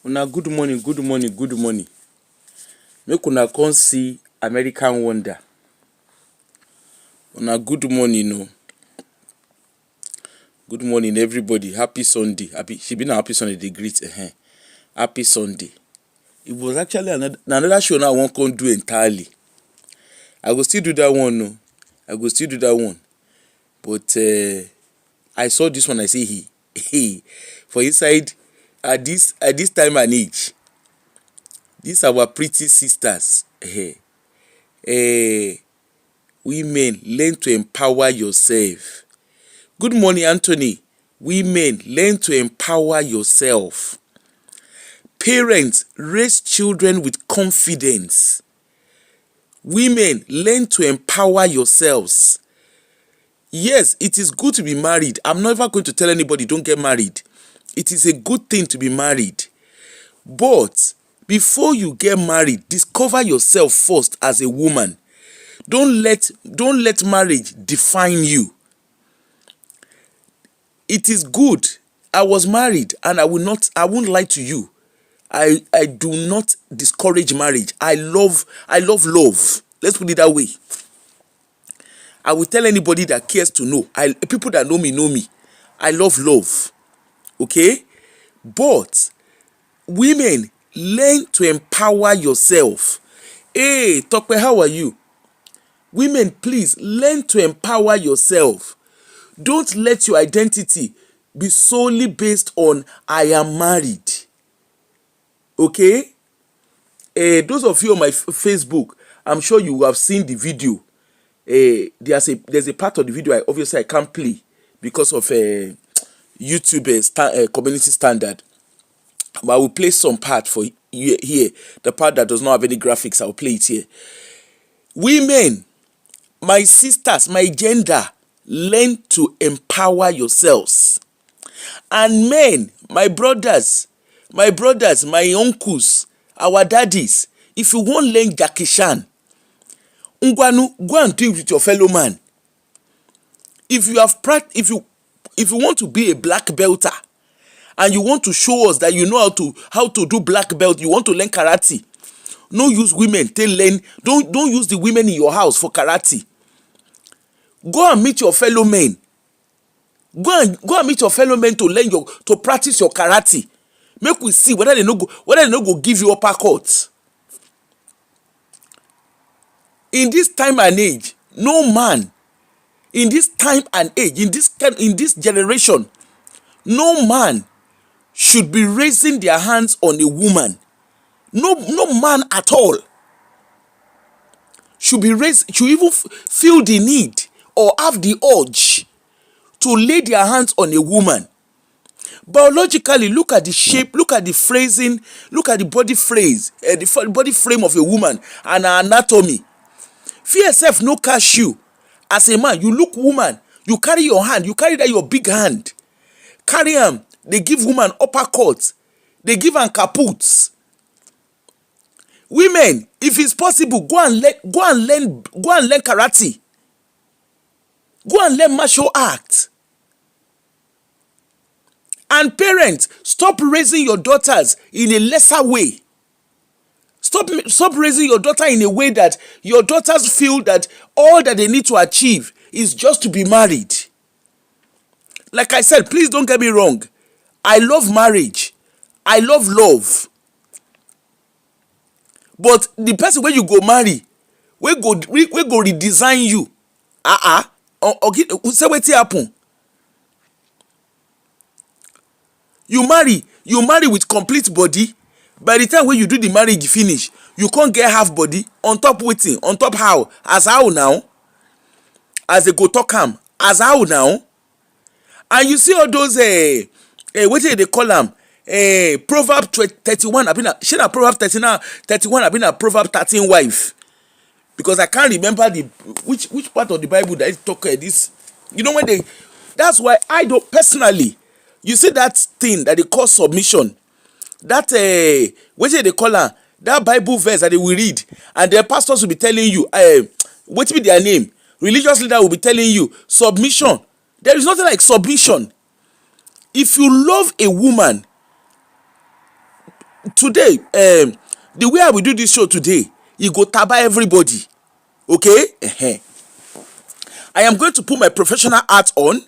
Una good morning, good morning, good morning. Make una come see American Wonder. Una good morning, no. Good morning, everybody. Happy Sunday. She been a happy Sunday. They greet. Happy Sunday. It was actually another show now I won't come do entirely. I will still do that one, no. I will still do that one. But I saw this one. I say he for inside at this time and age. These are our pretty sisters. Women, learn to empower yourself. Good morning, Anthony. Women, learn to empower yourself. Parents, raise children with confidence. Women, learn to empower yourselves. Yes, it is good to be married. I'm never going to tell anybody don't get married. It is a good thing to be married. But before you get married, discover yourself first as a woman. Don't let marriage define you. It is good. I was married and I won't lie to you. I do not discourage marriage. I love love. Let's put it that way. I will tell anybody that cares to know. People that know me. I love love. Okay? But women, learn to empower yourself. Hey, Tope, how are you? Women, please learn to empower yourself. Don't let your identity be solely based on I am married. Okay? Those of you on my Facebook, I'm sure you have seen the video. There's a part of the video I can't play because of YouTube community standard. But I will play some part for here. The part that does not have any graphics, I will play it here. Women, my sisters, my gender, learn to empower yourselves. And men, my brothers, my uncles, our daddies, if you want learn Jackie Chan, Ngwanu, go and do it with your fellow man. If you want to be a black belter and you want to show us that you know how to do black belt, you want to learn karate. No use women to learn. Don't use the women in your house for karate. Go and meet your fellow men. Go and meet your fellow men to learn to practice your karate. Make we see whether they no go give you uppercuts. In this time and age, no man. In this time and age, in this generation, no man should be raising their hands on a woman. No man at all should even feel the need or have the urge to lay their hands on a woman. Biologically, look at the shape, look at the phrasing, look at the body phrase, the body frame of a woman and her anatomy. Fear yourself no catch you. As a man, you look woman, you carry your hand, you carry that your big hand. Carry them. They give woman uppercuts. They give them kaputs. Women, if it's possible, go and learn karate. Go and learn martial arts. And parents, stop raising your daughters in a lesser way. Stop raising your daughter in a way that your daughters feel that all that they need to achieve is just to be married. Like I said, please don't get me wrong. I love marriage. I love love. But the person where you go marry, we go redesign you. Say what happen. You marry with complete body. By the time when you do the marriage finish, you can't get half body on top waiting, on top how? As how now? As they go talk am, as how now? And you see all those what do they call them? Proverb 31. I've been a Proverb 31. I've been a Proverb 13 wife. Because I can't remember which part of the Bible that it talk this. You know when that's why I don't personally. You see that thing that they call submission. That what do they call her? That Bible verse that they will read, and the pastors will be telling you, what be their name? Religious leader will be telling you submission. There is nothing like submission. If you love a woman, today, the way I will do this show today, you go taba everybody. Okay? I am going to put my professional hat on.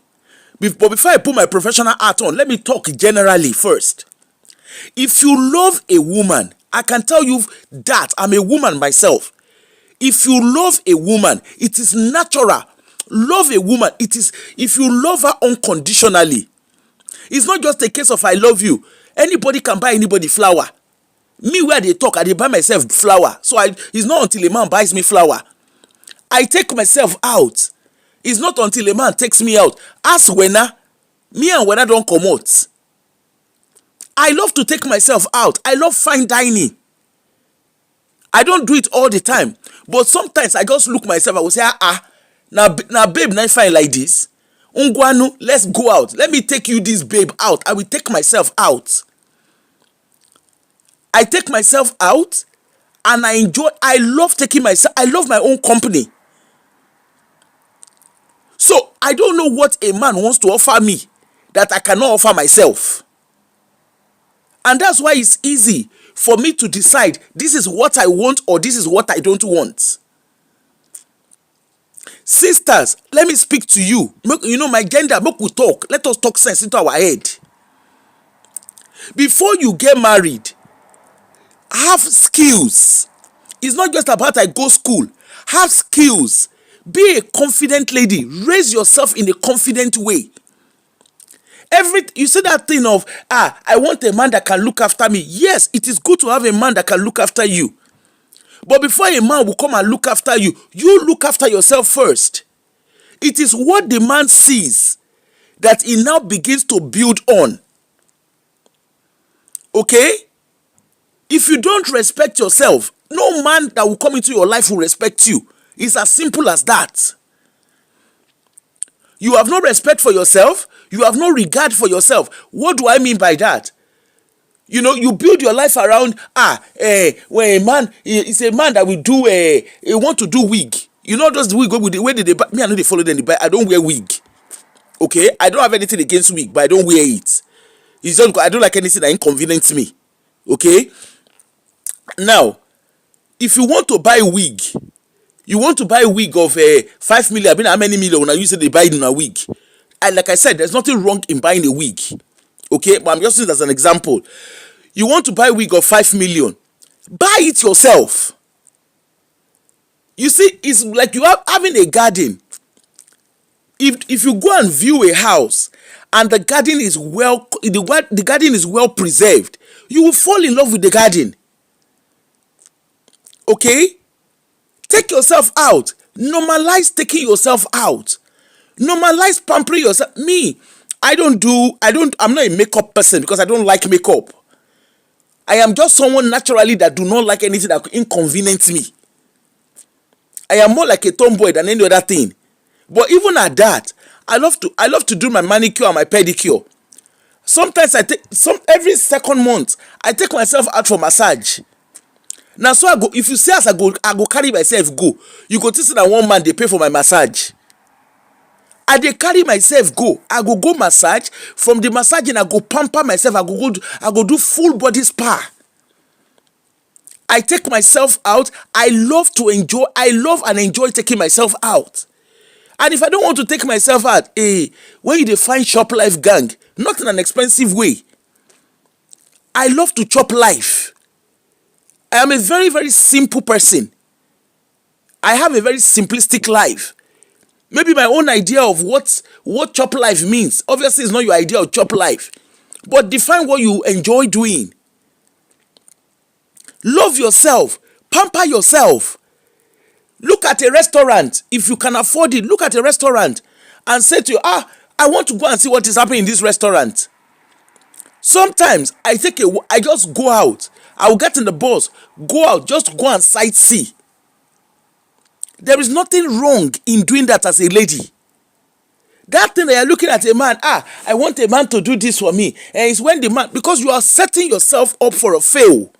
But before I put my professional hat on, let me talk generally first. If you love a woman, I can tell you that I'm a woman myself. If you love a woman, it is natural. Love a woman, it is, if you love her unconditionally, it's not just a case of I love you. Anybody can buy anybody flower. Me, where they talk, I dey buy myself flower. So it's not until a man buys me flower. I take myself out. It's not until a man takes me out. Ask Wena. Me and Wena don't come out. I love to take myself out. I love fine dining. I don't do it all the time. But sometimes I just look myself, I will say, now babe, not fine like this. Ungwanu, let's go out. Let me take you this babe out. I will take myself out. I take myself out and I love taking myself, I love my own company. So I don't know what a man wants to offer me that I cannot offer myself. And that's why it's easy for me to decide this is what I want or this is what I don't want. Sisters, let me speak to you. You know my gender, make we talk. Let us talk sense into our head. Before you get married, have skills. It's not just about I go school. Have skills. Be a confident lady. Raise yourself in a confident way. You see that thing of, I want a man that can look after me. Yes, it is good to have a man that can look after you. But before a man will come and look after you, you look after yourself first. It is what the man sees that he now begins to build on. Okay? If you don't respect yourself, no man that will come into your life will respect you. It's as simple as that. You have no respect for yourself. You have no regard for yourself. What do I mean by that? You know, you build your life around, when a man is a man that will do, he want to do wig. You know those wig, where did they buy? Me, I know they follow them, they buy. I don't wear wig. Okay? I don't have anything against wig, but I don't wear it. It's just, I don't like anything that inconveniences me. Okay? Now, if you want to buy wig, you want to buy a wig of 5 million, I mean, how many million when I use it, they buy it in a wig. And like I said, there's nothing wrong in buying a wig. Okay, but I'm just using it as an example. You want to buy a wig of 5 million. Buy it yourself. You see, it's like you are having a garden. If you go and view a house and the garden is the garden is well preserved, you will fall in love with the garden. Okay? Take yourself out. Normalize taking yourself out. Normalize pampering yourself. I'm not a makeup person because I don't like makeup. I am just someone naturally that do not like anything that could inconvenience me. I am more like a tomboy than any other thing. But even at that, I love to do my manicure and my pedicure. Sometimes every second month, I take myself out for massage. Now so I go, if you say as I go carry myself go, you go to see that one man they pay for my massage. I dey carry myself go. I go massage. From the massaging, I go pamper myself. I go do full body spa. I take myself out. I love and enjoy taking myself out. And if I don't want to take myself out, when you dey find chop life gang, not in an expensive way. I love to chop life. I am a very, very simple person. I have a very simplistic life. Maybe my own idea of what chop life means. Obviously, it's not your idea of chop life. But define what you enjoy doing. Love yourself. Pamper yourself. Look at a restaurant. If you can afford it, look at a restaurant and say to you, I want to go and see what is happening in this restaurant. Sometimes I just go out. I will get in the bus, go out, just go and sightsee. There is nothing wrong in doing that as a lady. That thing that you're looking at a man, I want a man to do this for me. And it's when the man, because you are setting yourself up for a fail.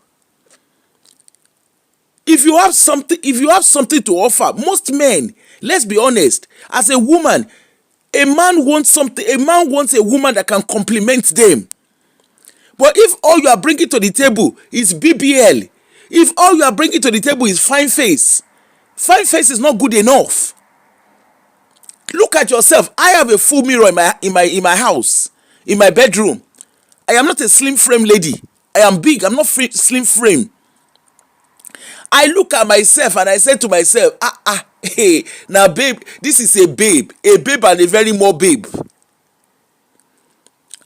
If you have something to offer, most men, let's be honest, as a woman, a man wants a woman that can compliment them. But if all you are bringing to the table is BBL, if all you are bringing to the table is fine face is not good enough. Look at yourself. I have a full mirror in my house, in my bedroom. I am not a slim frame lady. I am big. I'm not slim frame. I look at myself and I say to myself, hey, now babe, this is a babe and a very more babe.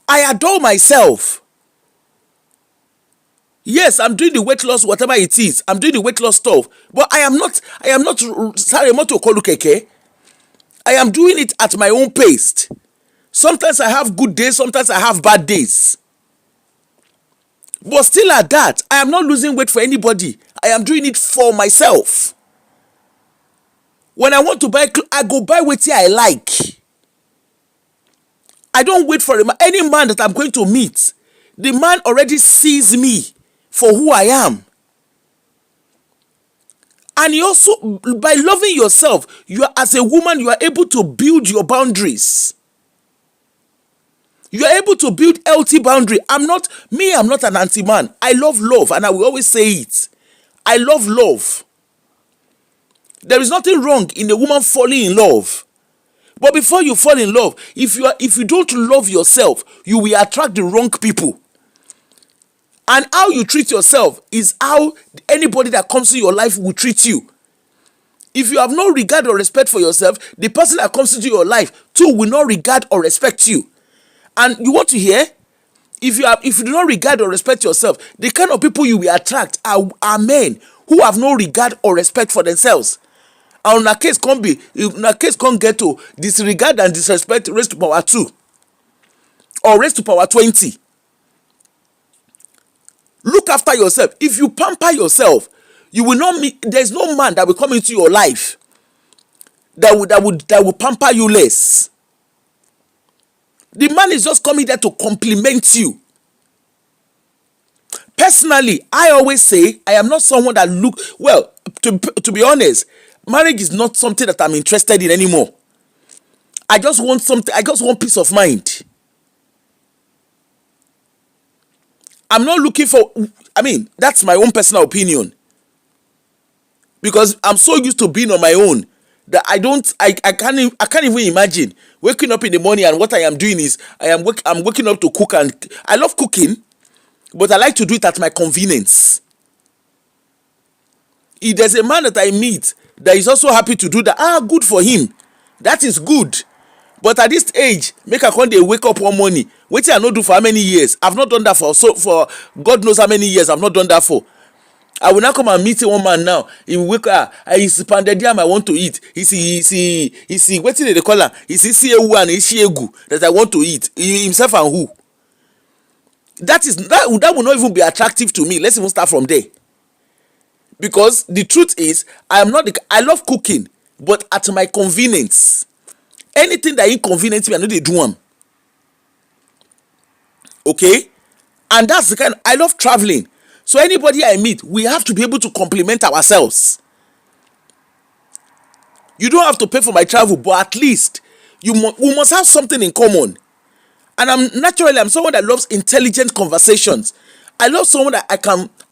I adore myself. Yes, I'm doing the weight loss, whatever it is. I'm doing the weight loss stuff. But I am not sorry, I'm not to call keke. I am doing it at my own pace. Sometimes I have good days, sometimes I have bad days. But still at that, I am not losing weight for anybody. I am doing it for myself. When I want to buy clothes, I go buy what I like. I don't wait for any man that I'm going to meet. The man already sees me for who I am. And you also, by loving yourself, as a woman, you are able to build your boundaries. You are able to build healthy boundary. I'm not an anti-man. I love love, and I will always say it. I love love. There is nothing wrong in a woman falling in love. But before you fall in love, if you don't love yourself, you will attract the wrong people. And how you treat yourself is how anybody that comes to your life will treat you. If you have no regard or respect for yourself, the person that comes into your life too will not regard or respect you. And you want to hear? If you do not regard or respect yourself, the kind of people you will attract are men who have no regard or respect for themselves. And in a case can't get to disregard and disrespect raised to power 2 or raised to power 20. Look after yourself. If you pamper yourself, you will not meet. There's no man that will come into your life that will pamper you less. The man is just coming there to compliment you. Personally, I always say I am not someone that to be honest, marriage is not something that I'm interested in anymore. I just want peace of mind. I'm not looking for, that's my own personal opinion. Because I'm so used to being on my own that I can't even imagine waking up in the morning and what I am doing is I'm waking up to cook, and I love cooking, but I like to do it at my convenience. If there's a man that I meet that is also happy to do that, good for him. That is good. But at this age, make a con dey wake up one morning. Wetin I no do for how many years? I've not done that for God knows how many years I've not done that for. I will not come and meet one man now. He will wake up. He's pounded yam I want to eat. He see what did they call her? He see ewu and egu that I want to eat. Himself and who? That will not even be attractive to me. Let's even start from there. Because the truth is, I love cooking, but at my convenience. Anything that inconvenience me, I know they do them. Okay? And that's the kind. I love traveling. So anybody I meet, we have to be able to compliment ourselves. You don't have to pay for my travel, but at least we must have something in common. And I'm someone that loves intelligent conversations. I love someone that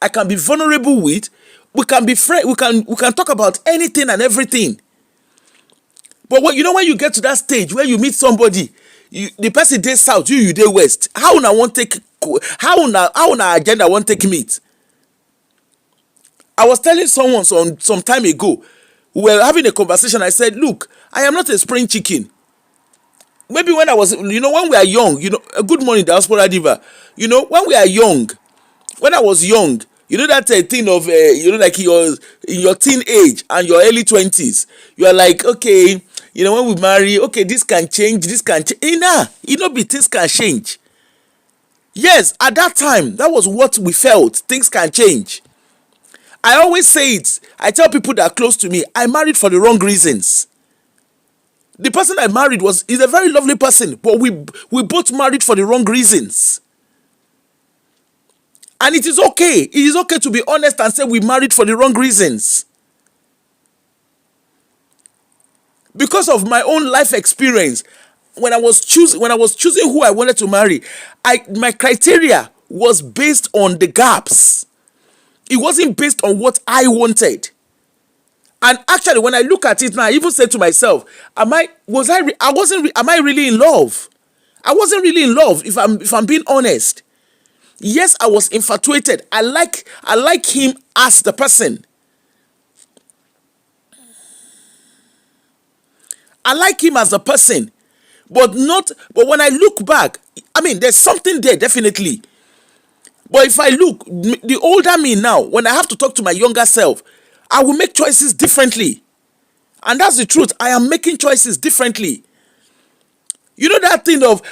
I can be vulnerable with. We can be friends. We can talk about anything and everything. But when you get to that stage where you meet somebody, the person dey south, you dey west. How una agenda won't take meet? I was telling someone some time ago, we were having a conversation. I said, look, I am not a spring chicken. Maybe when I was, when we are young, good morning, Diaspora Diva. When we are young, when I was young, that thing of, like in your teen age and your early 20s, you are like, okay, when we marry, okay, this can change. Things can change. Yes, at that time, that was what we felt. Things can change. I always say it. I tell people that are close to me, I married for the wrong reasons. The person I married is a very lovely person, but we both married for the wrong reasons. And it is okay. It is okay to be honest and say we married for the wrong reasons. Because of my own life experience, when I was choosing who I wanted to marry, my criteria was based on the gaps. It wasn't based on what I wanted. And actually, when I look at it now, I even said to myself, am I really in love? I wasn't really in love, if I'm being honest. Yes, I was infatuated. I like him as the person. I like him as a person. But when I look back, I mean, there's something there, definitely. But if I look, the older me now, when I have to talk to my younger self, I will make choices differently. And that's the truth. I am making choices differently. You know that thing of,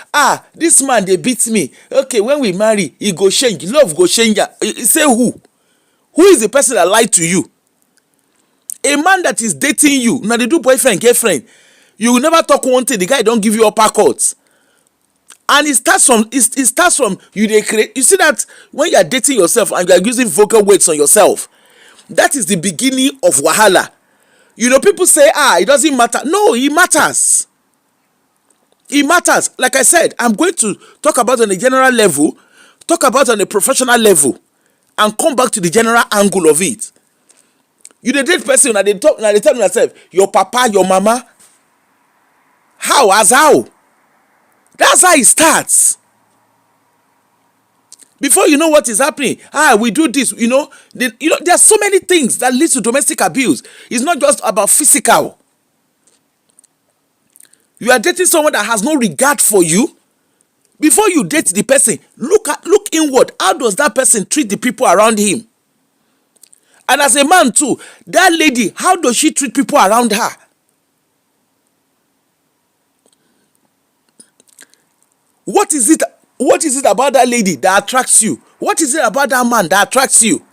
this man, they beat me. Okay, when we marry, he go change. Love go change. Say who? Who is the person that lied to you? A man that is dating you, now they do boyfriend, girlfriend. You will never talk one thing, the guy don't give you upper cuts. And it starts from you. They create. You see that when you are dating yourself and you are using vocal weights on yourself, that is the beginning of wahala. You know, people say, it doesn't matter. No, it matters. It matters. Like I said, I'm going to talk about on a general level, talk about on a professional level, and come back to the general angle of it. You the date person, and they tell yourself, your papa, your mama. How? As how? That's how it starts. Before you know what is happening, we do this. You know, there are so many things that lead to domestic abuse. It's not just about physical. You are dating someone that has no regard for you. Before you date the person, look inward. How does that person treat the people around him? And as a man too, that lady, how does she treat people around her? What is it about that lady that attracts you? What is it about that man that attracts you?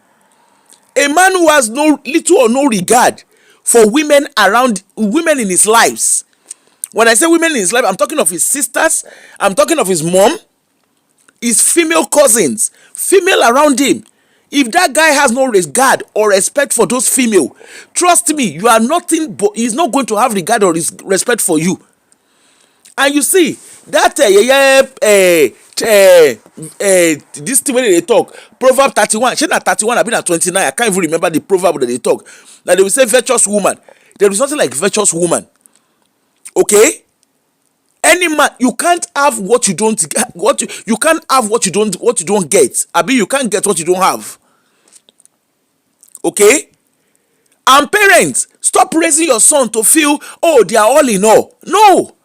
A man who has little or no regard for women in his lives. When I say women in his life, I'm talking of his sisters, I'm talking of his mom, his female cousins, female around him. If that guy has no regard or respect for those female, trust me, you are nothing but he's not going to have regard or respect for you. And you see that this thing when they talk, Proverb 31, she na 31, I've been at 29. I can't even remember the proverb that they talk. That they will say virtuous woman. There is nothing like virtuous woman. Okay? Any man, you can't have what you don't you can't have what you don't get. I mean, you can't get what you don't have. Okay? And parents, stop raising your son to feel, they are all in all. No.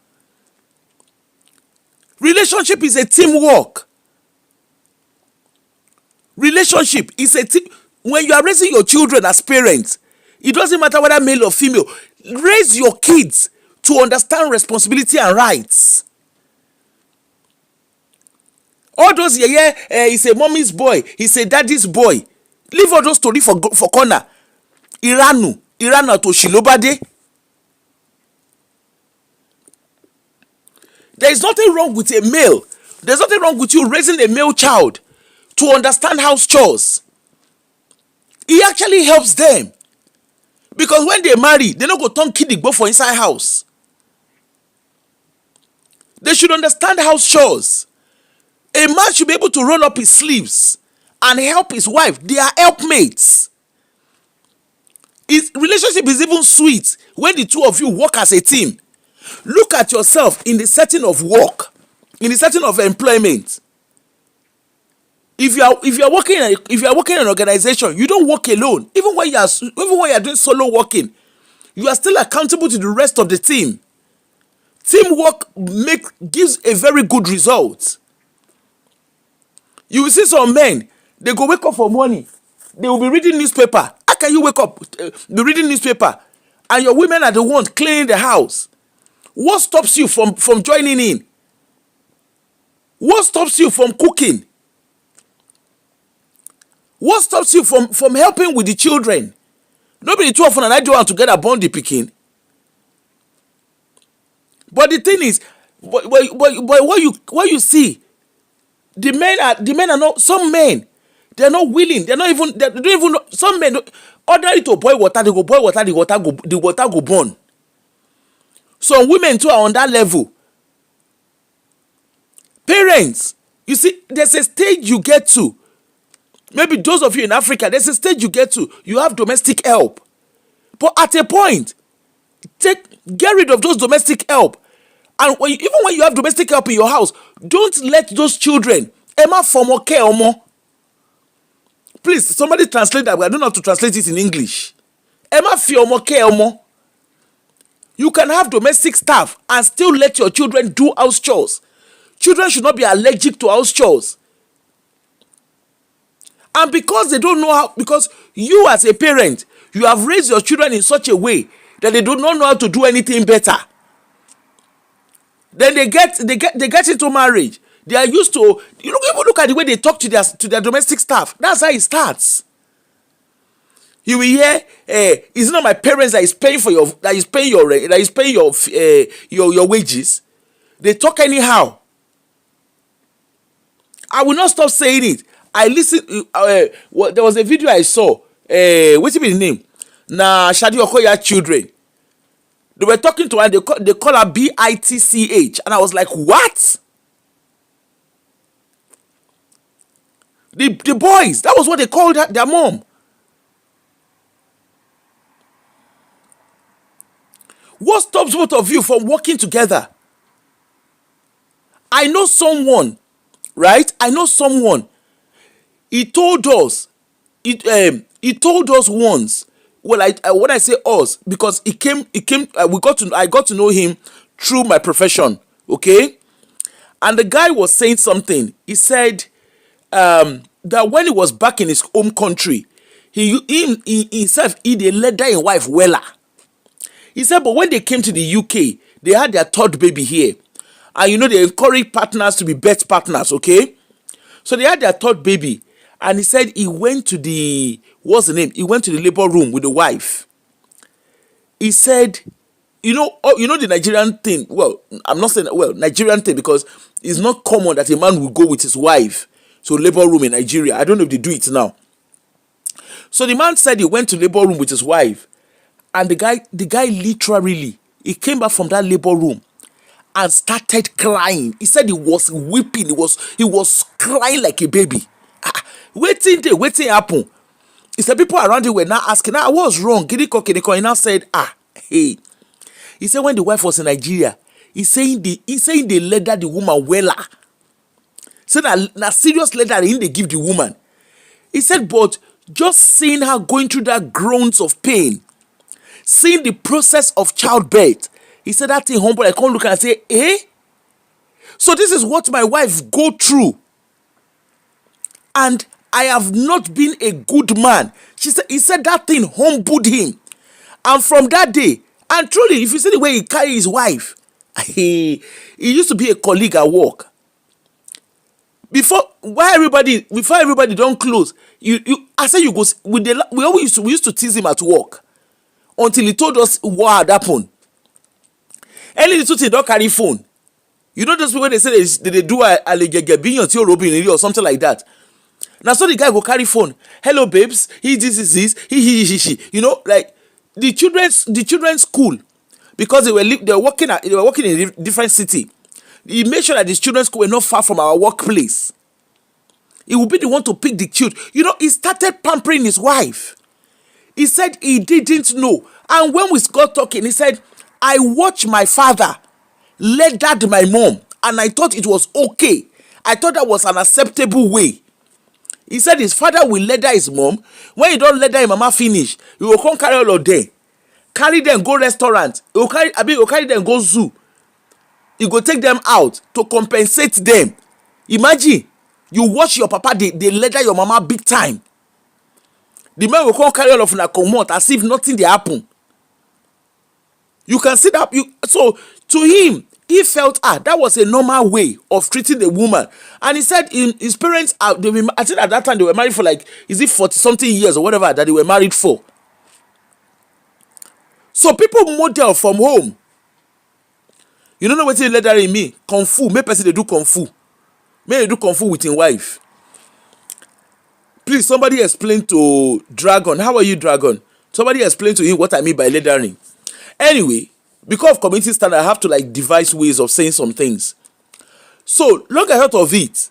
Relationship is a teamwork. Relationship is a team. When you are raising your children as parents, it doesn't matter whether male or female. Raise your kids to understand responsibility and rights. All those he's a mommy's boy, he's a daddy's boy. Leave all those stories for corner. Iranu to Shilobade. There is nothing wrong with a male. There's nothing wrong with you raising a male child to understand house chores. It actually helps them. Because when they marry, they don't go turn kidigbo for inside house. They should understand house chores. A man should be able to roll up his sleeves and help his wife. They are helpmates. His relationship is even sweet when the two of you work as a team. Look at yourself in the setting of work, in the setting of employment. If you are working in an organization, you don't work alone. Even when you are doing solo working, you are still accountable to the rest of the team. Teamwork gives a very good result. You will see some men, they go wake up for morning, they will be reading newspaper. How can you wake up, be reading newspaper, and your women are the ones cleaning the house? What stops you from joining in? What stops you from cooking? What stops you from helping with the children? Nobody too often and I do want to get a bond the picking. But the thing is, but what you see, the men are not. Some men, they're not willing. They don't even know. Some men, ordinary to boil water, they go boil water. The water go burn. Some women too are on that level. Parents, You see, there's a stage you get to. Maybe those of you in Africa, there's a stage you get to. You have domestic help. But at a point, get rid of those domestic help. And even when you have domestic help in your house, don't let those children, Emma Fomo Ke Omo. Please, somebody translate that. I don't know how to translate it in English. Emma Fiomo Ke Omo. You can have domestic staff and still let your children do house chores. Children should not be allergic to house chores. And because they don't know how, because you as a parent, you have raised your children in such a way that they do not know how to do anything better. Then they get into marriage. They are used to, even look at the way they talk to their domestic staff. That's how it starts. You will hear, it's not my parents that is paying for your your wages. They talk anyhow. I will not stop saying it. I listened. There was a video I saw. What's the name? Shadi Okoya children. They were talking to her. They call her BITCH, and I was like, what? The boys. That was what they called their mom. What stops both of you from working together? I know someone, right? He told us. He told us once. Well, when I say us, because he came. I got to know him through my profession. Okay, and the guy was saying something. He said that when he was back in his home country, he himself a leader in wife wella. He said, but when they came to the UK, they had their third baby here. And they encourage partners to be best partners, okay? So they had their third baby. And he said he went to the labor room with the wife. He said, the Nigerian thing. Well, I'm not saying, Nigerian thing, because it's not common that a man will go with his wife to labor room in Nigeria. I don't know if they do it now. So the man said he went to labor room with his wife. And the guy literally, he came back from that labor room and started crying. He said he was weeping. He was crying like a baby. Waiting happen. He said people around him were now asking, what's wrong? He now said, hey. He said when the wife was in Nigeria, he saying they leather the woman wella. So na serious leather they give the woman. He said, but just seeing her going through that groans of pain, seeing the process of childbirth, he said that thing humble. I can't look and say, so this is what my wife go through, and I have not been a good man. He said that thing humbled him, and from that day, and truly, if you see the way he carry his wife, he used to be a colleague at work. Before everybody don't close, I said you go. We used to tease him at work, until he told us what had happened. Any little thing don't carry phone. Just when they say they do a or something like that. Now so the guy will carry phone. Hello babes, this is this. He. Like the children's school, because they were working in a different city. He made sure that the children's school were not far from our workplace. He would be the one to pick the children. He started pampering his wife. He said he didn't know. And when we got talking, he said, I watched my father leather my mom, and I thought it was okay. I thought that was an acceptable way. He said his father will leather his mom. When he don't leather his mama finish, he will come carry all of them. Carry them go restaurant. He will carry them go zoo. He go take them out to compensate them. Imagine, you watch your papa, they leather your mama big time. The man will come carry all of them comot as if nothing dey happen. You can see that. So to him, he felt that was a normal way of treating the woman. And he said his parents, I think at that time they were married for 40 something years or whatever that they were married for. So people model from home. You don't know what leather in me. Kung fu. Make person they do kung fu. May they do kung fu with his wife. Please, somebody explain to Dragon. How are you, Dragon? Somebody explain to him what I mean by leathering. Anyway, because of community standard, I have to devise ways of saying some things. So, long ahead of it,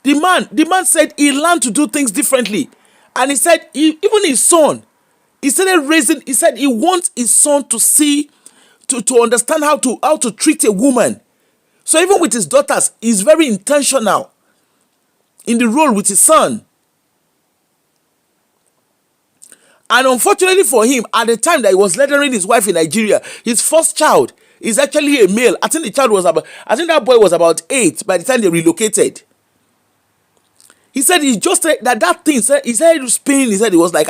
The man said he learned to do things differently. And he said, even his son, he started raising, he said he wants his son to see, to understand how to treat a woman. So even with his daughters, he's very intentional in the role with his son. And unfortunately for him, at the time that he was lettering his wife in Nigeria, his first child is actually a male. I think that boy was about 8 by the time they relocated. He said he just said that thing, he said spinning, he said it was like,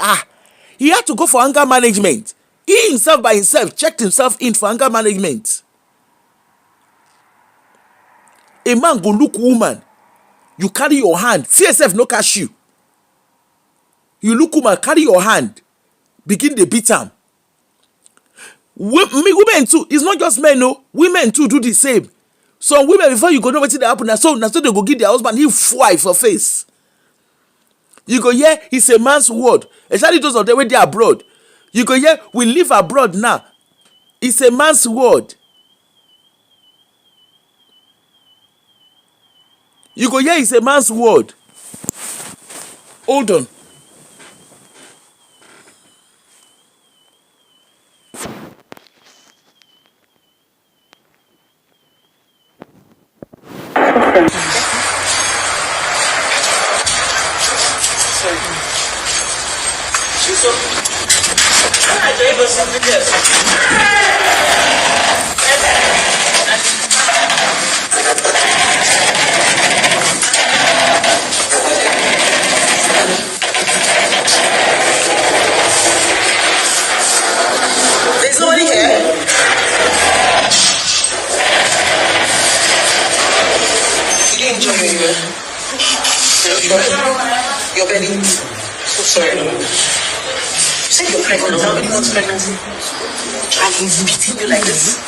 he had to go for anger management. He himself by himself checked himself in for anger management. A man go look woman, you carry your hand, CSF no catch you. You look woman, carry your hand, begin to beat am. Women too, it's not just men, no. Women too do the same. Some women, before you go know wetin dey happen, na so they go give their husband he fly for face. You go hear it's a man's word, especially those of them wey dey abroad. You go hear we live abroad now, it's a man's word. You go hear it's a man's word. Hold on. There's nobody here. You didn't enjoy your belly. So sorry. You said you're pregnant. How many months pregnant? And he's beating you like this.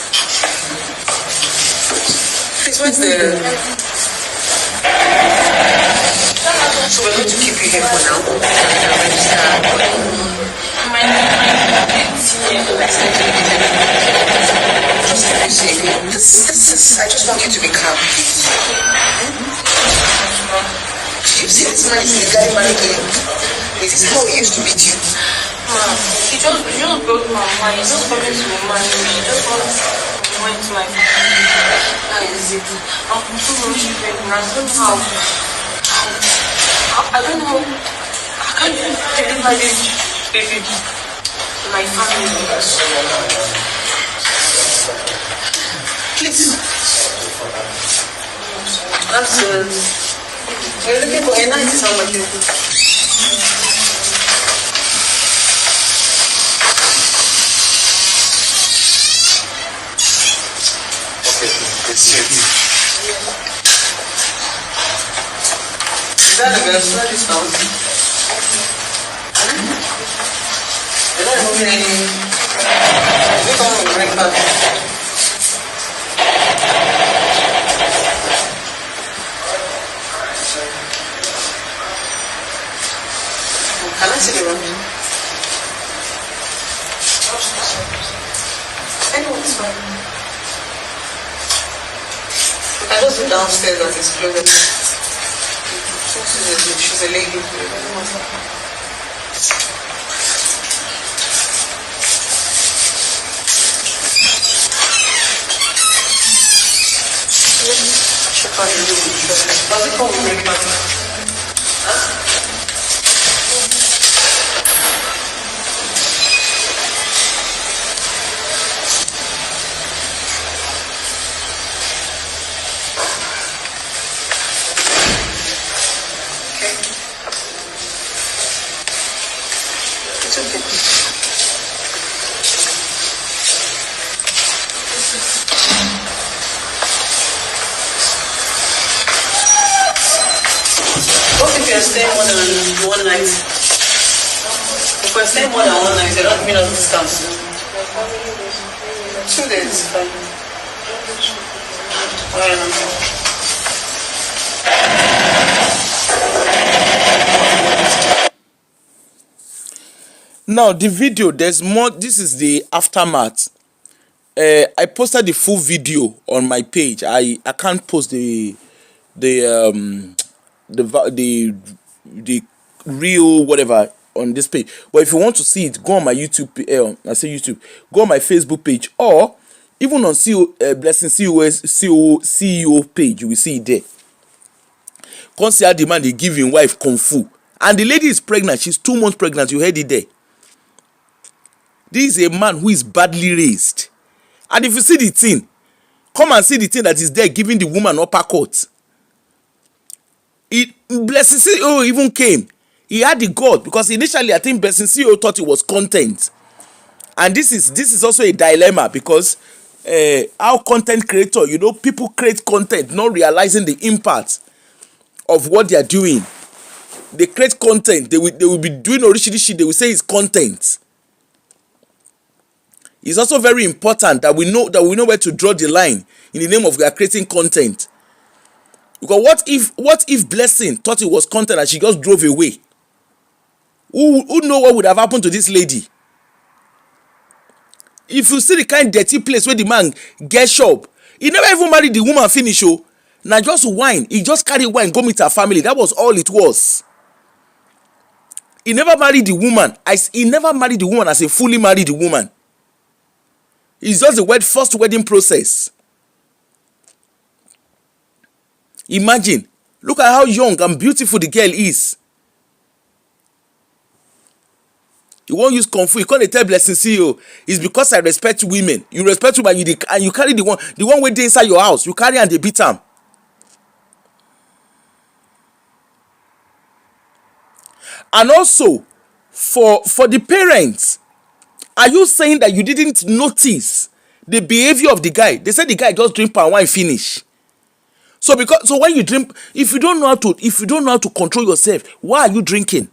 Please, where's the... So we're going to keep you here for now. I just want you to be calm, please. You see this man is the guy mannequin. This is how he used to beat you. He just broke my mind. He's just coming to my mind. He just went to my mind. How is it? I'm so much pregnant. I don't know. I can't even deliver this baby to my family. Please. That's you're looking for a nice somebody. Is that the best? What is that? You're not moving any. You come with breakfast. Can I see the room? Anyone's fine. You can just go downstairs and explore them. She's a lady. Does it come with breakfast? Huh? Stay more than 1 night. If we're staying more than 1 night, they don't mean us discounts. 2 days, fine. Now the video, there's more. This is the aftermath. I posted the full video on my page. I can't post the the real whatever on this page. But if you want to see it, go on my YouTube. I say YouTube. Go on my Facebook page, or even on Blessing CEO page. You will see it there. Consider the man they give him wife kung fu, and the lady is pregnant. She's 2 months pregnant. You heard it there. This is a man who is badly raised, and if you see the thing, come and see the thing that is there giving the woman uppercut. Blessing CEO even came. He had the God, because initially I think Blessing CEO thought it was content, and this is also a dilemma, because how content creator, people create content not realizing the impact of what they are doing. They create content. They will be doing original shit. They will say it's content. It's also very important that we know where to draw the line in the name of we are creating content. Because what if Blessing thought it was content and she just drove away? Who know what would have happened to this lady? If you see the kind of dirty place where the man gets up, he never even married the woman finish. Now just wine. He just carry wine, go meet her family. That was all it was. He never married the woman. He never married the woman as a fully married woman. It's just the first wedding process. Imagine. Look at how young and beautiful the girl is. You won't use kung fu. You can't tell Blessing CEO. It's because I respect women. You respect women, and you carry the one way they inside your house. You carry and they beat them. And also, for the parents, are you saying that you didn't notice the behavior of the guy? They said the guy just drink palm wine finish. So when you drink, if you don't know how to control yourself, why are you drinking?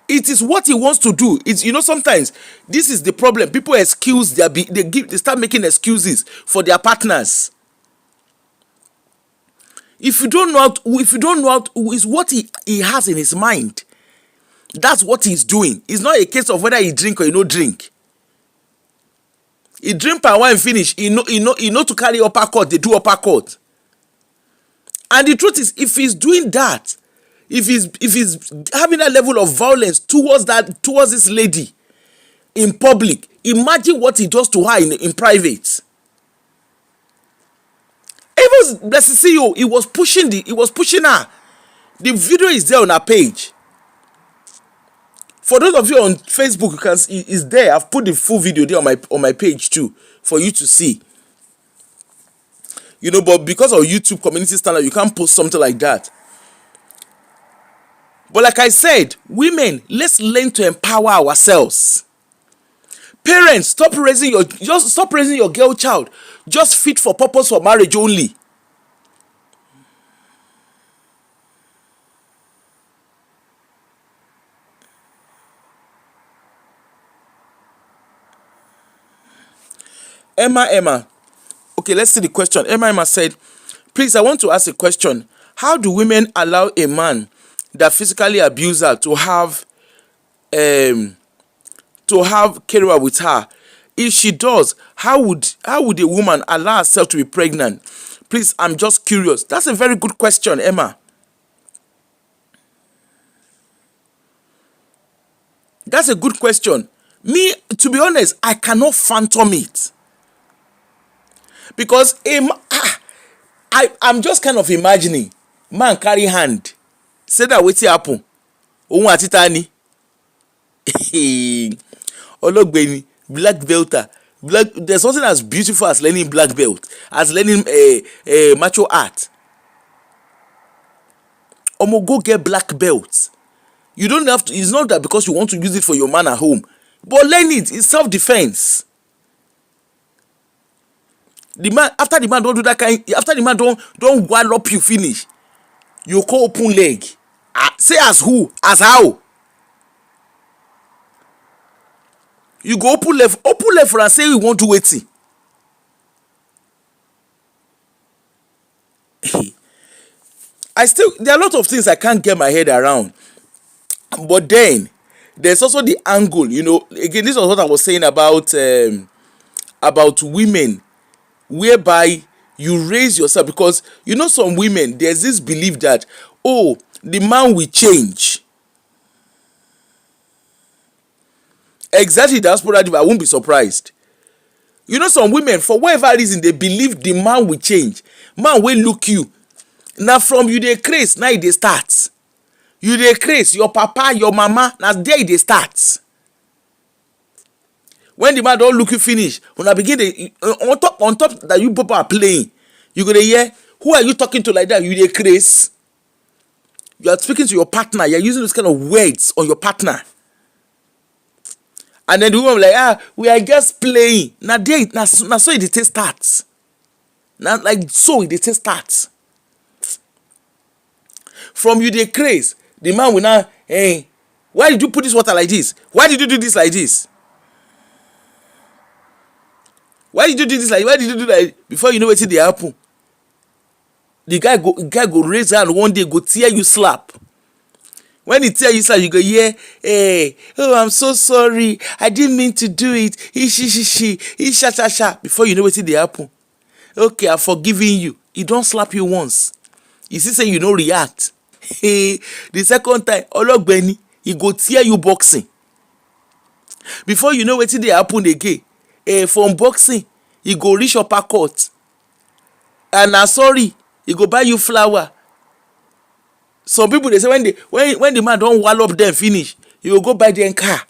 It is what he wants to do. It's sometimes this is the problem. People excuse they start making excuses for their partners. If you don't know how to, is what he has in his mind. That's what he's doing. It's not a case of whether he drink or he no drink. He drink and wine finish. He know to carry uppercut. They do uppercut. And the truth is, if he's doing that, if he's having a level of violence towards this lady in public, imagine what he does to her in private. Even Blessing CEO, he was pushing her. The video is there on her page. For those of you on Facebook, you can see it's there. I've put the full video there on my page too for you to see. But because of YouTube community standard, you can't post something like that. But like I said, women, let's learn to empower ourselves. Parents, stop raising your girl child just fit for purpose for marriage only. Emma. Okay, let's see the question. Emma said, please, I want to ask a question. How do women allow a man that physically abused her to have carrier with her? If she does, how would a woman allow herself to be pregnant? Please, I'm just curious. That's a very good question, Emma. That's a good question. Me, to be honest, I cannot phantom it. Because I'm just kind of imagining man carry hand. Say that wetin happen. Ohun ati tani. Ologbeni, black belter. There's something as beautiful as learning black belt, as learning martial art. Go get black belt. You don't have to. It's not that because you want to use it for your man at home, but learn it. It's self-defense. After the man don't do that kind. After the man don't wallop you finish, you call open leg. Say as who? As how? You go open left and say you want to wait. There are a lot of things I can't get my head around. But then there's also the angle, again, this was what I was saying about women, whereby You raise yourself, because you know some women, there's this belief that, oh, the man will change. Exactly, that's what I won't be surprised. You know some women, for whatever reason, they believe the man will change. Man will look you. Now from you dey craze, now they start. You dey craze, your papa, your mama, now there they start. When the man don't look you finish, when I begin on top that you people are playing, you go to hear, who are you talking to like that? You dey craze. You are speaking to your partner. You are using those kind of words on your partner. And then the woman will like, we are just playing. Now so it starts. Now like so it starts. From you dey craze, the man will now, hey, why did you put this water like this? Why did you do this like this? Why did you do this like? Why did you do that? Before you know wetin dey happen, the guy go raise hand one day, go tear you slap. When he tear you slap, you go hear, hey, oh, I'm so sorry, I didn't mean to do it. He sha. Before you know wetin dey happen, okay, I'm forgiving you. He don slap you once. You see say you no react. The second time, ologbeni, he go tear you boxing. Before you know wetin dey happen again, from boxing, he go reach uppercut. And na sorry, he go buy you flower. Some people dey say when the man don wallop them finish, he go buy them car.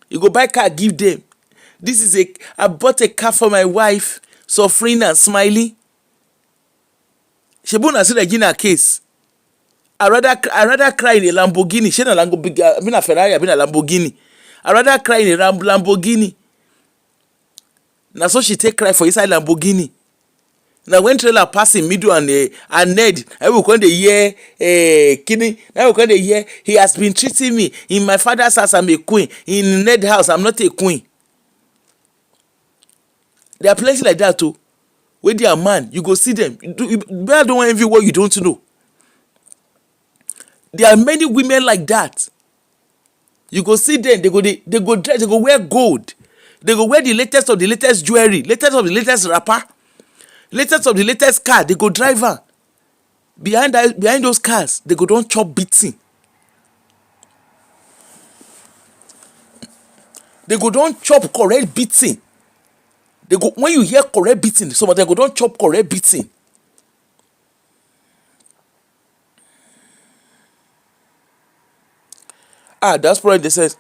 He go buy car give them. I bought a car for my wife, suffering and smiling. Shebu na see the Gina case. I rather cry in a Lamborghini. She na Lamborghini. I mean a Ferrari. I mean a Lamborghini. I rather cry in a Lamborghini. Now so she take cry for inside Lamborghini. Now when trailer pass in middle and Ned, I will come the year kidding. I will come the year he has been treating me in my father's house. I'm a queen. In Ned house, I'm not a queen. There are places like that too. Where they are man, you go see them. I don't want envy what you don't know. There are many women like that. You go see them. They go dress. They go wear gold. They go wear the latest of the latest jewelry, latest of the latest wrapper, latest of the latest car. They go drive her. Behind those cars, they go don't chop beating. They go don't chop correct beating. They go when you hear correct beating, some of them go don't chop correct beating. That's probably they says,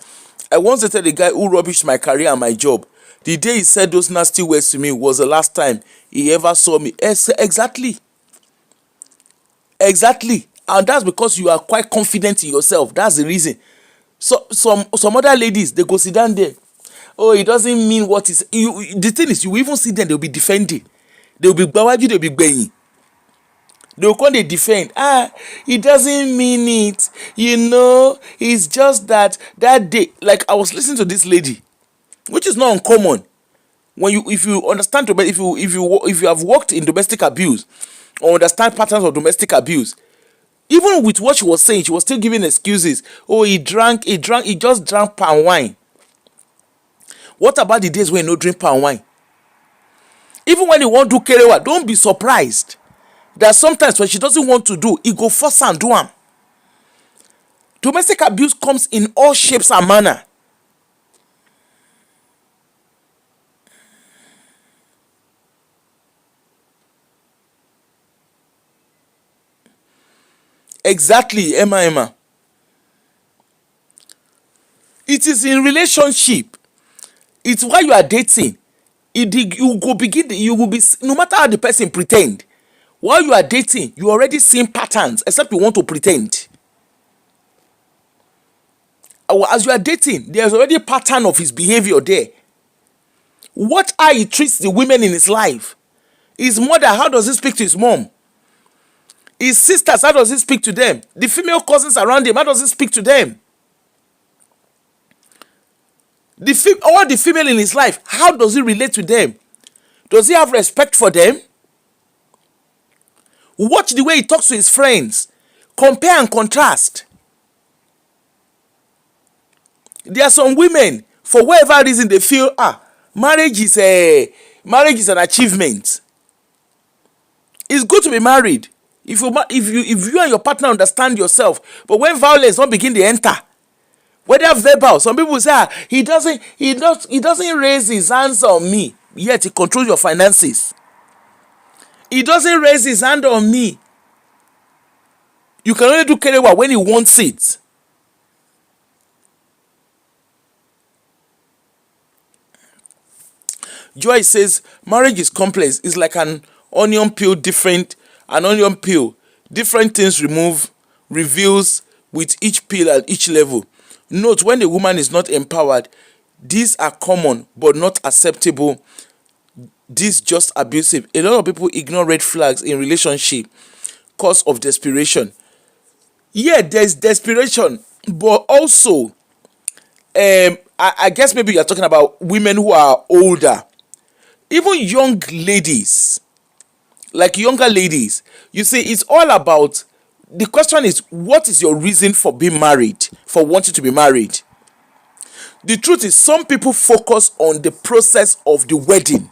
I once dated a guy who rubbished my career and my job. The day he said those nasty words to me was the last time he ever saw me. Exactly. And that's because you are quite confident in yourself. That's the reason. So some other ladies, they go sit down there. Oh, it doesn't mean what is the thing is, you even see them, they'll be defending. They'll be bawaji, they'll be baying. They'll come, they defend. It doesn't mean it. It's just that day. Like I was listening to this lady, which is not uncommon. If you understand, if you have worked in domestic abuse or understand patterns of domestic abuse, even with what she was saying, she was still giving excuses. Oh, he just drank palm wine. What about the days when he no drink palm wine? Even when he won't do kerewa, don't be surprised that sometimes when she doesn't want to do, he go force and do am. Domestic abuse comes in all shapes and manner. Exactly, Emma. It is in relationship. It's why you are dating. You will be, no matter how the person pretend, while you are dating, you already seeing patterns, except you want to pretend. As you are dating, there's already a pattern of his behavior there. What how he treats the women in his life. His mother, how does he speak to his mom? His sisters, how does he speak to them? The female cousins around him, how does he speak to them? All the female in his life, how does he relate to them? Does he have respect for them? Watch the way he talks to his friends. Compare and contrast. There are some women, for whatever reason, they feel marriage is Marriage is an achievement. It's good to be married if you and your partner understand yourself. But when violence don't begin to enter, whether verbal, some people say, he doesn't raise his hands on me, yet he controls your finances. He doesn't raise his hand on me. You can only do kerewa when he wants it. Joy says marriage is complex. It's like an onion peel, different things reveals with each peel at each level. Note, when the woman is not empowered, these are common but not acceptable. This just abusive. A lot of people ignore red flags in relationship cause of desperation. Yeah, there's desperation, but also I guess maybe you're talking about women who are older. Even young ladies, like younger ladies, you see, it's all about, the question is, what is your reason for being married, for wanting to be married? The truth is, some people focus on the process of the wedding.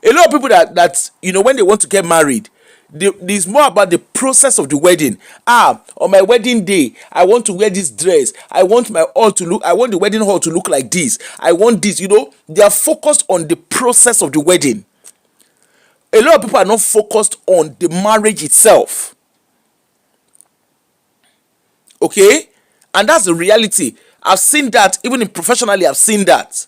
A lot of people that when they want to get married, it's more about the process of the wedding. On my wedding day, I want to wear this dress. I want the wedding hall to look like this. I want this. They are focused on the process of the wedding. A lot of people are not focused on the marriage itself. Okay? And that's the reality. I've seen that, even professionally, I've seen that.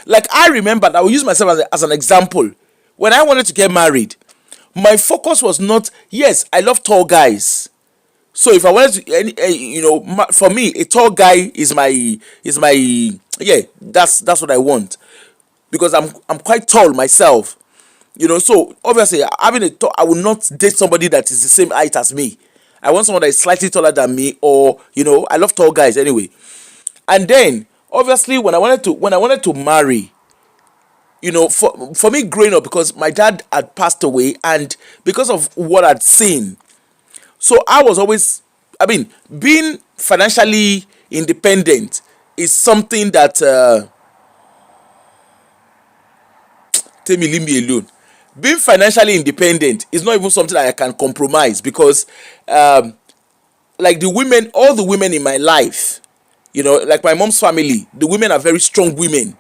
Like, I remember, I will use myself as an example. When I wanted to get married, my focus was not, yes, I love tall guys. So if I wanted to, for me, a tall guy is my, yeah, that's what I want. Because I'm quite tall myself. So obviously, I will not date somebody that is the same height as me. I want someone that is slightly taller than me, or, I love tall guys anyway. And then, obviously, when I wanted to marry, for me growing up, because my dad had passed away, and because of what I'd seen, so I was always, being financially independent is something that, tell me, leave me alone. Being financially independent is not even something that I can compromise, because, like all the women in my life, like my mom's family, the women are very strong women.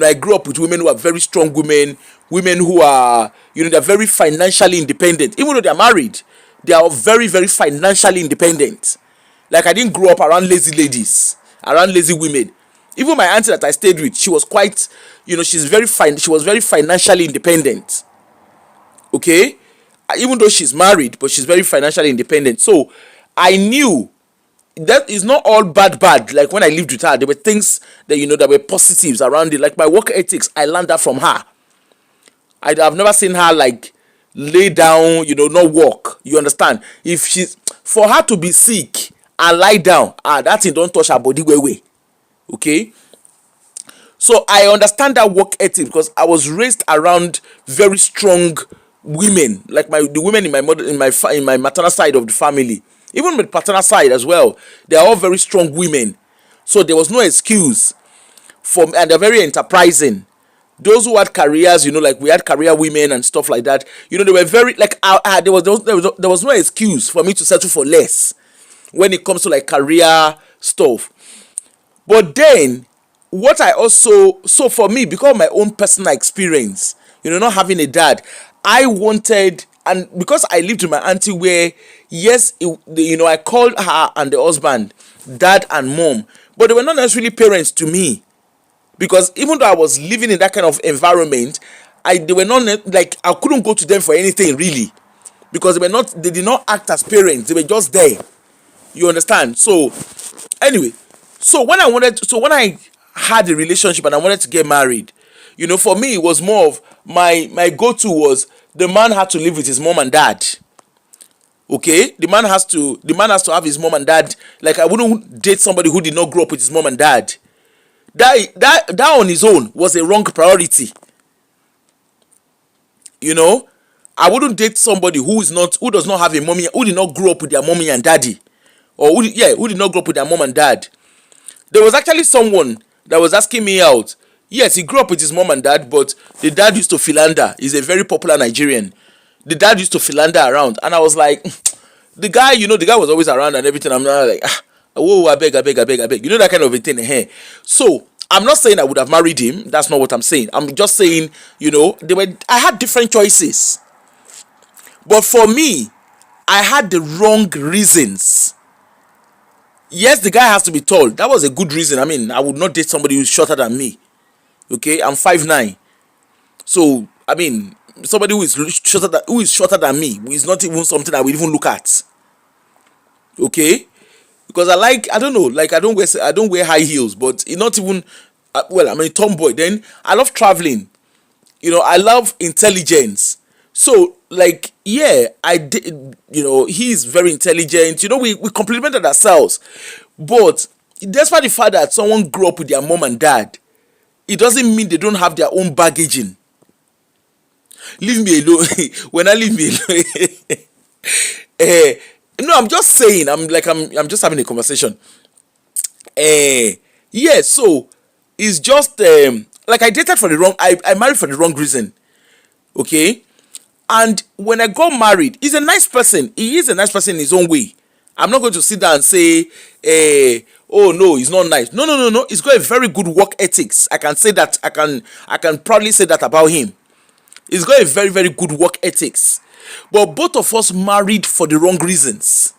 I grew up with women who are very strong women who are, they're very financially independent. Even though they're married, they are very, very financially independent. Like, I didn't grow up around lazy ladies, around lazy women. Even my auntie that I stayed with, she was quite, she was very financially independent. Okay? Even though she's married, but she's very financially independent. So, I knew that is not all bad. Like, when I lived with her, there were things that there were positives around it. Like, my work ethics, I learned that from her. I've never seen her like lay down, not walk. You understand? For her to be sick and lie down, that thing don't touch her body way. Okay? So I understand that work ethic, because I was raised around very strong women, like the women in my maternal side of the family. Even with paternal side as well, they are all very strong women. So there was no excuse and they're very enterprising. Those who had careers, like we had career women and stuff like that. They were very, like, there was no excuse for me to settle for less when it comes to like career stuff. But then, so for me, because of my own personal experience, not having a dad, I wanted, and because I lived with my auntie where, yes, I called her and the husband dad and mom, but they were not necessarily parents to me. Because even though I was living in that kind of environment, they were not, like, I couldn't go to them for anything really. Because they did not act as parents, they were just there. You understand? So, anyway, so when I had a relationship and I wanted to get married, for me, it was more of my go-to was the man had to live with his mom and dad. Okay, the man has to have his mom and dad. Like, I wouldn't date somebody who did not grow up with his mom and dad. That on his own was a wrong priority. I wouldn't date somebody who does not have a mommy, who did not grow up with their mommy and daddy, or who did not grow up with their mom and dad. There was actually someone that was asking me out. Yes, he grew up with his mom and dad, but the dad used to philander. He's a very popular Nigerian. The dad used to philander around, and I was like, the guy was always around and everything. I'm not like, whoa, I beg, I beg, I beg, I beg. You know that kind of a thing. So I'm not saying I would have married him. That's not what I'm saying. I'm just saying, I had different choices. But for me, I had the wrong reasons. Yes, the guy has to be tall. That was a good reason. I mean, I would not date somebody who's shorter than me. Okay, I'm 5'9". So, I mean, somebody who is shorter than me is not even something I would even look at. Okay? Because I don't know, like I don't wear high heels, but it's not even well, I'm a tomboy. Then I love traveling. I love intelligence. So, like, yeah, I did. He's very intelligent. We complemented ourselves. But despite the fact that someone grew up with their mom and dad, it doesn't mean they don't have their own baggaging. Leave me alone. When I leave me alone, no, I'm just saying. I'm just having a conversation. Yeah. So it's just like I dated for the wrong. I married for the wrong reason. Okay. And when I got married, he's a nice person. He is a nice person in his own way. I'm not going to sit down and say, oh no, he's not nice. No, no, no, no. He's got a very good work ethics. I can say that. I can proudly say that about him. He's got a very, very good work ethics. But both of us married for the wrong reasons.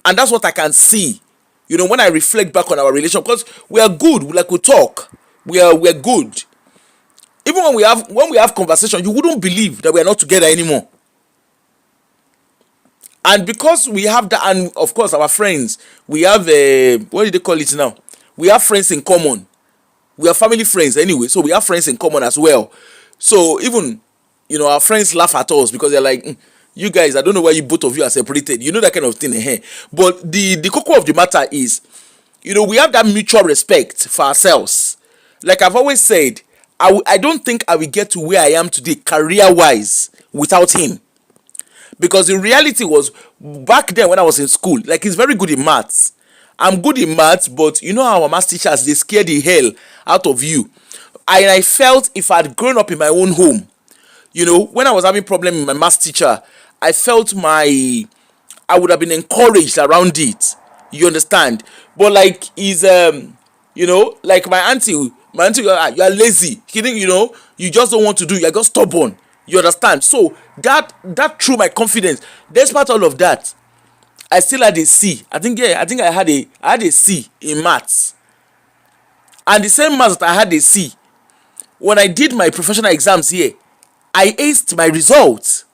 And that's what I can see. When I reflect back on our relationship, because we are good, we talk. We're good. Even when we have conversation, you wouldn't believe that we are not together anymore. And because we have that, and of course our friends, we have what do they call it now? We have friends in common. We are family friends anyway, so we have friends in common as well. So even our friends laugh at us because they're like, you guys, I don't know why you both of you are separated. That kind of thing. But the core of the matter is, we have that mutual respect for ourselves. Like I've always said, I don't think I will get to where I am today career-wise without him. Because the reality was, back then when I was in school, like he's very good in maths. I'm good in maths, but how our maths teachers, they scare the hell out of you. I felt if I had grown up in my own home, when I was having problem with my maths teacher, I felt I would have been encouraged around it. You understand? But like like my auntie, you are lazy. You just don't want to do. You are just stubborn. You understand? So that threw my confidence. Despite all of that, I still had a C. I think I had a C in maths. And the same maths that I had a C, when I did my professional exams here, I aced my results.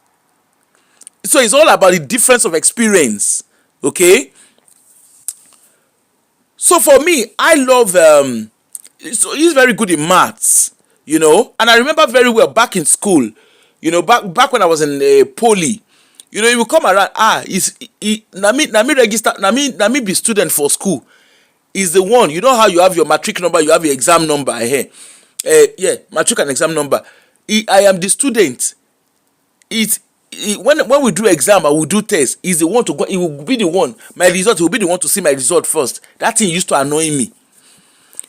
So it's all about the difference of experience. Okay? So for me, I love so he's very good in maths, and I remember very well back in school, back when I was in poly, he will come around, na me register, na me be student for school. Is the one, how you have your matric number, you have your exam number here. Yeah, matric and exam number. I am the student. When we do exam and we do test, he's the one to go. He will be the one. My result, he will be the one to see my result first. That thing used to annoy me.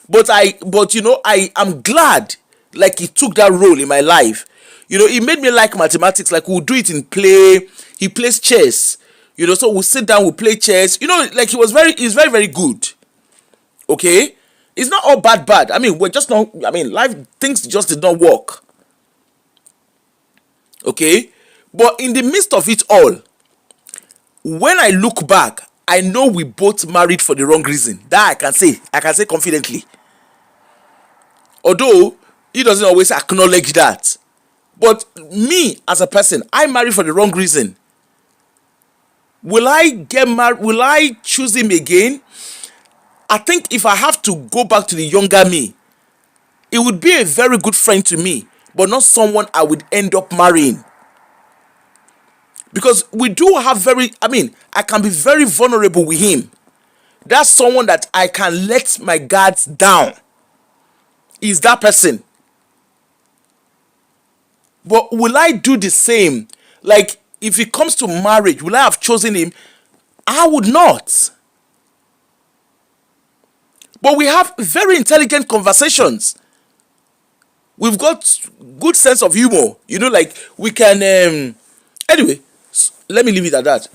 But I am glad, like he took that role in my life. He made me like mathematics. Like we'll do it in play. He plays chess. So we'll sit down, we'll play chess. Like he's very, very good. Okay, it's not all bad. I mean, we're just not. I mean, life things just did not work. Okay, but in the midst of it all, when I look back, I know we both married for the wrong reason. That I can say confidently. Although he doesn't always acknowledge that. But me as a person, I married for the wrong reason. Will I get married? Will I choose him again? I think if I have to go back to the younger me, it would be a very good friend to me, but not someone I would end up marrying. Because we do have I can be very vulnerable with him. That's someone that I can let my guards down. Is that person. But will I do the same? Like, if it comes to marriage, will I have chosen him? I would not. But we have very intelligent conversations. We've got good sense of humor. Like we can. Anyway, let me leave it at that.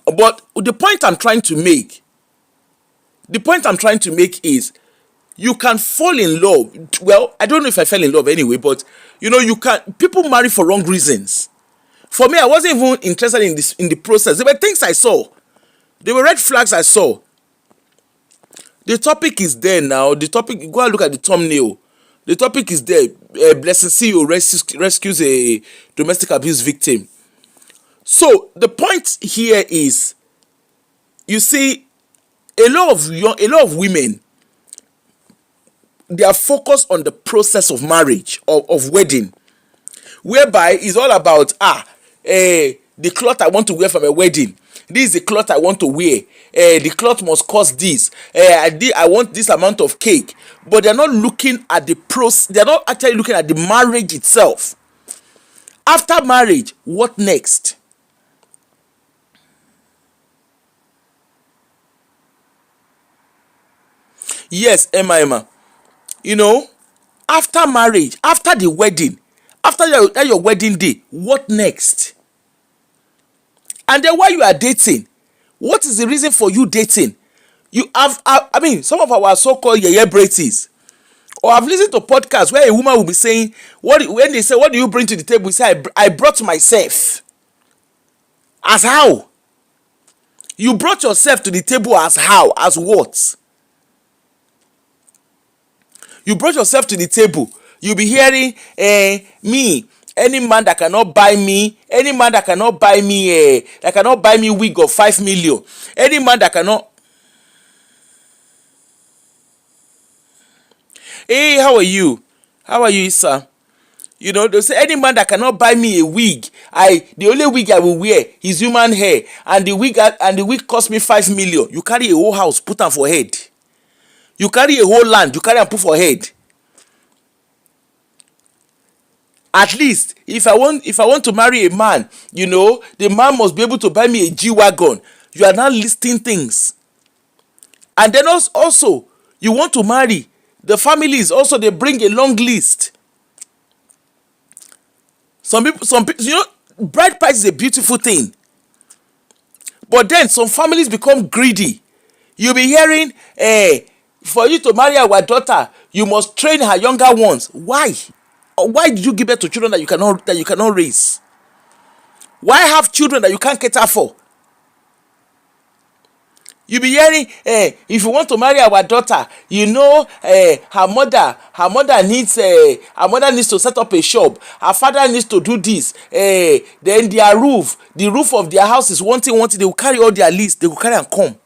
But the point I'm trying to make is, you can fall in love. Well, I don't know if I fell in love anyway, but you can. People marry for wrong reasons. For me, I wasn't even interested in the process. There were things I saw. There were red flags I saw. The topic is there now. The topic. Go and look at the thumbnail. The topic is there. Blessing CEO rescues a domestic abuse victim. So the point here is, you see, a lot of women, they are focused on the process of marriage, of wedding, whereby it's all about the cloth I want to wear for my wedding. This is the cloth I want to wear. The cloth must cost this. I want this amount of cake. But they're not looking at the process. They're not actually looking at the marriage itself. After marriage, what next? Yes, Emma. After marriage, after the wedding, after your wedding day, what next? And then while you are dating, what is the reason for you dating? You have, some of our so-called yeye braces, or I've listened to podcasts where a woman will be saying, when they say, what do you bring to the table? We say, I brought myself. As how? You brought yourself to the table as how? As what? You brought yourself to the table. You'll be hearing, me, any man that cannot buy me wig of 5 million. Any man that cannot. Hey, how are you? How are you, sir? They'll say, any man that cannot buy me a wig, the only wig I will wear is human hair, and the wig cost me 5 million. You carry a whole house, put am for head. You carry a whole land, you carry am put for head. At least, if I want to marry a man, the man must be able to buy me a G-Wagon. You are now listing things. And then also, you want to marry. The families also, they bring a long list. Some people, bride price is a beautiful thing. But then some families become greedy. You'll be hearing, for you to marry our daughter, you must train her younger ones. Why? Why did you give birth to children that you cannot raise? Why have children that you can't cater for? You be hearing, if you want to marry our daughter, her mother needs to set up a shop. Her father needs to do this. Then the roof of their house is one thing. They will carry all their list. They will carry and come.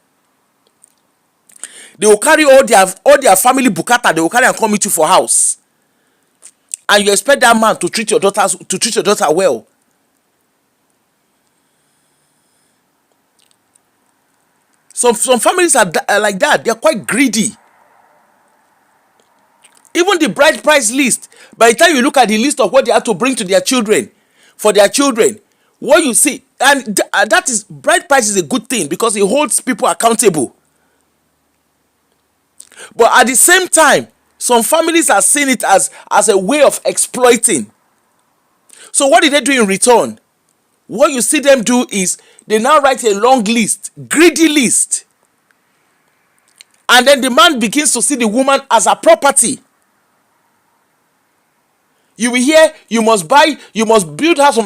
They will carry all their family bukata. They will carry and come meet you for house. And you expect that man to treat your daughter well. Some families are like that. They are quite greedy. Even the bride price list, by the time you look at the list of what they have to bring to their children, for their children, what you see, and that is, bride price is a good thing because it holds people accountable. But at the same time, some families are seeing it as a way of exploiting. So what did they do in return? What you see them do is they now write a long list, greedy list. And then the man begins to see the woman as a property. You will hear, you must build house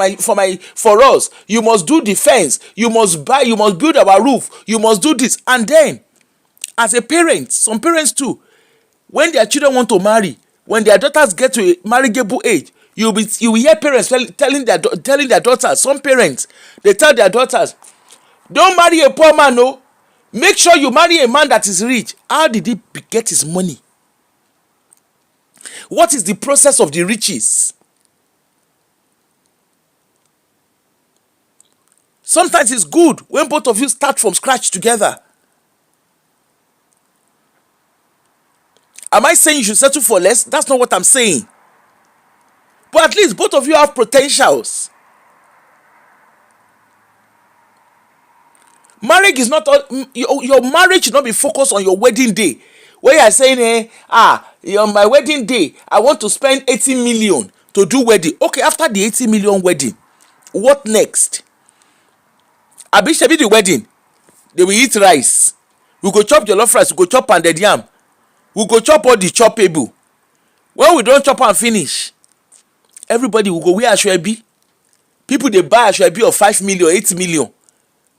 for us. You must do the fence. You must build our roof. You must do this. And then, as a parent, some parents too, when their children want to marry, when their daughters get to a marriageable age, you will hear parents telling their daughters. Some parents, they tell their daughters, don't marry a poor man, no. Make sure you marry a man that is rich. How did he get his money? What is the process of the riches? Sometimes it's good when both of you start from scratch together. Am I saying you should settle for less? That's not what I'm saying. But at least both of you have potentials. Marriage is not all, your marriage should not be focused on your wedding day. Where you are saying, on my wedding day, I want to spend 80 million to do wedding. Okay, after the 80 million wedding, what next? Abi shebi the wedding, they will eat rice. We go chop jollof rice, we go chop pounded yam, we go chop all the chopable. When we don chop am finish, everybody will go wear asoebi. People dey buy asoebi of 5 million, 8 million.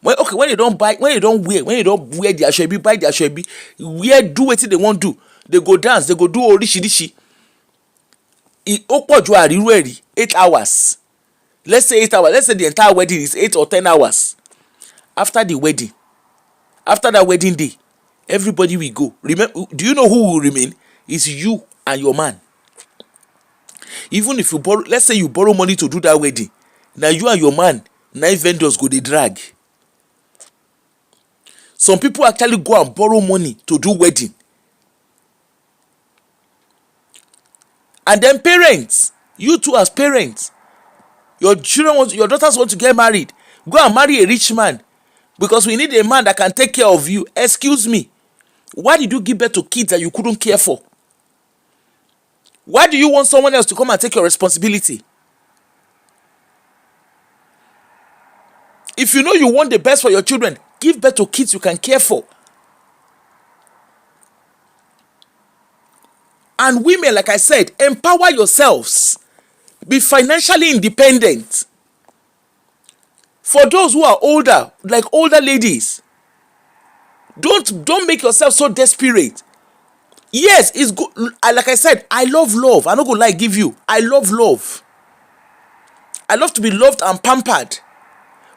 When they don wear the asoebi, buy the asoebi, wear, do wetin they wan do. They go dance, they go do orishirishi. Ó pọ̀ ju àrírú ẹ̀rí 8 hours. Let's say 8 hours. Let's say the entire wedding is 8 or 10 hours. After the wedding, after that wedding day, everybody will go. Remember, do you know who will remain? It's you and your man. Even if you borrow, let's say you borrow money to do that wedding, now you and your man, 9 vendors go dey drag. Some people actually go and borrow money to do wedding. And then parents, you too as parents, your daughters want to get married. Go and marry a rich man, because we need a man that can take care of you. Excuse me, why did you give birth to kids that you couldn't care for? Why do you want someone else to come and take your responsibility? If you know you want the best for your children, give birth to kids you can care for. And women, like I said, empower yourselves. Be financially independent. For those who are older, like older ladies, don't make yourself so desperate. Yes, it's good. Like I said, I love love. I'm not gonna lie, give you. I love love. I love to be loved and pampered.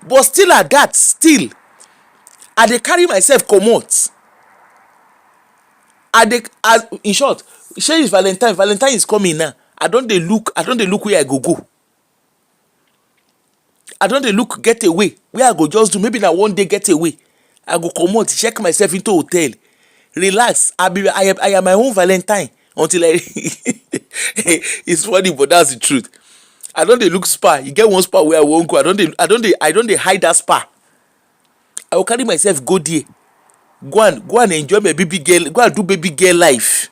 But still at that, I dey carry myself comot. In short, shey is Valentine. Valentine is coming now. I don dey look where I go. I don dey look get away where I go just do. Maybe na one day get away. I go comot, check myself into hotel, relax. I am my own Valentine until I it's funny, but that's the truth. I don dey look spa. You get one spa where I wan go. I don dey hide that spa. I will carry myself go there. Go and enjoy my baby girl. Go and do baby girl life.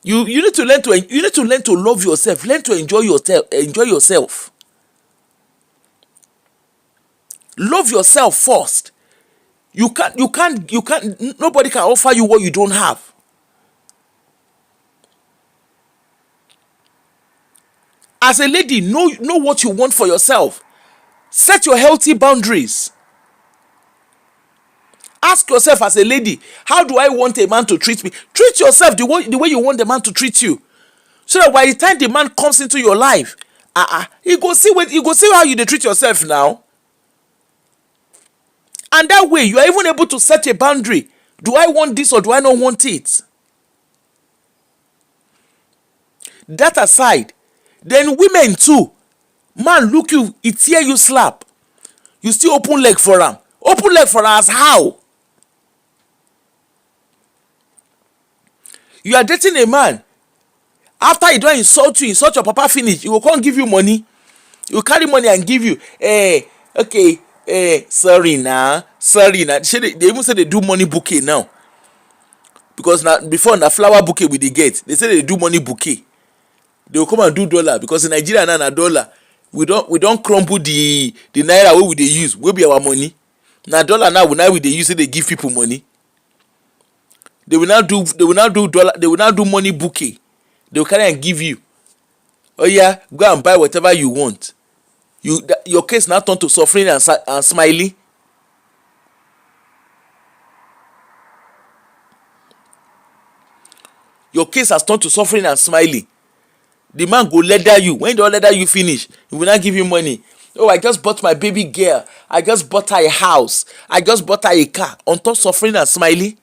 You need to learn to love yourself. Learn to enjoy yourself. Love yourself first. You can't. Nobody can offer you what you don't have. As a lady, know what you want for yourself. Set your healthy boundaries. Ask yourself as a lady, how do I want a man to treat me? Treat yourself the way you want the man to treat you. So that by the time the man comes into your life, you go see how you dey treat yourself now. And that way, you are even able to set a boundary. Do I want this or do I not want it? That aside, then women too. Man look you, it hear you slap. You still open leg for am. Open leg for am as how? You are dating a man. After he don insult your papa finish, he will come give you money. He will carry money and give you. Sorry now. They even say they do money bouquet now. Because before flower bouquet we dey get. They say they do money bouquet. They will come and do dollar, because in Nigeria now na dollar. We don't crumble the naira wey we dey use, wey be our money. Na dollar now we dey use, say they give people money. They will now do dollar. They will now do money bouquet. They will carry and give you. Oh yeah, go and buy whatever you want. Your case now turn to suffering and smiling. Your case has turned to suffering and smiling. The man go leather you. When they leather you finish, he will not give you money. Oh, I just bought my baby girl. I just bought her a house. I just bought her a car. On top suffering and smiling.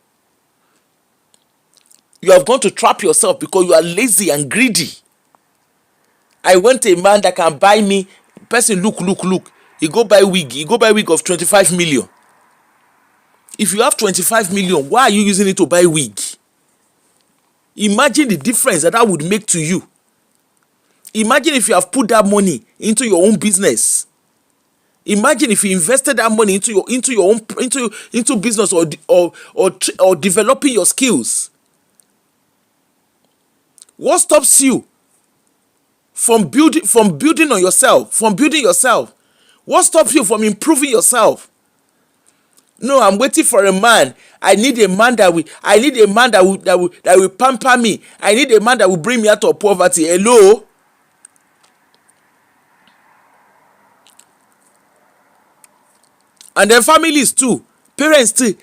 You have gone to trap yourself because you are lazy and greedy. I want a man that can buy me. Person look. He go buy wig. He go buy wig of 25 million. If you have 25 million, why are you using it to buy wig? Imagine the difference that would make to you. Imagine if you have put that money into your own business. Imagine if you invested that money into your own into business or developing your skills. What stops you from building on yourself, from building yourself? What stops you from improving yourself? No, I'm waiting for a man. I need a man that will pamper me. I need a man that will bring me out of poverty. Hello? And then families too. Parents too.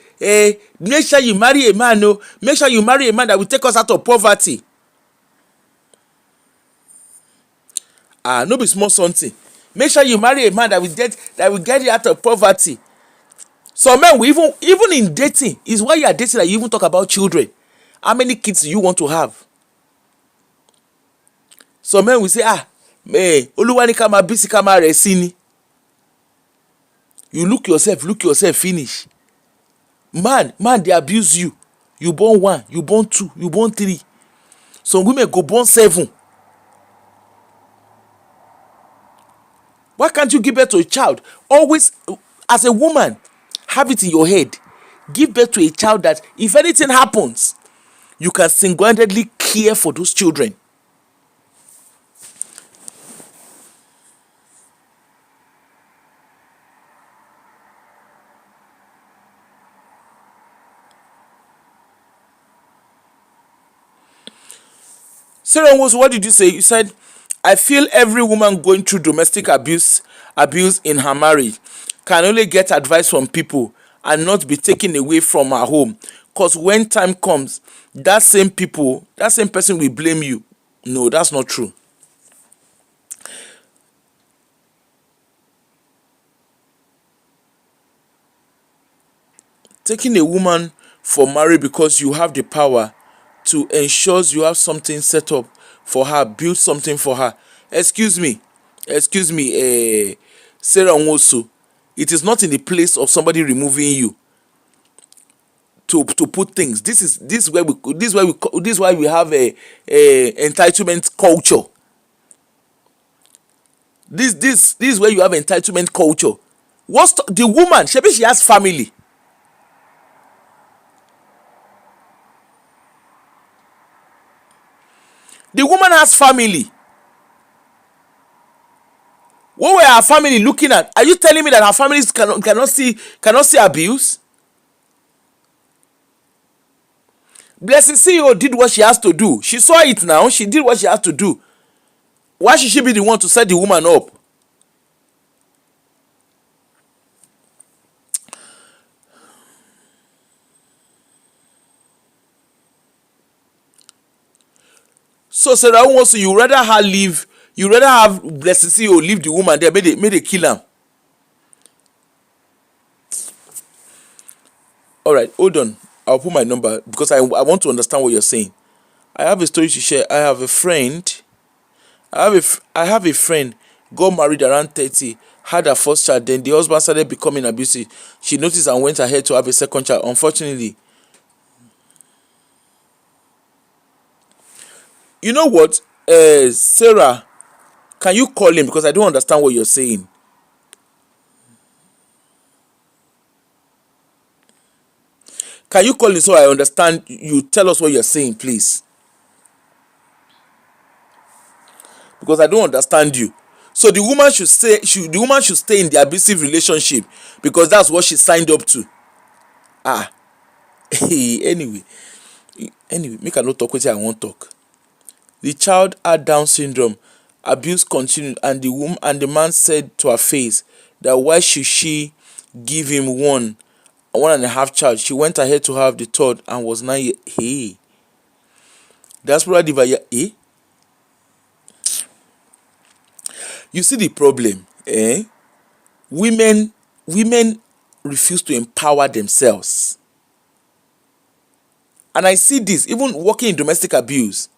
Make sure you marry a man. No, make sure you marry a man that will take us out of poverty. No be small something. Make sure you marry a man that will get you out of poverty. Some men will even in dating, is why you are dating that you even talk about children. How many kids do you want to have? Some men will say, Oluwa ni ká máa bí sí ká máa rẹ̀ sí ni. You look yourself finish. Man, they abuse you. You born 1, you born 2, you born 3. Some women go born 7. Why can't you give birth to a child? Always, as a woman, have it in your head. Give birth to a child that if anything happens, you can single-handedly care for those children. Sarah, what did you say? You said, I feel every woman going through domestic abuse in her marriage can only get advice from people and not be taken away from her home. Because when time comes, that same person will blame you. No, that's not true. Taking a woman for marriage because you have the power to ensure you have something set up for her, build something for her. Excuse me, Sarah Nwosu, it is not in the place of somebody removing you to put things. This is why we have a entitlement culture. This is where you have entitlement culture. The woman? She has family. The woman has family. What were her family looking at? Are you telling me that her families cannot see abuse? Blessing CEO did what she has to do. She saw it now. She did what she has to do. Why should she be the one to set the woman up? So Sarah wants you rather have Blessing CEO leave the woman there, may they kill her. All right, hold on. I'll put my number because I want to understand what you're saying. I have a story to share. I have a friend. I have a friend, got married around 30, had her first child, then the husband started becoming abusive. She noticed and went ahead to have a second child. Unfortunately, you know what, Sarah, can you call him because I don't understand what you're saying. Can you call him so I understand? You tell us what you're saying, please, because I don't understand you. So the woman should stay in the abusive relationship because that's what she signed up to. Anyway, make I not talk with you. I won't talk. The child had Down syndrome. Abuse continued, and the man said to her face that why should she give him 1.5 child? She went ahead to have the third and was 9 years. Hey, that's probably You see the problem, Women refuse to empower themselves, and I see this even working in domestic abuse.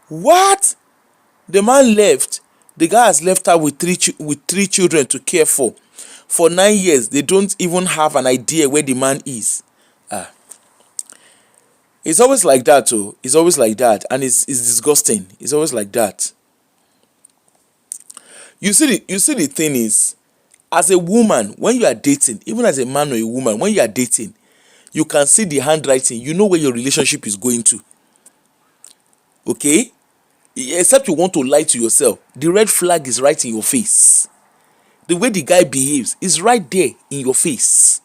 What? The man left. The guy has left her with three children to care for. For 9 years, they don't even have an idea where the man is. It's always like that, oh. It's always like that, and it's disgusting. It's always like that. You see the thing is, as a woman, when you are dating, even as a man or a woman, when you are dating, you can see the handwriting. You know where your relationship is going to. Okay? Except you want to lie to yourself. The red flag is right in your face. The way the guy behaves is right there in your face.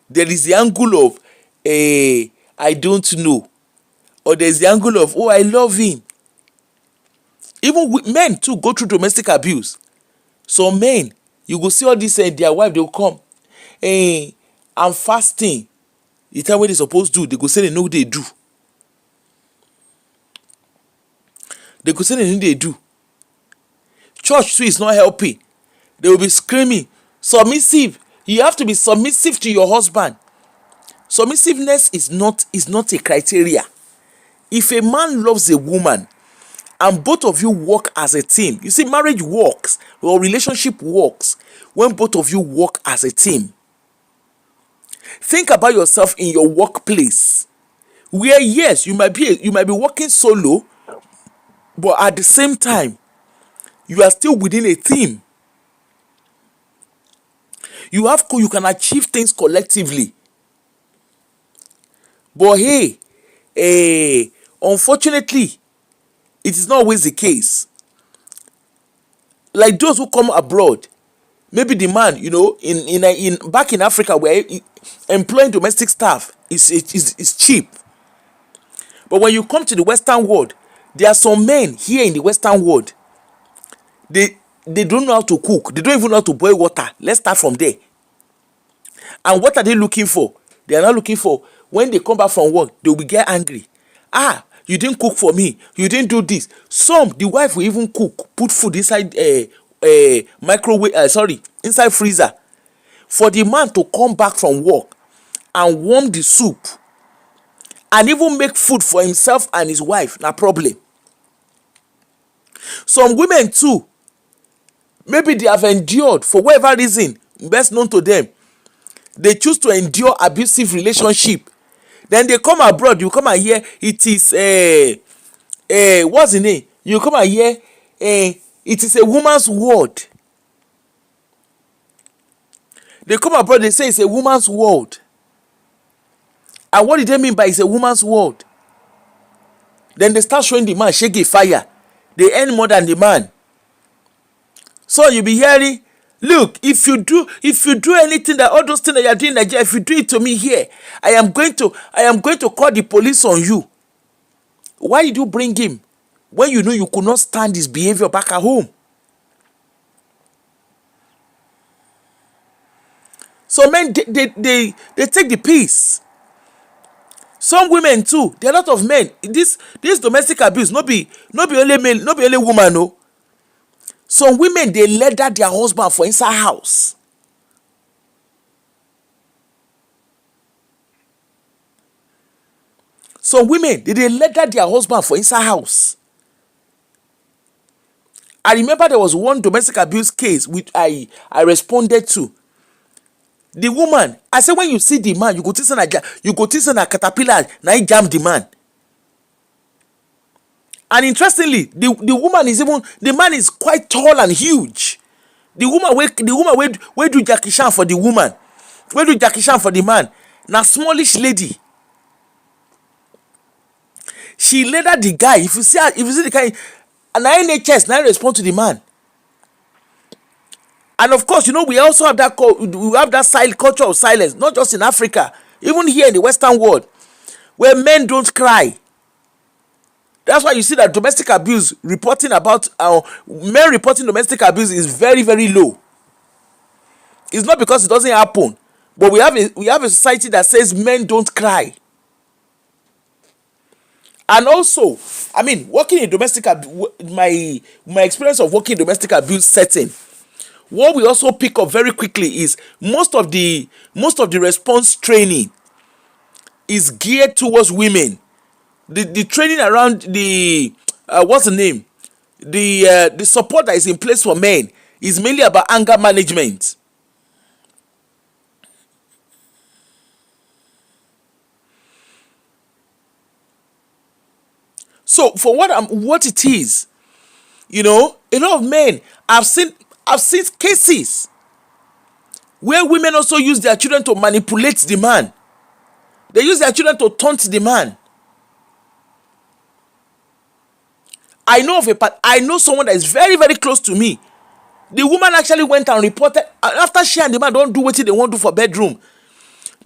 There is the angle of I don't know, or there's the angle of I love him. Even men too go through domestic abuse. Some men, you go see all this, their wife, they will come, I'm fasting. The time wey they suppose do, they go say they know they do. They go say they know they do. Church too is not helping. They will be screaming, submissive. You have to be submissive to your husband. Submissiveness is not a criteria. If a man loves a woman and both of you work as a team, you see, marriage works or relationship works when both of you work as a team. Think about yourself in your workplace, where yes, you might be working solo, but at the same time, you are still within a team. You can achieve things collectively. But unfortunately, it is not always the case. Like those who come abroad, maybe the man, in back in Africa, where employing domestic staff is cheap. But when you come to the Western world, there are some men here in the Western world. They don't know how to cook. They don't even know how to boil water. Let's start from there. And what are they looking for? They are not looking for, when they come back from work, they will get angry. You didn't cook for me. You didn't do this. The wife will even cook, put food inside microwave, inside freezer, for the man to come back from work and warm the soup and even make food for himself and his wife. No problem. Some women too, maybe they have endured, for whatever reason best known to them, they choose to endure abusive relationship. Then they come abroad, you come and hear it is what's the name? You come and hear it is a woman's world. They come abroad, they say it's a woman's world. And what did they mean by it's a woman's world? Then they start showing the man shaggy fire. They earn more than the man. So you be hearing, look, if you do anything, that all those things that you are doing in Nigeria, if you do it to me here, I am going to call the police on you. Why did you bring him when you know you could not stand his behavior back at home? So men, they take the piece. Some women too, there are a lot of men. This domestic abuse, not be only male, not be only woman, no. Some women, they leather their husband for inside house. Some women, they leather their husband for inside house. I remember there was one domestic abuse case which I responded to. The woman, I said, when you see the man, you go to a caterpillar, now he jam the man. And interestingly, the woman is the man is quite tall and huge. The woman where do Jackie Chan for the woman, where do Jackie Chan for the man? Now smallish lady. She leader the guy. If you see the guy, and I in chest, now respond to the man. And of course, we also have that culture of silence, not just in Africa, even here in the Western world, where men don't cry. That's why you see that domestic abuse men reporting domestic abuse is very, very low. It's not because it doesn't happen, but we have a society that says men don't cry. And also, working in domestic abuse, my experience of working in domestic abuse setting, what we also pick up very quickly is most of the response training is geared towards women. The training around the what's the name? The support that is in place for men is mainly about anger management. So for what it is, a lot of men, I've seen cases where women also use their children to manipulate the man. They use their children to taunt the man. I know someone that is very, very close to me. The woman actually went and reported after she and the man don't do what they want to do for bedroom.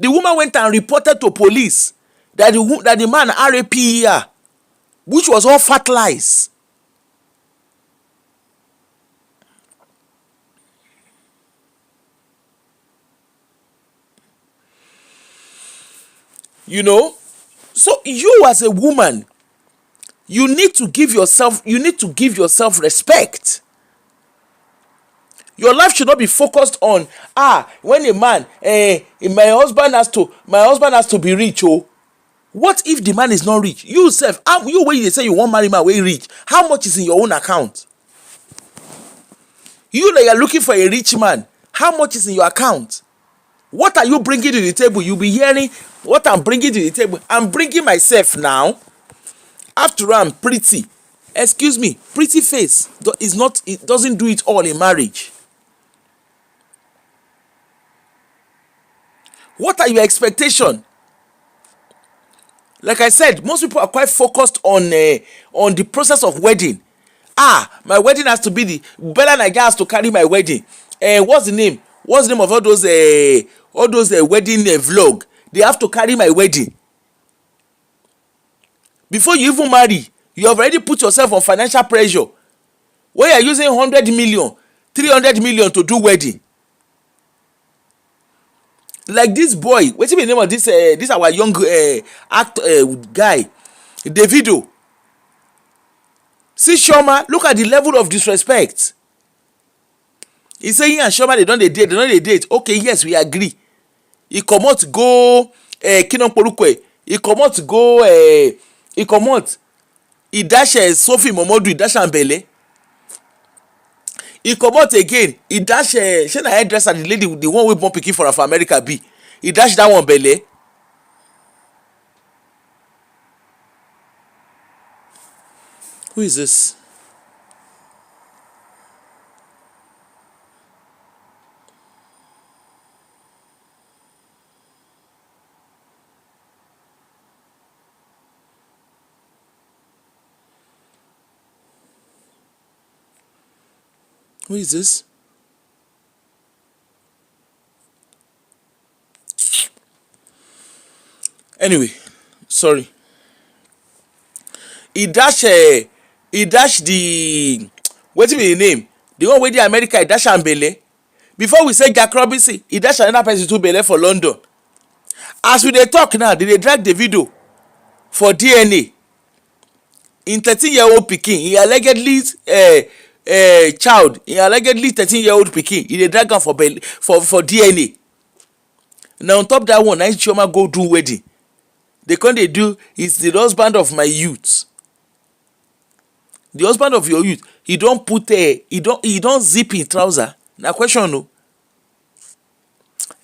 The woman went and reported to police that the man raped her, which was all fat lies. So you as a woman, you need to give yourself respect. Your life should not be focused on when a man my husband has to be rich. What if the man is not rich? You sef, you wey dey say you wan marry man wey rich, how much is in your own account? You that you are looking for a rich man, how much is in your account? What are you bringing to the table? You be hearing what I'm bringing to the table. I'm bringing myself now. After all, I'm pretty. Excuse me, pretty face it doesn't do it all in marriage. What are your expectations? Like I said, most people are quite focused on the process of wedding. My wedding has to be Bella Naija has to carry my wedding. What's the name of all those wedding vlog? They have to carry my wedding. Before you even marry, you have already put yourself on financial pressure. When you are using 100 million, 300 million to do wedding. Like this boy, wetin be the name of this our young guy, Davido. See Chioma, look at the level of disrespect. He say he and Chioma they don dey date. Okay, yes, we agree. He comot go Kinonporukwe. He comot he dash Sophie Momodu, he dash am belle. He comot again, he dash shey na hairdresser, the lady, the one wey born pikin for America be, he dash that one belle. Who is this? Who is this? Anyway, sorry. He dash the wetin be the name? The one wey dey America, he dash am belle. Before we say Jack Robinson, he dash another person too belle for London. As we dey talk now, they dey drag Davido for DNA. In 13-year-old pikin, he allegedly child, he allegedly 13-year-old pikin, he dey drag am for DNA. Now on top that one, na Chioma go do wedding. They come dey do is the husband of my youth. The husband of your youth, he don put he don zip him trouser. Na question o.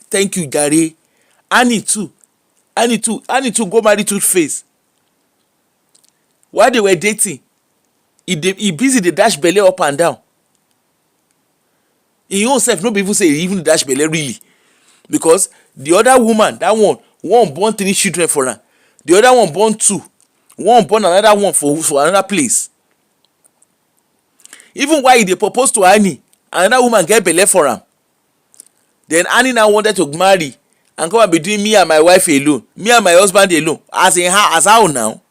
Thank you jare. Annie too go marry Toothface. While they were dating, he busy dey dash belle up and down. Him own sef no be even say he even dash belle really, because the other woman, that one born 3 children for am, the other one born 2, one born another one for another place. Even while he dey propose to Annie, another woman get belle for am. Then Annie now wanted to marry and come and be doing me and my wife alone, me and my husband alone. As how now?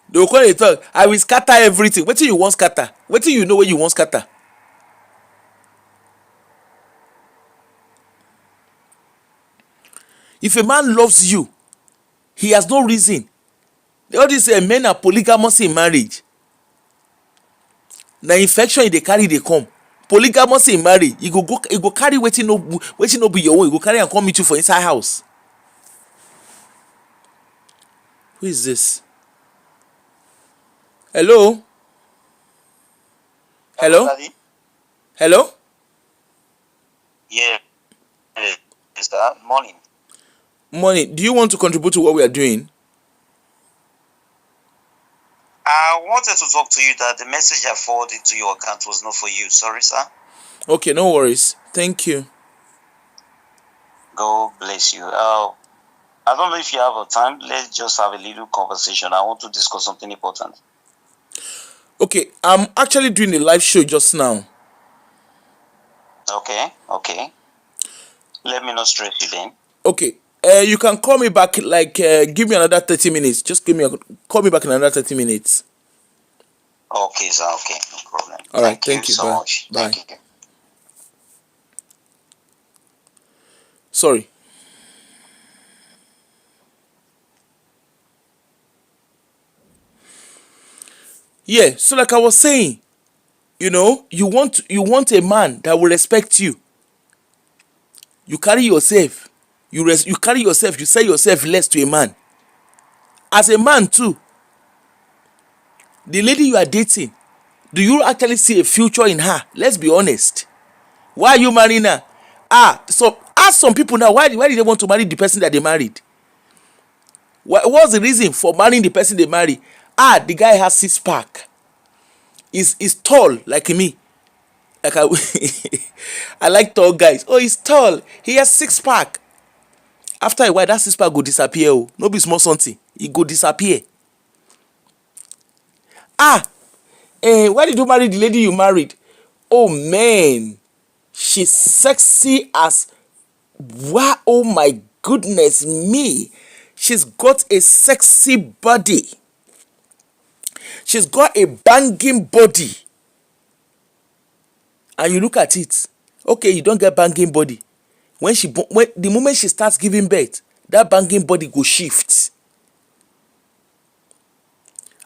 They will come dey talk, I will scatter everything. Wetin you wan scatter? Wetin you know wey you wan scatter? If a man loves you, he has no reason. All these men are polygamous in marriage. Na infection e dey carry dey come. Polygamous in marriage, you go carry wetin no be your own, you go carry am come meet you for inside house. Who is this? Hello? Hello? Yeah. Morning. Morning. Do you want to contribute to what we are doing? I wanted to talk to you that the message I forwarded to your account was not for you. Sorry, sir. Okay, no worries. Thank you. God bless you. I don't know if you have a time. Let's just have a little conversation. I want to discuss something important. Okay, I'm actually doing a live show just now. Okay. Let me not stress you then. Okay, you can call me back, like, give me another 30 minutes. Just call me back in another 30 minutes. Okay, sir. Okay, no problem. All right, Thank you so Bye. much. Bye. Thank you. Sorry. Yeah, so like I was saying, you want a man that will respect you. You carry yourself. You carry yourself. You sell yourself less to a man. As a man too, the lady you are dating, do you actually see a future in her? Let's be honest. Why are you marrying her? So ask some people now, why did they want to marry the person that they married? What's the reason for marrying the person they marry? The guy has 6-pack. He's tall like me. Like I like tall guys. Oh, he's tall. He has 6-pack. After a while, that 6-pack go disappear. Oh, no be small something. He go disappear. Why did you marry the lady you married? Oh man, she's sexy as wow. Oh my goodness me. She's got a sexy body. She's got a banging body. And you look at it. Okay, you don't get banging body. When the moment she starts giving birth, that banging body go shift.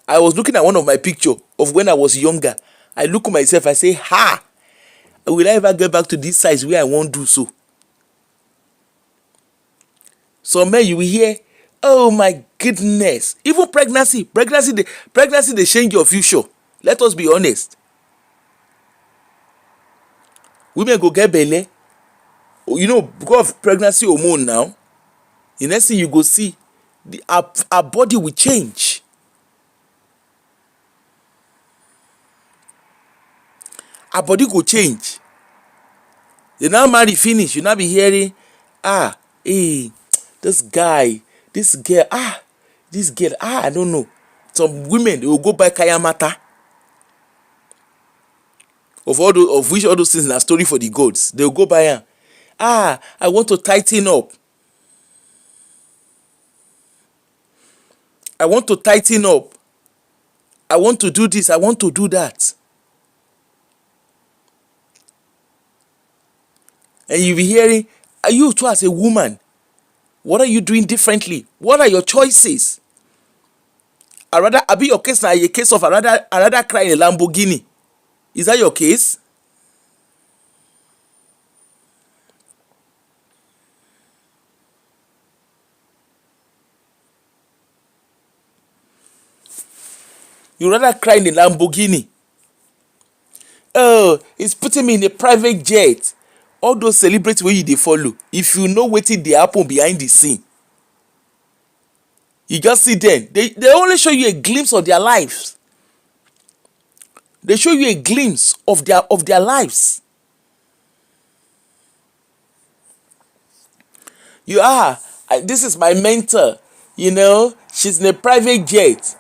I was looking at one of my picture of when I was younger. I look at myself, I say, will I ever get back to this size where I won't do so? Some men you will hear, oh my goodness. Even pregnancy they change your future. Let us be honest. Women go get belle. Because of pregnancy hormone now, the next thing you go see, our body will change. Our body go change. You now marry finish, you now be hearing, this guy, this girl, I don't know. Some women, they will go buy kaya mata. Of which all those things are story for the gods. They will go buy am. I want to tighten up. I want to tighten up. I want to do this. I want to do that. And you'll be hearing, are you too as a woman? What are you doing differently? What are your choices? I be your case now a case of I rather cry in a Lamborghini. Is that your case? You rather cry in a Lamborghini. Oh, it's putting me in a private jet. All those celebrities wey you dey follow, if you know wetin dey happen behind the scene, you just see them. They only show you a glimpse of their lives. They show you a glimpse of their lives. This is my mentor. She's in a private jet.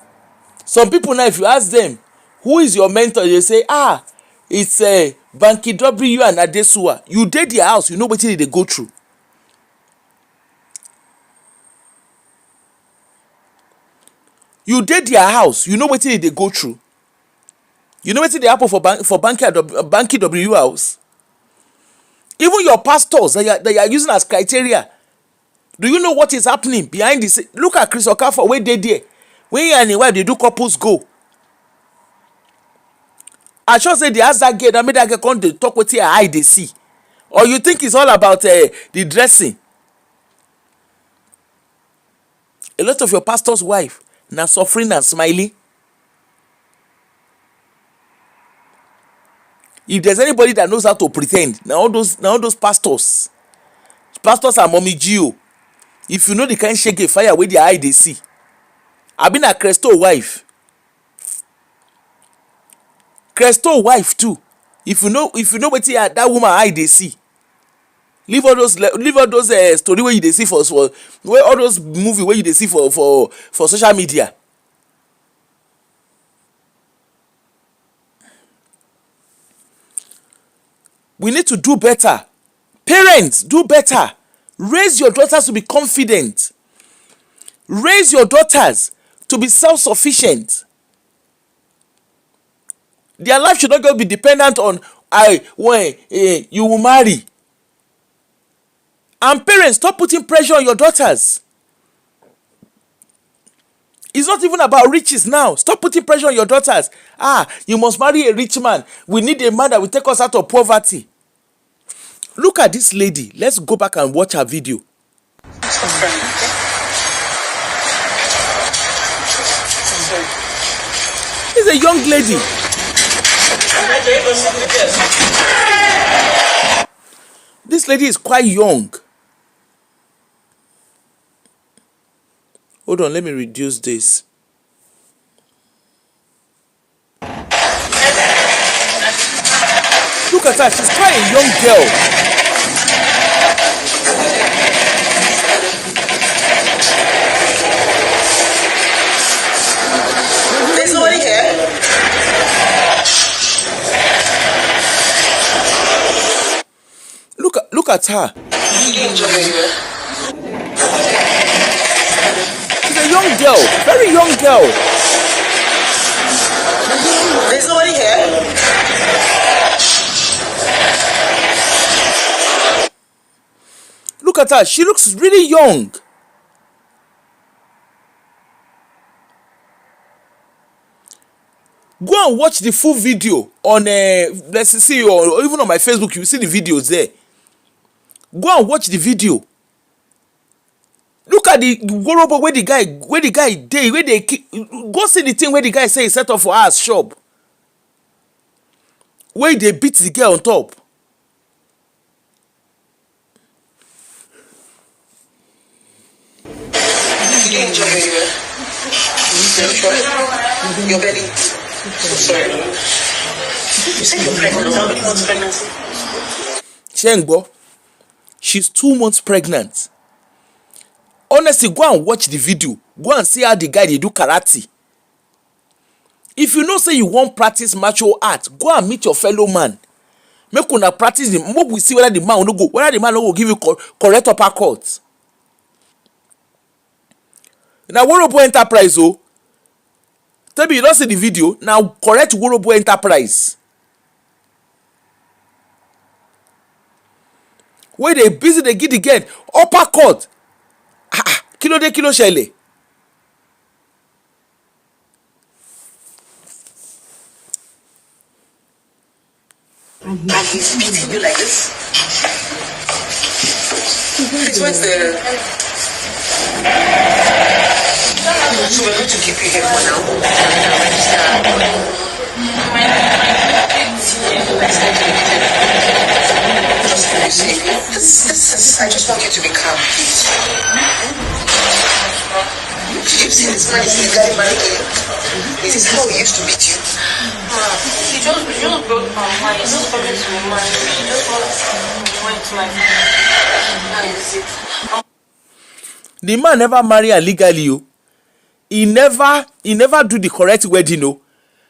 Some people now, if you ask them, who is your mentor? They say, it's Banky W and Adesua. You dey their house, you know wetin they go through. You dey their house, you know wetin they go through. You know wetin dey happen for Banky W house. Even your pastors that you are using as criteria, do you know what is happening behind the scene? Look at Chris Okafor wey dey there. When he and him wife dey do couples go, I sure say they ask that girl that made that girl come dey talk wetin her eye dey see. Or you think it's all about the dressing? A lot of your pastor's wife na suffering and smiling. If there's anybody that knows how to pretend, na all those pastors and mommy Gio. If you know the kind shege fire wey their eye dey see, abi na Cresto wife. Cresto wife too. If you know wetin that woman eye dey see, leave all those story wey you dey see for wey all those movie wey you dey see for social media. We need to do better. Parents, do better. Raise your daughters to be confident. Raise your daughters to be self-sufficient. Their life should not just be dependent on when you will marry. And parents, stop putting pressure on your daughters. It's not even about riches now. Stop putting pressure on your daughters. You must marry a rich man. We need a man that will take us out of poverty. Look at this lady. Let's go back and watch her video. She's a young lady. This lady is quite young. Hold on, let me reduce this. Look at her, she's quite a young girl. There's nobody here. Look at her. She's a young girl, very young girl. There's nobody here. Look at her, she looks really young. Go and watch the full video on let's see, or even on my Facebook. You see the videos there. Go and watch the video. Look at the gorobo where the guy dey, where they go see the thing where the guy say he set up for us shop, where they beat the girl on top. You didn't enjoy your belly. So sorry. You said you're pregnant. How many months pregnancy? Shengbo, she's 2 months pregnant. Honestly, go and watch the video. Go and see how the guy dey do karate. If you know say you wan practice martial art, go and meet your fellow man. Make una practice the. Make we see whether the man no go give you correct uppercut. Na Worobo Enterprise o. Tell me you don see the video. Now correct Worobo Enterprise. Wey dey busy dey give the girl uppercut. Kilo de kilo ṣẹlẹ̀. And he's beating you like this? Please, where's the... So we're going to keep you here for now. Just for your sake. I just want you to be calm, please. Did you see this man is legally married to you? This is how he used to beat you. He just broke my mind. He's just coming to my mind. He just went to my mind. The man never marry her legally o. He never do the correct wedding o.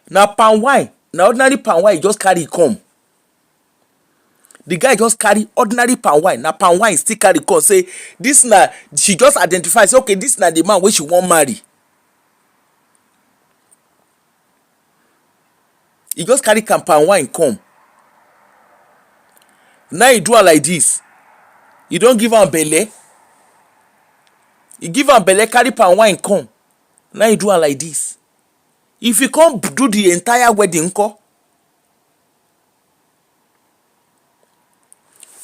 Na palm wine, na ordinary palm wine he just carry come. The guy just carry ordinary palm wine. Na palm wine still carry come say this na, she just identify say okay, this na the man wey she wan marry. He just carry palm wine come. Now he do am like this. He don give am belle. He give am belle, carry palm wine come. Now he do am like this. If he come do the entire wedding nko.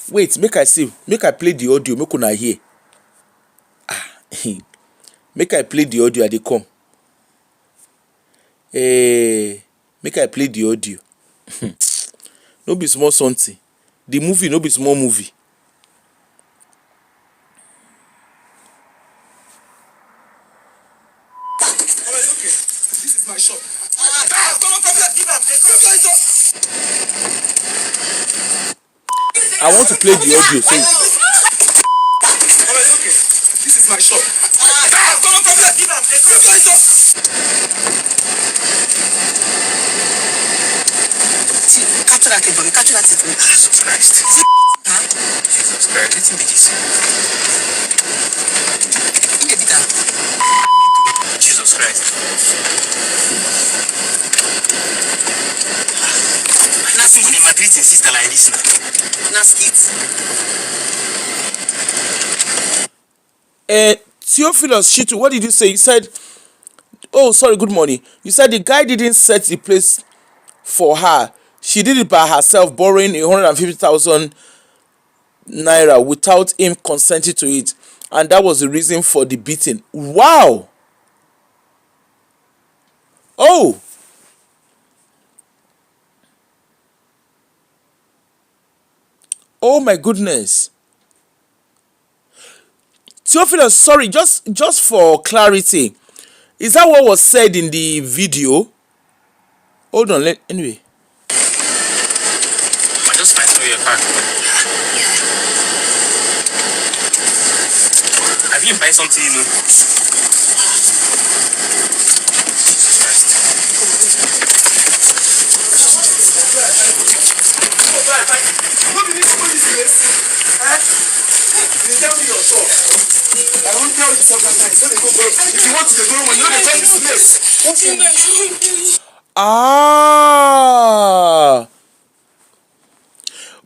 Wait, make I see. Make I play the audio. Make una hear. Make I play the audio. I dey come. Make I play the audio. No be small something. The movie no be small movie. Okay, this is my shop. Come on, give him. I want to play the audio. So Alright, okay. This is my shop. Come on, give them. See, capture that thing for me. Capture that thing for me. Jesus Christ. Huh? Jesus Christ. Let me this. Who get it down? Jesus Christ. Nothing with my treating sister like this now. Theophilus Shitu, what did you say? You said, oh, sorry, good morning. You said the guy didn't set the place for her. She did it by herself, borrowing 150,000 naira without him consenting to it. And that was the reason for the beating. Wow. Oh. Oh my goodness. Theophilus, sorry, just for clarity, is that what was said in the video? Hold on, anyway. I just find through your car. Have you buy something new? Jesus Christ. Tell me your talk. I won't tell you sometimes. If you want to go when you're the place. Ah.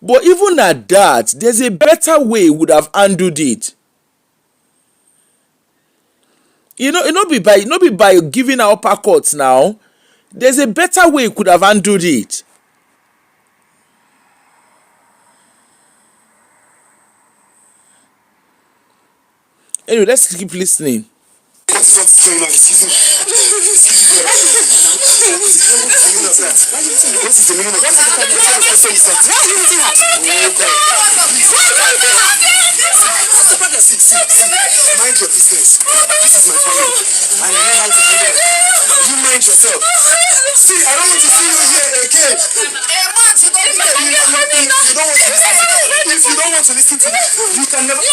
But even at that, there's a better way would have handled it. It not be by giving her uppercuts now. There's a better way could have handled it. Anyway, let's keep listening. What's going on? What is the meaning of that? Mind your business. This is my family. I know how to handle it. You mind yourself. See, I don't want to see you here again. If you don't want to listen to me, you can never. You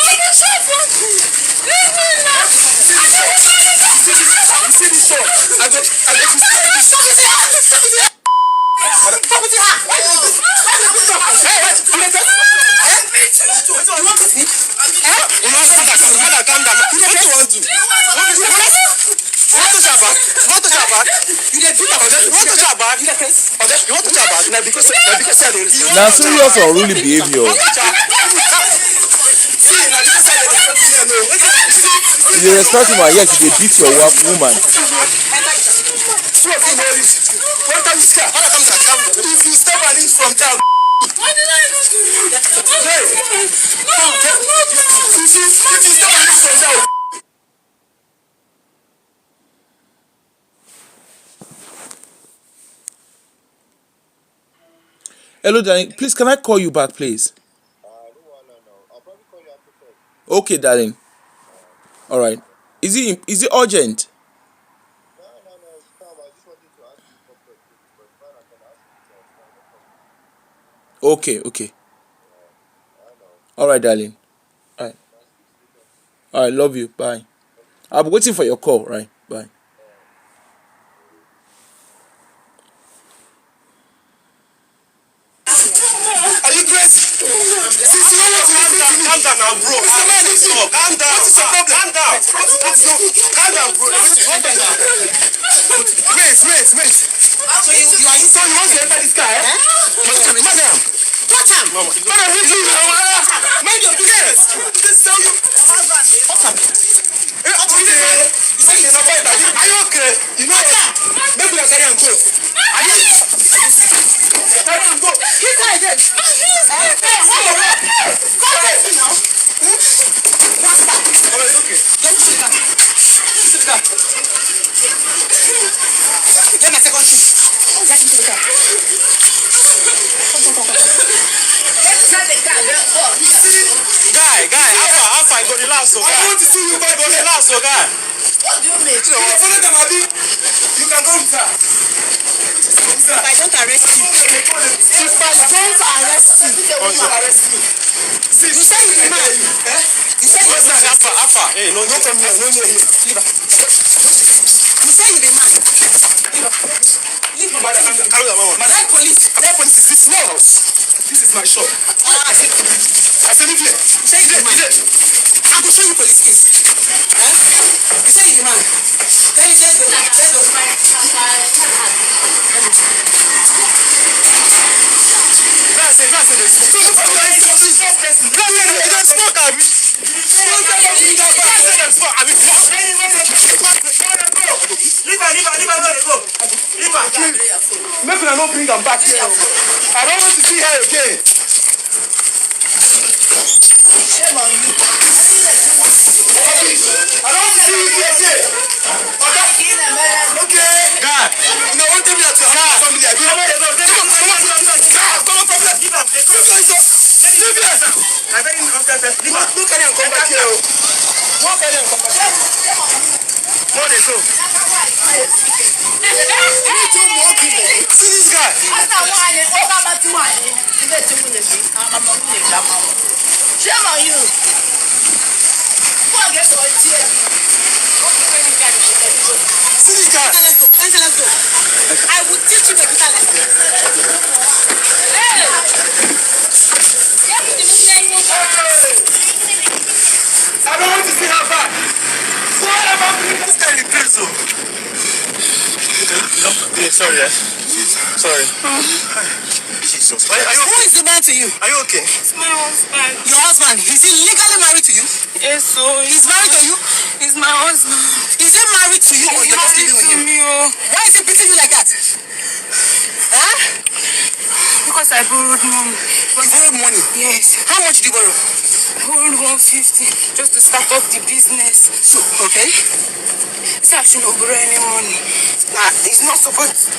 see this shop? I got to Now serious or really behavior. You respect woman, yes, they beat your woman. If you step an inch from there, what did I do? If you step an inch from there. Hello, darling. Please, can I call you back, please? I'll probably call you after 12. Okay, darling. All right. Is it urgent? No, it's calm. I just wanted to ask you a couple of things, but fine, I can ask you. No problem. Okay. I know. All right, darling. All right. All right, love you. Bye. I'll be waiting for your call. Right. Bye. Are you crazy? Since you want to calm down now, bro. Calm down. What is your problem? Calm down. Calm down, bro. Wait. So you want to enter this car, eh? Madam. What time? Madam, mind your business. This is how you. What's up? Are you okay? You know what? Maybe I carry and go. Are you? Carry and go. Keep quiet again. Okay. Sit down. Get my second seat. Get into the car. Come. Guy, how far? Go relax, guy. I want to see you, guy. Go relax, guy. What do you mean? You follow them, Abi. You can go with her. I don't arrest you, you say you the man. You say you the man. Alpha. Hey, no, come here. No, here. You say you the man. Leave my police is this house. This is my shop. I said, leave here. You say you the man. I will show you police case. You say you the man. Then you say let's go. Make her not bring them back here. I don't want to see her again. Shame on you. I don't want to see you again. Okay. God. No, one thing you have to have family. I don't know. Look at him come back here. Look at him come back here. What is it? See this guy? Shame on you. Go and get some tea. See this guy? Let's go. I will teach you the better lesson. I don't want to see her back. Whatever, this guy in prison. Okay, sorry. Sorry. Jesus. Who is the man to you? Are you okay? It's my husband. Your husband. Is he legally married to you? Yes, so He's married to you? he's my husband. Is he married to you or you're just living with him? Me, Why is he beating you like that? Huh? because I borrowed money. You borrowed money? Yes, How much did you borrow? I borrowed 150 just to start up the business. So, okay. So I should not borrow any money. It's not support. So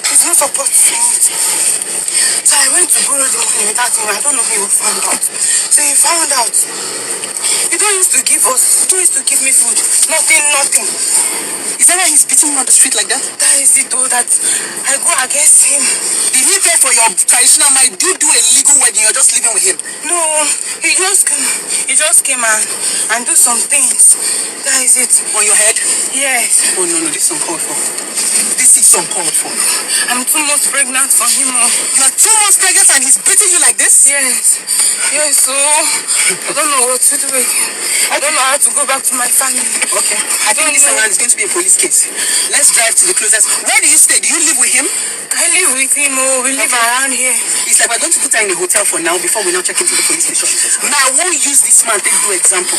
I went to borrow the money without him. I don't know if he found out. So he found out. He don't used to give me food. Nothing. Is that why he's beating you on the street like that? That is it though, that I go against him. Did he pay for your traditional marriage? Do you do a legal wedding? You're just living with him? No, he just came and do some things. That is it. On your head? Yes. Oh, no, this is uncalled for. This is uncalled for. I'm 2 months pregnant for him. You're 2 months pregnant and he's beating you like this? Yes, so I don't know what to do again. I don't know how to go back to my family. Okay. I think this around is going to be a police case. Let's drive to the closest. Where do you stay? Do you live with him? I live with him. We live around here. It's like we're going to put her in a hotel for now before we now check into the police station. Now, I won't use this man take do example.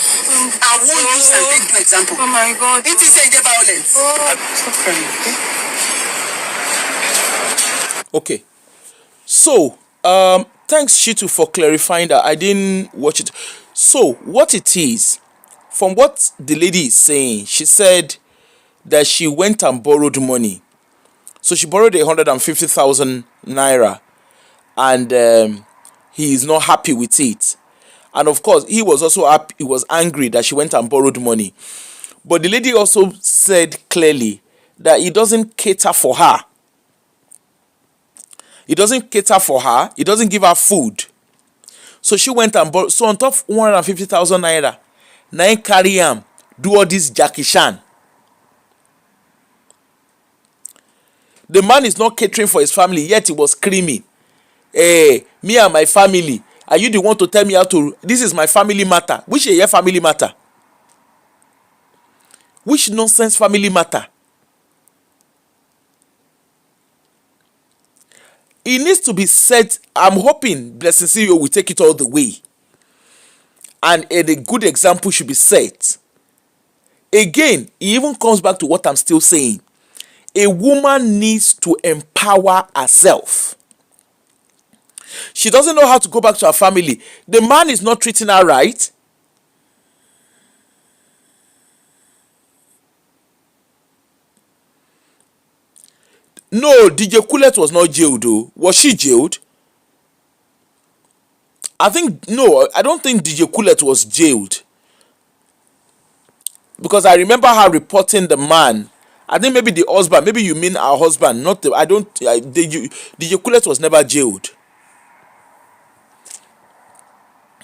I won't use and take do example. Oh my God. It is a violence. Stop crying, Okay. okay? So, thanks Shitu for clarifying that. I didn't watch it. So, what it is, from what the lady is saying, she said that she went and borrowed money. So she borrowed 150,000 naira, and he is not happy with it. And of course, he was also happy, he was angry that she went and borrowed money. But the lady also said clearly that he doesn't cater for her. He doesn't cater for her. He doesn't give her food. So she went and borrowed. So on top of 150,000 naira, now carry him, do all this Jackie Chan. The man is not catering for his family, yet he was screaming, "Hey, me and my family, are you the one to tell me how to? This is my family matter." Which is your family matter? Which nonsense family matter? It needs to be said. I'm hoping Blessing CEO will take it all the way. And a good example should be set. Again, it even comes back to what I'm still saying. A woman needs to empower herself. She doesn't know how to go back to her family. The man is not treating her right. No, DJ Kulet was not jailed though. Was she jailed? I don't think DJ Kulet was jailed. Because I remember her reporting the man I think maybe the husband, maybe you mean our husband, not the, I don't, DJ Kulet was never jailed.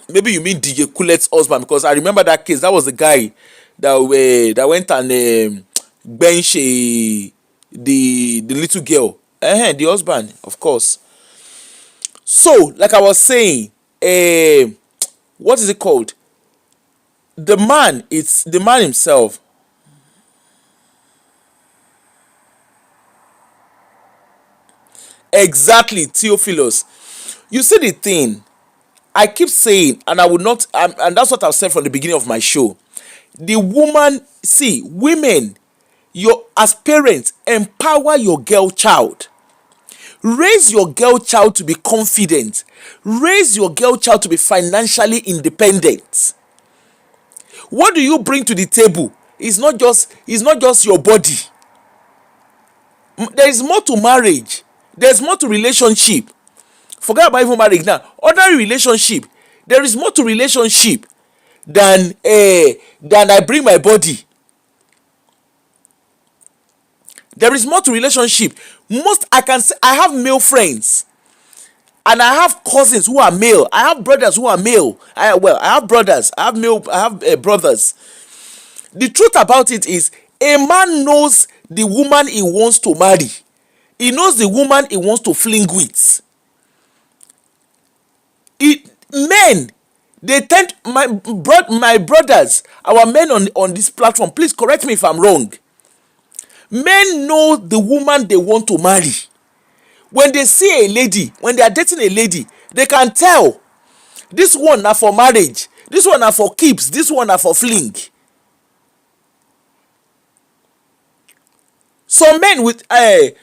Maybe you mean DJ Kulet's husband, because I remember that case. That was the guy that went and bench the little girl. The husband, of course. So, like I was saying, what is it called? The man, it's the man himself. Exactly, Theophilus. You see the thing, I keep saying, and I would not, and that's what I've said from the beginning of my show. The woman, see, women, as parents, empower your girl child. Raise your girl child to be confident. Raise your girl child to be financially independent. What do you bring to the table? It's not just your body. There is more to marriage. There's more to relationship. Forget about even marriage now. Ordinary relationship. There is more to relationship than I bring my body. There is more to relationship. I can say I have male friends, and I have cousins who are male. I have brothers who are male. I have brothers. I have brothers. The truth about it is, a man knows the woman he wants to marry. He knows the woman he wants to fling with. Men, they tend, my brothers, our men on this platform, please correct me if I'm wrong. Men know the woman they want to marry. When they see a lady, when they are dating a lady, they can tell this one are for marriage, this one are for keeps, this one are for fling. Some men with a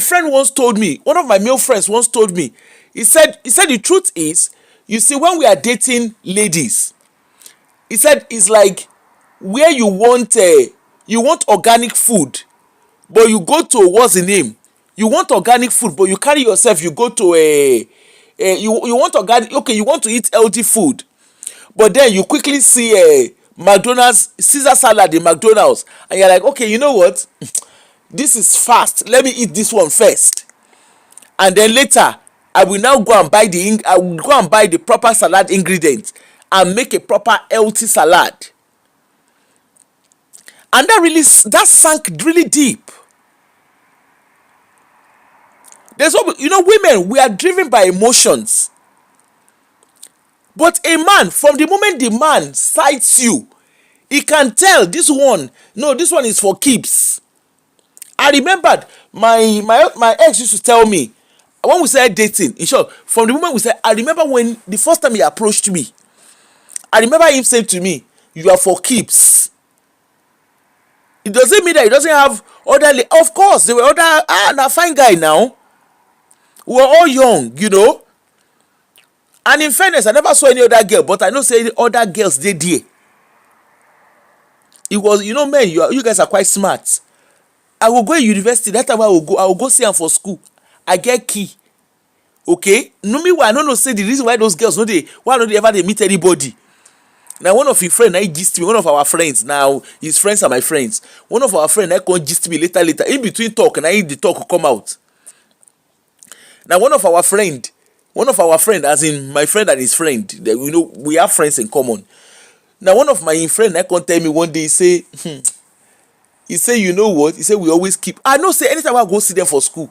friend once told me, one of my male friends once told me, he said the truth is, you see, when we are dating ladies, he said it's like where you want organic food, but you go to, what's the name? You want organic food, but you carry yourself, you go to you want organic, okay, you want to eat healthy food, but then you quickly see McDonald's Caesar salad in McDonald's, and you're like, okay, you know what? This is fast. Let me eat this one first, and then later I will now go and buy the proper salad ingredients and make a proper healthy salad. And that sank really deep. Women, we are driven by emotions. But a man, from the moment the man sights you, he can tell this one is for keeps. I remembered my ex used to tell me, when we started dating, in short, from the moment we said, I remember when the first time he approached me, I remember him saying to me, you are for keeps. It doesn't mean that he doesn't have other, of course, there were other, a fine guy now. We were all young, and in fairness, I never saw any other girl, but I know say other girls they there. It was, men, you guys are quite smart. I will go to university. That time I will go see him for school. I get key. Okay? No, me, I don't know say the reason why those girls why don't they ever meet anybody. Now one of his friends, I gist me, one of our friends, now his friends are my friends. One of our friends, I can gist me later. In between talk, and the talk will come out. Now one of our friend, as in my friend and his friend, we have friends in common. Now one of my friend, I can tell me one day, he say, you know what? He said, we always keep. I know, say, anytime I go see them for school,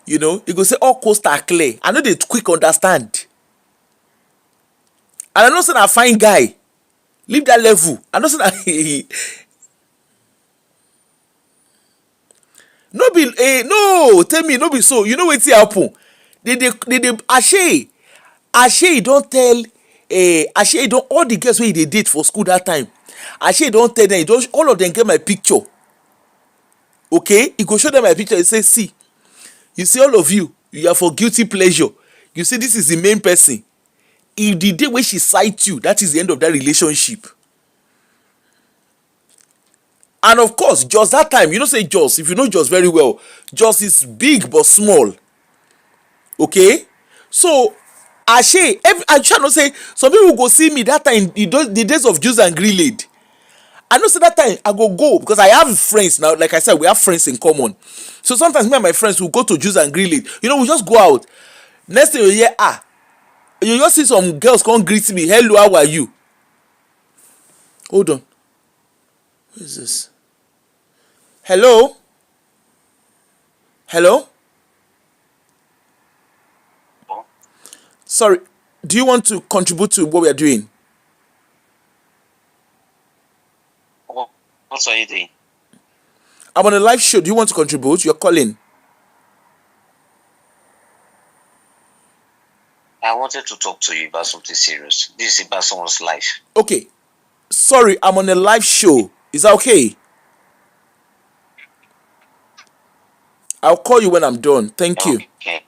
he go say, all coast are clear. I know they quick understand. And I know, say, a fine guy. Leave that level. I know, say, no, tell me, no be so. You know what happen? Ashe don't tell, Ashe don't, all the girls wey they date for school that time. Ashe don't tell them, all of them get my picture. Okay, he go show them my picture. He say, see, you see, all of you are for guilty pleasure. You see, this is the main person. If the day when she sights you, that is the end of that relationship. And of course, just that time, say Jos, if you know Jos very well, Jos is big but small. Okay, so Ashe, I try not say, some people go see me that time, the days of Jews and grilled. I know so that time I go because I have friends now. Like I said, we have friends in common. So sometimes me and my friends will go to juice and grill it. You know, we just go out. Next thing you hear, you just see some girls come greet me. Hello, how are you? Hold on. Who is this? Hello? Hello? Sorry. Do you want to contribute to what we are doing? What are you doing? I'm on a live show. Do you want to contribute? You're calling. I wanted to talk to you about something serious. This is about someone's life. Okay. Sorry, I'm on a live show. Is that okay? I'll call you when I'm done. Thank you. Okay.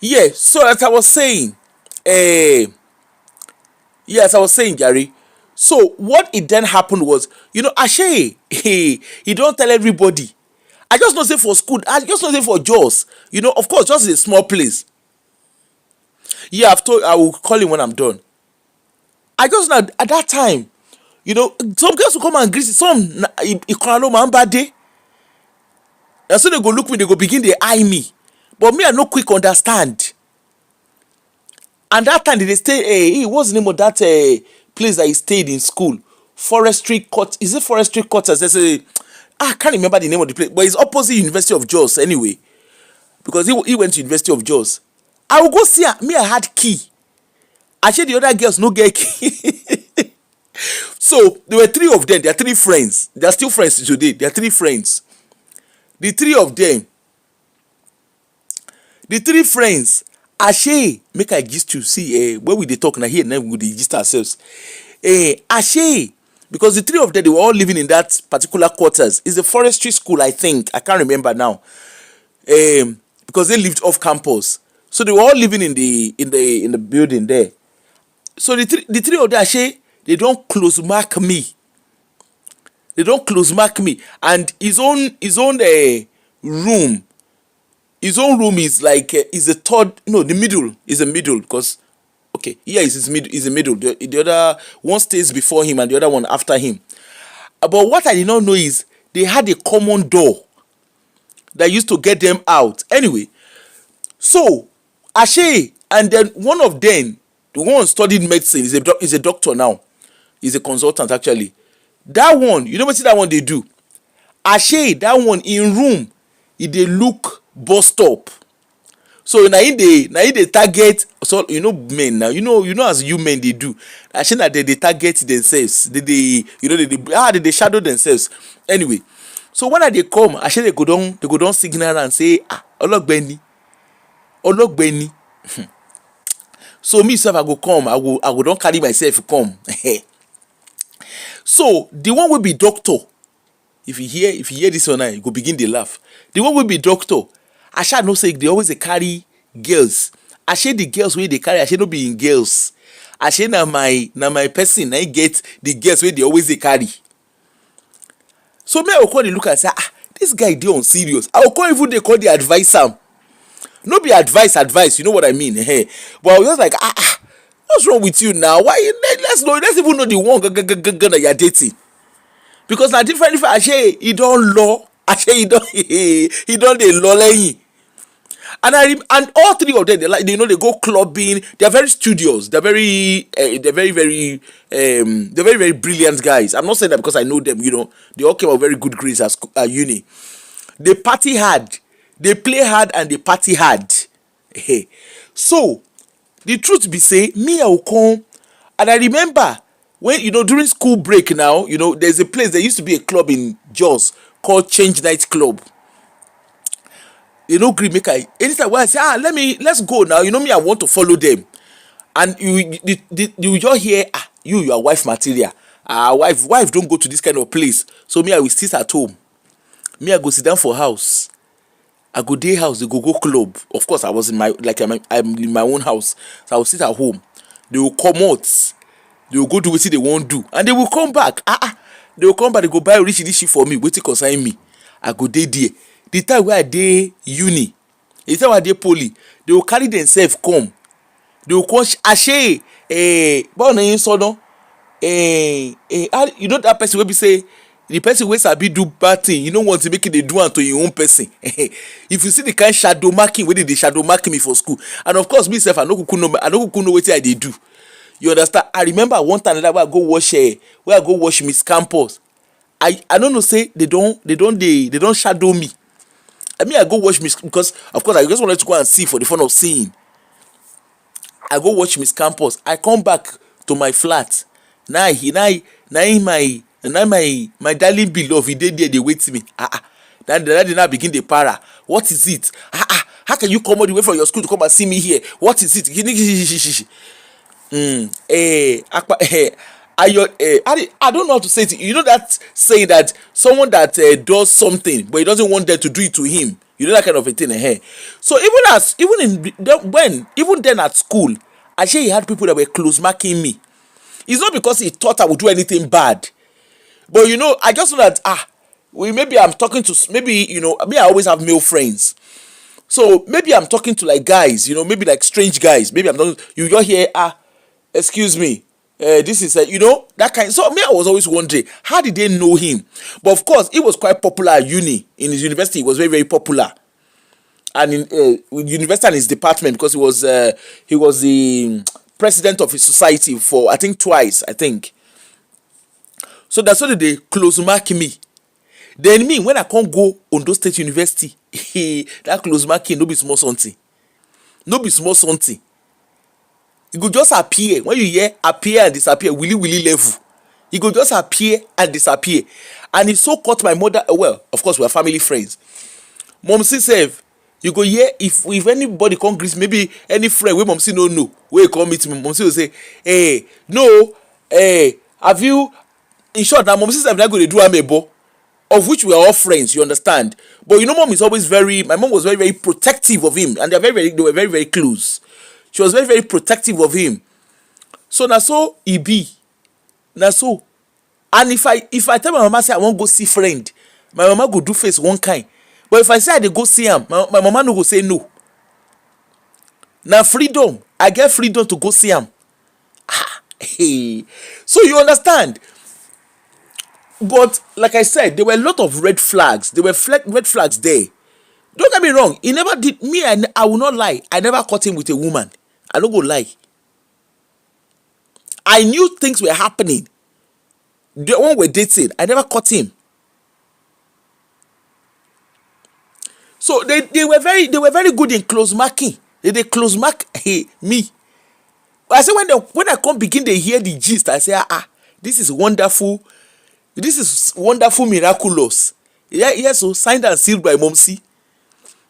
Yeah, so as I was saying, Gary. So what it then happened was, Ashe, he don't tell everybody. I just know say for school, I just know say for Jaws. Of course, just is a small place. Yeah, I will call him when I'm done. I just know at that time, some girls will come and greet some Ikonalo man bad day. And so they go look me, they go begin they eye me. But me, I no quick understand. And that time they stay, what's the name of that place that he stayed in school? Forestry Court. Is it Forestry Quarters? There's I can't remember the name of the place, but it's opposite University of Jos anyway. Because he went to University of Jos. I will go see her. Me, I had key. Actually, the other girls no get key. So there were three of them. They are three friends. They are still friends today. They are three friends. The three of them. The three friends. Ashe, make I gist you. See, where we dey talk now here, now we dey gist ourselves. Ashe, because the three of them, they were all living in that particular quarters. It's a forestry school, I think. I can't remember now. Because they lived off campus, so they were all living in the building there. So the three of them, Ashe, they don't close mark me. They don't close mark me, and his own room. His own room is like is a third. No, the middle is a middle because okay, here is his middle. Is a middle. The other one stays before him and the other one after him. But what I did not know is they had a common door that used to get them out. Anyway, so Ashe and then one of them, the one studied medicine, is a doctor now. He's a consultant actually. That one, you know what that one they do? Ashe, that one in room, they look bus stop. So now in the target. So men now as you men they do. Ashe that they target themselves. They shadow themselves. Anyway, so when they come, Ashe they go down signal and say Ologbeni. So me self I go come. I go don't carry myself come. So the one will be doctor. If you hear this one now, you go begin to laugh. The one will be doctor. Asha no say they always carry girls. Ashe the girls wey they carry, Ashe no be in girls. Ashe na my person, na get the girls wey they always they carry. So me I will call the look and say, this guy dey on serious. I will call even they call the advice am. No be advice, you know what I mean? But I was just like, what's wrong with you now? Why? Let's even know the one that you're dating. Because na different Ashe he don law. Ashe he don dey law lẹ́yìn. And all three of them, they go clubbing. They are very studious. They're very brilliant guys. I'm not saying that because I know them. They all came out very good grades at uni. They party hard, they play hard, and they party hard. So the truth be say, me I will come, and I remember when during school break now, there's a place. There used to be a club in Jos called Change Night Club. Gree make anytime when I say let's go now, me I want to follow them, and you just hear your wife material, wife don't go to this kind of place, so me I will sit at home, me I go sit down for house, I go day house, they go club. Of course I was I'm in my own house, so I will sit at home. They will come out, they will go do what they won't do, and they will come back. They will come back, they go buy rich for me, wait to consign me. I go day there. The time where I dey uni, the time where I dey poly, they will carry themselves come. they will come ashe báwo na yín sọ náà you know that person wey be say the person wey sabi do bad thing you no want to make e dey do am to your own person if you see the kind shadow marking wey dey shadow mark me for school, and of course me sef I no kuku know wetin I dey do, you understand. I remember one time wey I go wash Miss Campus. I no know say they don shadow me. I mean I go watch Miss, because of course I just wanted to go and see for the fun of seeing. I go watch Miss Campus. I come back to my flat. Now my darling beloved, he dey there dey wait me. That day now begin dey para. What is it? How can you come all the way from your school to come and see me here? What is it? I don't know how to say it. You know that saying that someone that does something but he doesn't want them to do it to him. You know that kind of a thing. So even then at school, I say he had people that were close marking me. It's not because he thought I would do anything bad, but you know, I just know that maybe I'm talking to, maybe you know, I always have male friends. So maybe I'm talking to like guys, you know, maybe like strange guys. Maybe I'm not. You just hear excuse me, this is you know, that kind. So me, I was always wondering, how did they know him? But of course, he was quite popular at uni. In his university, he was very, very popular, and in university and his department, because he was the president of his society for I think twice. I think. So that's why they close mark me. Then me, when I can't go Ondo State University, that close marking no be small something. No be small something. It go just appear. When you hear appear and disappear, willy level. It go just appear and disappear. And it so caught my mother. Well, of course, we are family friends. Mom says, you go hear if anybody come greet, maybe any friend wey mom no know, wey come meet me, mom will say, hey, no, have you, in short, now mom says I'm not going to do amebo, of which we are all friends, you understand. But you know, my mom was very, very protective of him, and they were very, very close. She was very, very protective of him. So now so he be. Now so. And if I tell my mama say I wan go see friend, my mama go do face one kind. But if I say I dey go see am, my mama no go say no. Now freedom. I get freedom to go see am. Hey. So you understand. But like I said, there were a lot of red flags. There were red flags there. Don't get me wrong. He never did me. I will not lie. I never caught him with a woman. I don't go lie. I knew things were happening. The one we're dating, I never caught him. So they were very good in close marking. They close mark me. I say when I come begin to hear the gist, I say this is wonderful. This is wonderful, miraculous. Yeah, yes, so signed and sealed by Momsi.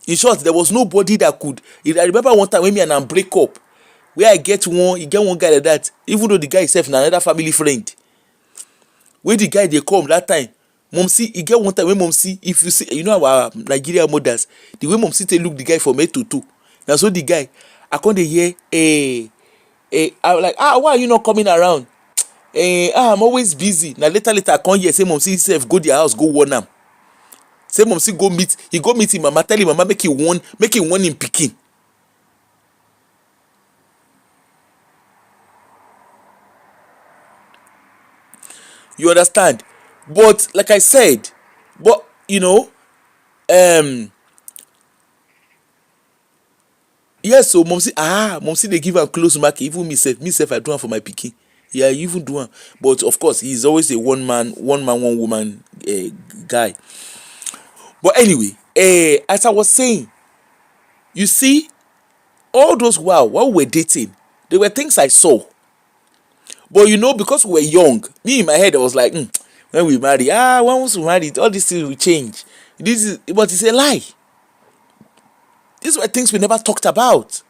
In short, there was nobody that could. I remember one time when me and I break up, where you get one guy like that, even though the guy himself na another family friend. When the guy they come that time, Momsi, he get one time when Momsi, if you see, you know our Nigerian mothers, the way Momsi they look the guy from head to toe. Now so the guy, I come to hear, I'm like, why are you not coming around? I'm always busy. Now later I come here, say Momsi himself go their house, go warn am. Say Momsi go meet him mama, tell him mama make him warn him pikin. You understand? But like I said, but you know, yes, so Momsi they give am close mark. Even me self I do am for my pikin. Yeah, you even do am. But of course, he's always a one man, one woman guy. But anyway, as I was saying, you see, all those while we were dating, there were things I saw. But you know, because we were young, me in my head I was like, when we marry, once we marry, all these things will change. But it's a lie. These were things we never talked about.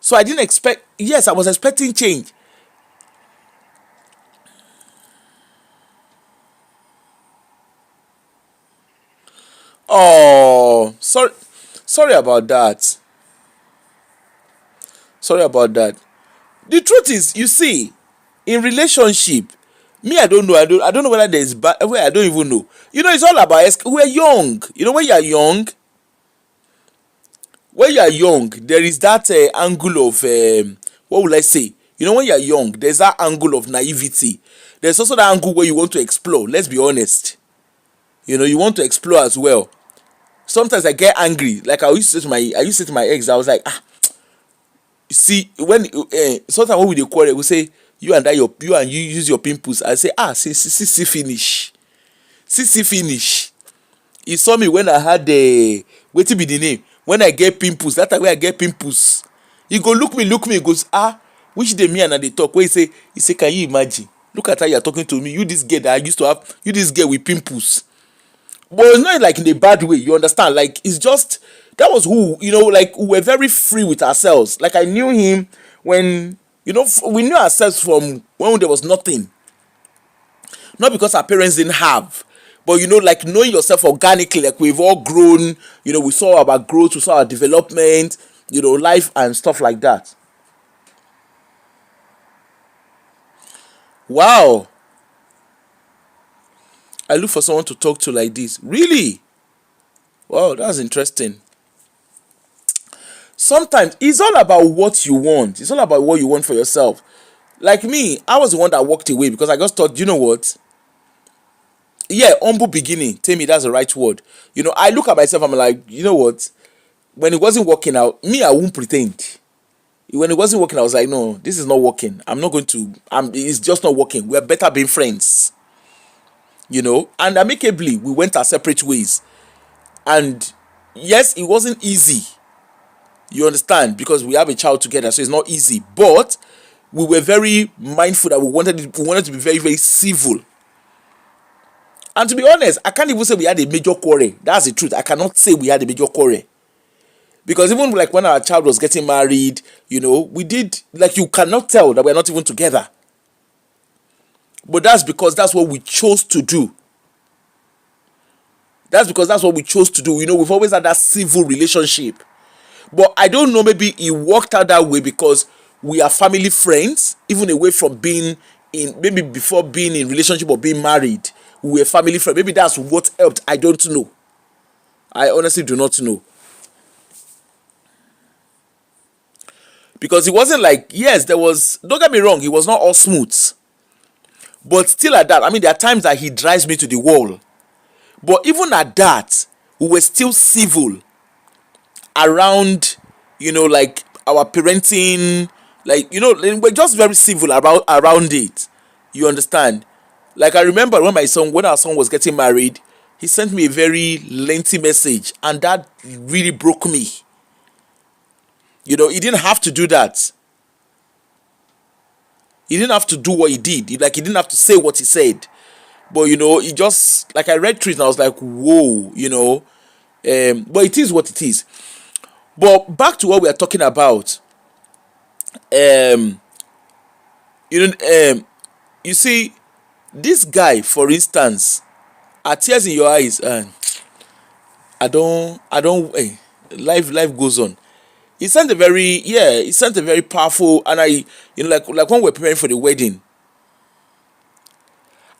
So I didn't expect. Yes, I was expecting change. Oh, sorry about that. Sorry about that. The truth is, you see, in relationship, me I don't know. I don't know whether there's I don't even know. You know, it's all about we're young. You know, when you are young, when you are young, there is that angle of what will I say? You know, when you are young, there's that angle of naivety. There's also that angle where you want to explore. Let's be honest. You know, you want to explore as well. Sometimes I get angry. Like I used to say to my ex, I was like, you see, when sometimes when we dey quarrel, we say you and you use your pimples. I say, see finish, see finish. He saw me when I had the wetin be the name, when I get pimples, that time when I get pimples, he go look me, he goes, which day me and I dey talk, where he say can you imagine, look at how you are talking to me, you this girl that I used to have, you this girl with pimples. But it's not like in a bad way, you understand, like it's just, that was who, you know, like we were very free with ourselves. Like I knew him when, you know, we knew ourselves from when there was nothing. Not because our parents didn't have, but you know, like knowing yourself organically, like we've all grown, you know, we saw our growth, we saw our development, you know, life and stuff like that. Wow. I look for someone to talk to like this. Really? Wow, that's interesting. Sometimes it's all about what you want. It's all about what you want for yourself. Like me, I was the one that walked away because I just thought, you know what? Yeah, humble beginning. Tell me that's the right word. You know, I look at myself, I'm like, you know what? When it wasn't working out, me, I won't pretend. When it wasn't working, I was like, no, this is not working. I'm not going to, it's just not working. We're better being friends. You know, and amicably, we went our separate ways. And yes, it wasn't easy. You understand? Because we have a child together, so it's not easy. But we were very mindful that we wanted to be very, very civil. And to be honest, I can't even say we had a major quarrel. That's the truth. I cannot say we had a major quarrel. Because even like when our child was getting married, you know, we did, like you cannot tell that we're not even together. But that's because that's what we chose to do. That's because that's what we chose to do. You know, we've always had that civil relationship. But I don't know, maybe it worked out that way because we are family friends, even away from being in, maybe before being in relationship or being married, we were family friends. Maybe that's what helped. I don't know. I honestly do not know. Because it wasn't like, yes, there was, don't get me wrong, it was not all smooth. But still at that, I mean, there are times that he drives me to the wall. But even at that, we were still civil around, you know, like our parenting, like, you know, we're just very civil around it. You understand? Like I remember when our son was getting married, he sent me a very lengthy message, and that really broke me. You know, he didn't have to do that. He didn't have to do what he did. He didn't have to say what he said. But you know, he just, like, I read through it and I was like, whoa, you know. But it is what it is. But back to what we are talking about. You know, you see, this guy, for instance, tears in your eyes, and life goes on. He sent a very powerful, and you know, like when we're preparing for the wedding,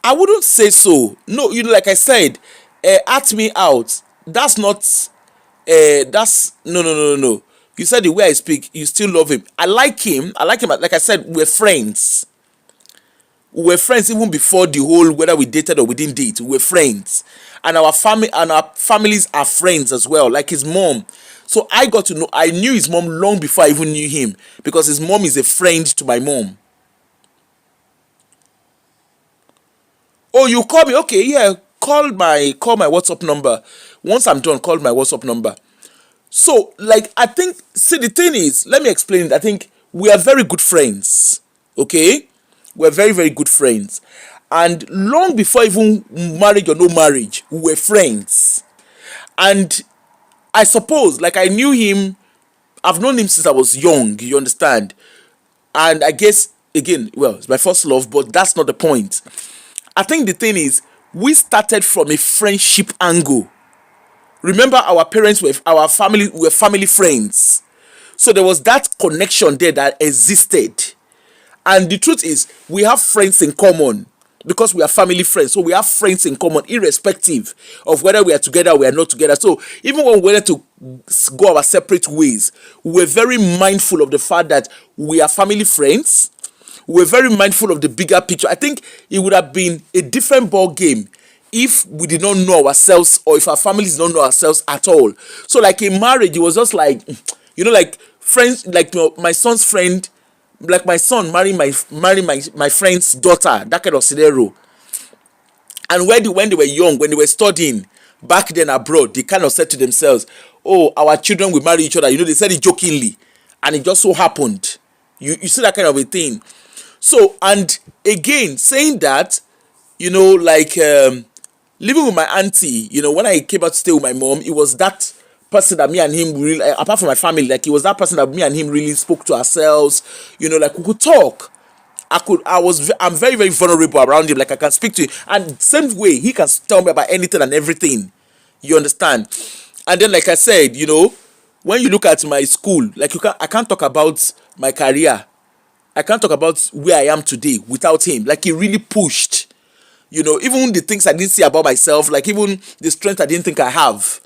I wouldn't say so. No, you know, like I said, ask me out. That's not, that's, no. You said the way I speak, you still love him. I like him. Like I said, we're friends. We were friends even before the whole, whether we dated or we didn't date. We were friends. And our families are friends as well, like his mom. So I knew his mom long before I even knew him, because his mom is a friend to my mom. Oh, you call me? Okay, yeah. Call my WhatsApp number. Once I'm done, call my WhatsApp number. So, like, I think, see, the thing is, let me explain it. I think we are very good friends. Okay? We're very, very good friends. And long before even marriage or no marriage, we were friends. And I suppose, like, I knew him, I've known him since I was young, you understand? And I guess, again, well, it's my first love, but that's not the point. I think the thing is, we started from a friendship angle. Remember, our family were family friends. So there was that connection there that existed. And the truth is, we have friends in common because we are family friends. So we have friends in common, irrespective of whether we are together or we are not together. So even when we wanted to go our separate ways, we were very mindful of the fact that we are family friends. We were very mindful of the bigger picture. I think it would have been a different ball game if we did not know ourselves, or if our families don't know ourselves at all. So like in marriage, it was just like, like friends, like my son's friend, like my son marrying my friend's daughter, that kind of scenario. And when they were young, when they were studying back then abroad, they kind of said to themselves, "Oh, our children will marry each other." They said it jokingly, and it just so happened. You see that kind of a thing. So, and again, saying that, like living with my auntie, when I came out to stay with my mom, it was that person that me and him really, apart from my family, like it was that person that me and him really spoke to ourselves. Like we could talk. I'm very, very vulnerable around him. Like I can speak to him, and same way he can tell me about anything and everything. You understand? And then, like I said, when you look at my school, like I can't talk about my career. I can't talk about where I am today without him. Like he really pushed. Even the things I didn't see about myself, like even the strength I didn't think I have.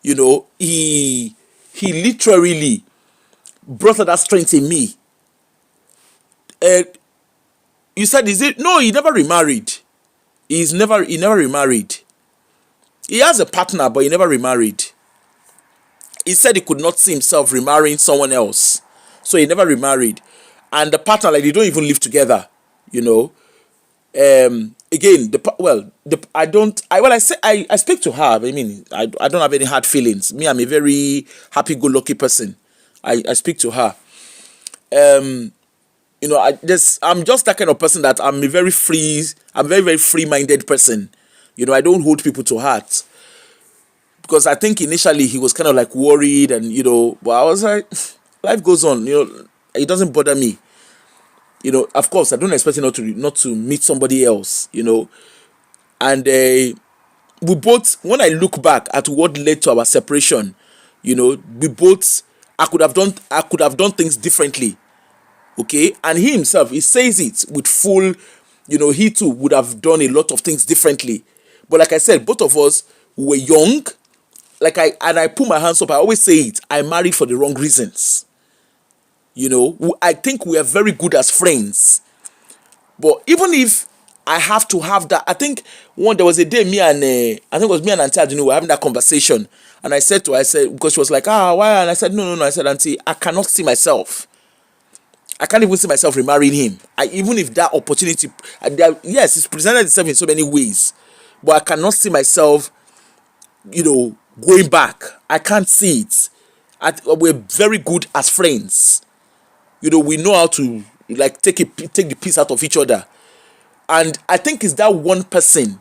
He literally brought out that strength in me. You said, is it? No, he never remarried. He never remarried. He has a partner, but he never remarried. He said he could not see himself remarrying someone else, so he never remarried. And the partner, like they don't even live together. Again, I speak to her. I mean, I don't have any hard feelings. Me, I'm a very happy-go-lucky person. I speak to her. I'm just that kind of person that I'm very, very free-minded person. I don't hold people to heart. Because I think initially he was kind of like worried, and but I was like, life goes on, it doesn't bother me. Of course I don't expect him not to meet somebody else, and we both, when I look back at what led to our separation, we both, I could have done things differently. Okay, and he himself, he says it with full, he too would have done a lot of things differently. But like I said, both of us were young. I put my hands up, I always say it, I married for the wrong reasons. I think we are very good as friends. But even if I have to have that, I think there was a day I think it was me and Auntie Adunu were having that conversation. And I said to her, because she was like, why? And I said, no. I said, Auntie, I cannot see myself. I can't even see myself remarrying him. Even if that opportunity, yes, it's presented itself in so many ways. But I cannot see myself, going back. I can't see it. We're very good as friends. We know how to like take the piece out of each other. And I think it's that one person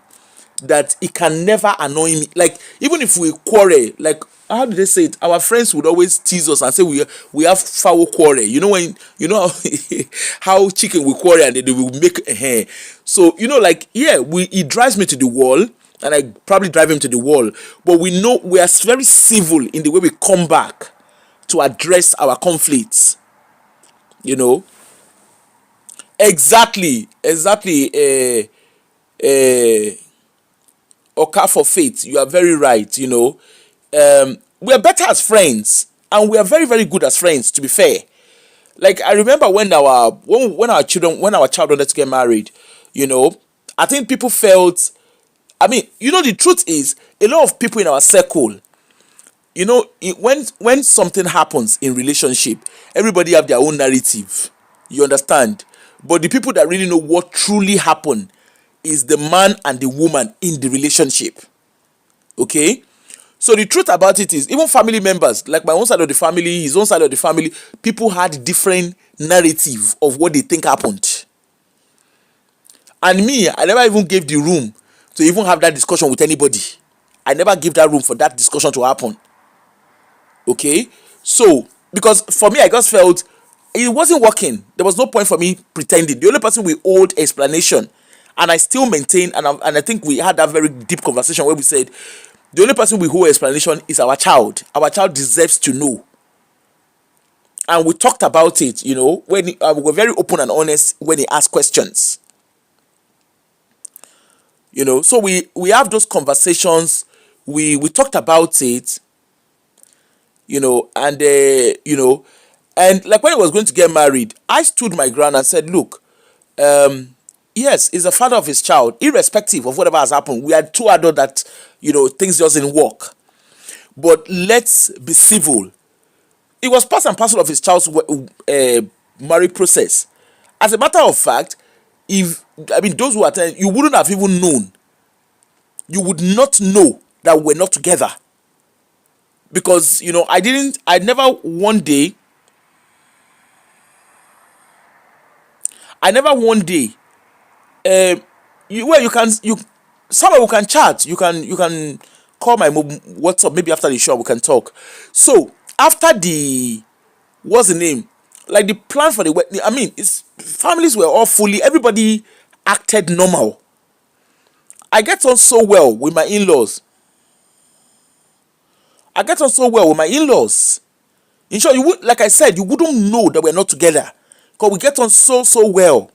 that it can never annoy me. Like even if we quarrel, like how do they say it? Our friends would always tease us and say we have foul quarrel. When how chicken will quarrel and they will make a hair. So he drives me to the wall, and I probably drive him to the wall. But we know we are very civil in the way we come back to address our conflicts. Exactly. Oka for faith. You are very right. We are better as friends, and we are very, very good as friends. To be fair, like I remember when our child wanted to get married. I think people felt. I mean, the truth is, a lot of people in our circle, when something happens in relationship, everybody have their own narrative. You understand? But the people that really know what truly happened is the man and the woman in the relationship. Okay? So the truth about it is, even family members, like my own side of the family, his own side of the family, people had different narrative of what they think happened. And me, I never even gave the room to even have that discussion with anybody. I never gave that room for that discussion to happen. Okay? So, because for me, I just felt it wasn't working. There was no point for me pretending. The only person we owed explanation, and I still maintain, and I think we had that very deep conversation where we said, the only person we owe explanation is our child. Our child deserves to know. And we talked about it, when we were very open and honest when he asked questions. So we have those conversations. We talked about it. and like when he was going to get married, I stood my ground and said, look, yes, he's the father of his child, irrespective of whatever has happened. We are two adults that, things doesn't work. But let's be civil. It was part and parcel of his child's marriage process. As a matter of fact, those who attended, you wouldn't have even known. You would not know that we're not together. Because, I never one day, someone who can chat, you can call my WhatsApp maybe after the show, we can talk. So after the, what's the name, like the plan for the wedding, it's families were all fully, everybody acted normal. I get on so well with my in-laws. In short, like I said, you wouldn't know that we're not together because we get on so well.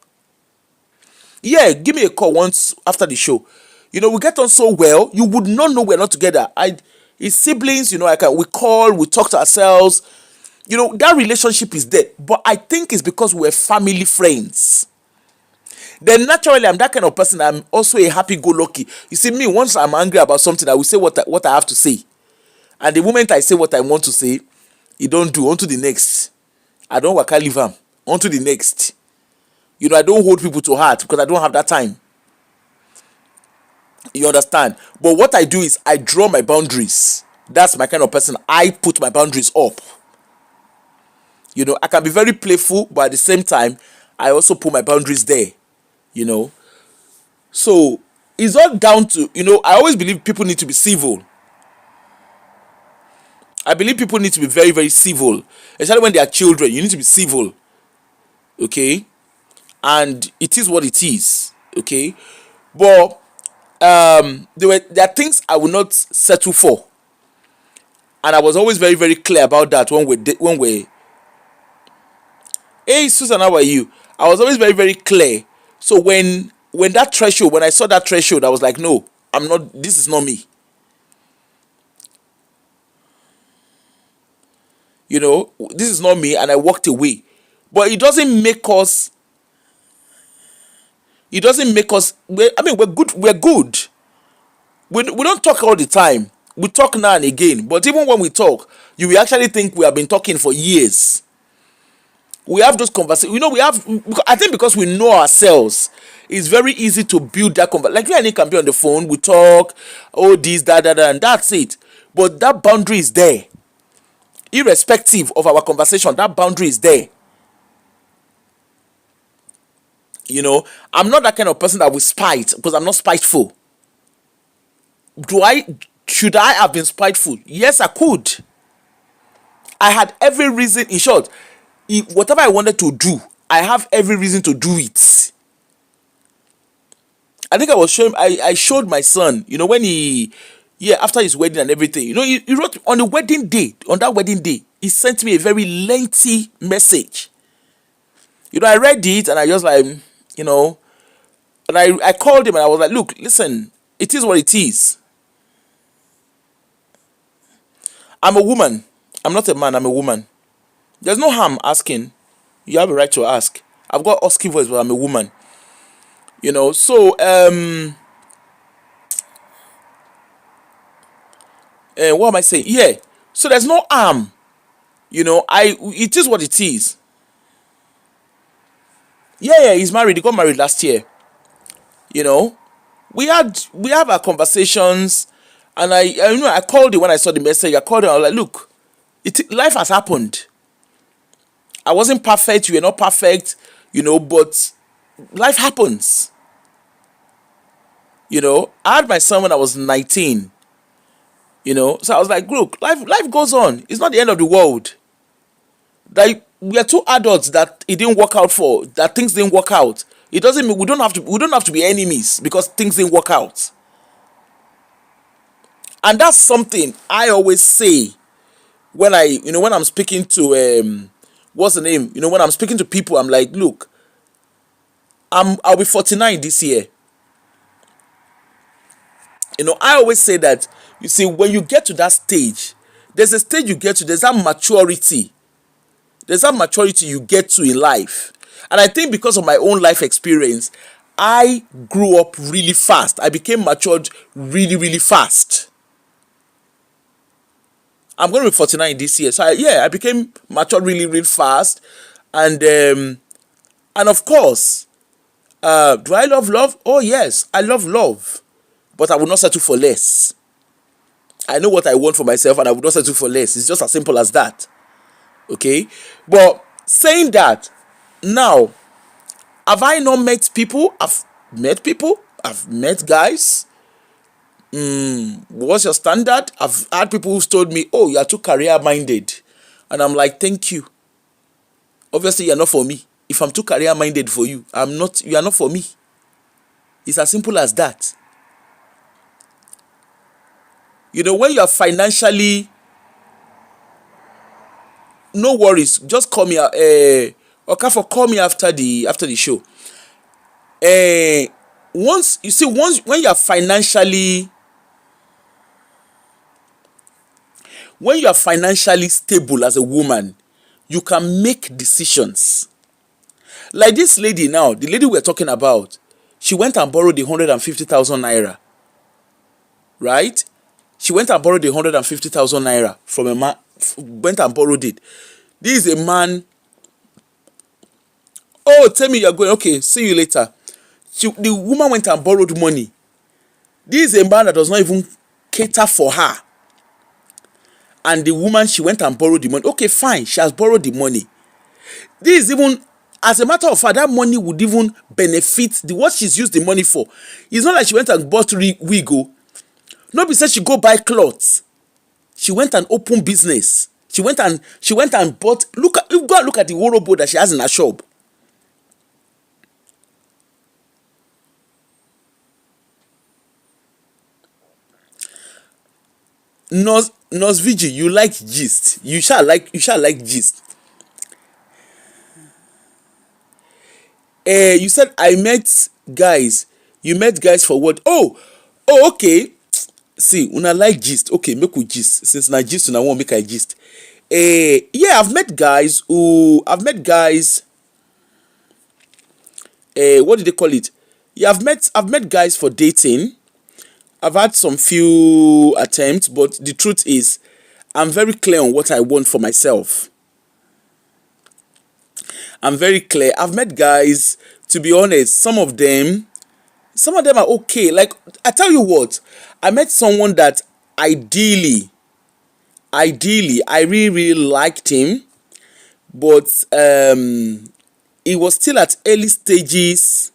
Yeah, give me a call once after the show. We get on so well, you would not know we're not together. His siblings, we call, we talk to ourselves. That relationship is there. But I think it's because we're family friends. Then naturally, I'm that kind of person. I'm also a happy-go-lucky. You see, me, once I'm angry about something, I will say what I have to say. And the moment I say what I want to say, you don't do. On to the next. I don't work, I leave them. On to the next. I don't hold people to heart because I don't have that time. You understand? But what I do is I draw my boundaries. That's my kind of person. I put my boundaries up. I can be very playful, but at the same time, I also put my boundaries there. So it's all down to, I always believe people need to be civil. I believe people need to be very, very civil. Especially when they are children, you need to be civil. Okay? And it is what it is. Okay? But there are things I will not settle for. And I was always very, very clear about that when we hey Susan, how are you? I was always very, very clear. So when I saw that threshold, I was like, no, this is not me. This is not me, and I walked away. But it doesn't make us we're good. We don't talk all the time. We talk now and again. But even when we talk, you will actually think we have been talking for years. We have those conversations. I think because we know ourselves, it's very easy to build that conversation. Like you and me can be on the phone, we talk, this, that, and that's it. But that boundary is there. Irrespective of our conversation, that boundary is there. I'm not that kind of person that will spite because I'm not spiteful. Should I have been spiteful? Yes, I could. I had every reason. In short, whatever I wanted to do, I have every reason to do it. I think I showed my son, when after his wedding and everything, he wrote on that wedding day, he sent me a very lengthy message. I read it and I just like, and I called him and I was like, look, listen, it is what it is. I'm a woman. I'm not a man, I'm a woman. There's no harm asking. You have a right to ask. I've got husky voice, but I'm a woman. So what am I saying? Yeah. So there's no harm. It is what it is. Yeah, he's married. He got married last year. We have our conversations, and I called him when I saw the message. I called him. I was like, look, life has happened. I wasn't perfect. You were not perfect. But life happens. I had my son when I was 19. So I was like, look, life goes on. It's not the end of the world. Like we are two adults that it didn't work out for, that things didn't work out. It doesn't mean we don't have to be enemies because things didn't work out. And that's something I always say when I'm speaking to what's the name? When I'm speaking to people, I'm like, look, I'll be 49 this year. I always say that, you see, when you get to that stage, there's a stage you get to, there's that maturity you get to in life. And I think because of my own life experience, I grew up really fast. I became matured really, really fast. I'm going to be 49 this year. So I became matured really, really fast. And of course, do I love love? Oh yes, I love love. But I will not settle for less. I know what I want for myself and I will not settle for less. It's just as simple as that. Okay? But saying that, now, have I not met people? I've met people. I've met guys. What's your standard? I've had people who've told me, oh, you are too career minded. And I'm like, thank you. Obviously, you're not for me. If I'm too career minded for you, you are not for me. It's as simple as that. You know, when you are financially, no worries, just call me, Okafor, call me after the show. Once when you are financially stable as a woman, you can make decisions. Like this lady now, the lady we're talking about, she went and borrowed the 150,000 naira. Right? She went and borrowed the 150,000 naira from a man, went and borrowed it. This is a man. Oh, tell me you're going. Okay, see you later. The woman went and borrowed money. This is a man that does not even cater for her. And the woman, she went and borrowed the money. Okay, fine, she has borrowed the money. This is even, as a matter of fact, that money would even benefit what she's used the money for. It's not like she went and bought wig. Nobody said she go buy clothes. She went and opened business. She went and bought. Go and look at the wardrobe that she has in her shop. Nurse VG, you like gist. You shall like gist. You said I met guys. You met guys for what? Oh, okay. See, una like gist. Okay, make we gist. Since na gist, una want make I gist. Yeah, I've met guys. What did they call it? Yeah, I've met guys for dating. I've had some few attempts, but the truth is, I'm very clear on what I want for myself. I'm very clear. I've met guys, to be honest, some of them are okay. Like, I tell you what, I met someone that ideally, I really, really liked him, but he was still at early stages.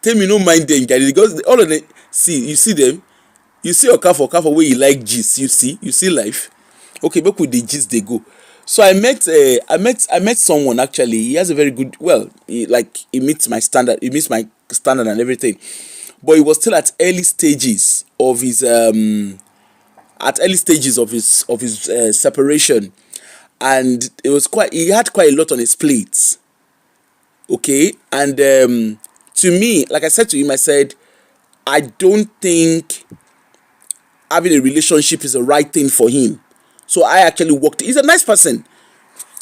Tell me, no mind them, guys, because all of them, you see them, you see Okafor where you like gist, you see life. Okay, but with the gist they go. So I met someone actually. He has a very good, he meets my standard. He meets my standard and everything, but he was still at early stages of his separation, and he had quite a lot on his plate. Okay, and to me, like I said to him, I said, I don't think having a relationship is the right thing for him. So I actually walked. He's a nice person.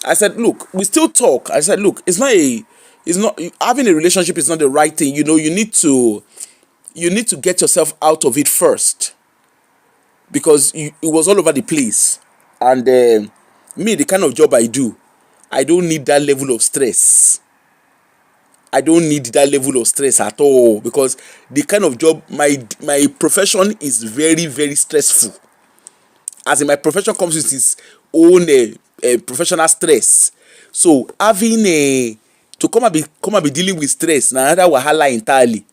I said, look, we still talk. I said, look, having a relationship is not the right thing. You know, you need to get yourself out of it first, because it was all over the place. And me, the kind of job I do, I don't need that level of stress. I don't need that level of stress at all, because the kind of job, my profession is very, very stressful. As in, my profession comes with its own professional stress. So having to come and be dealing with stress, na another wahala entirely.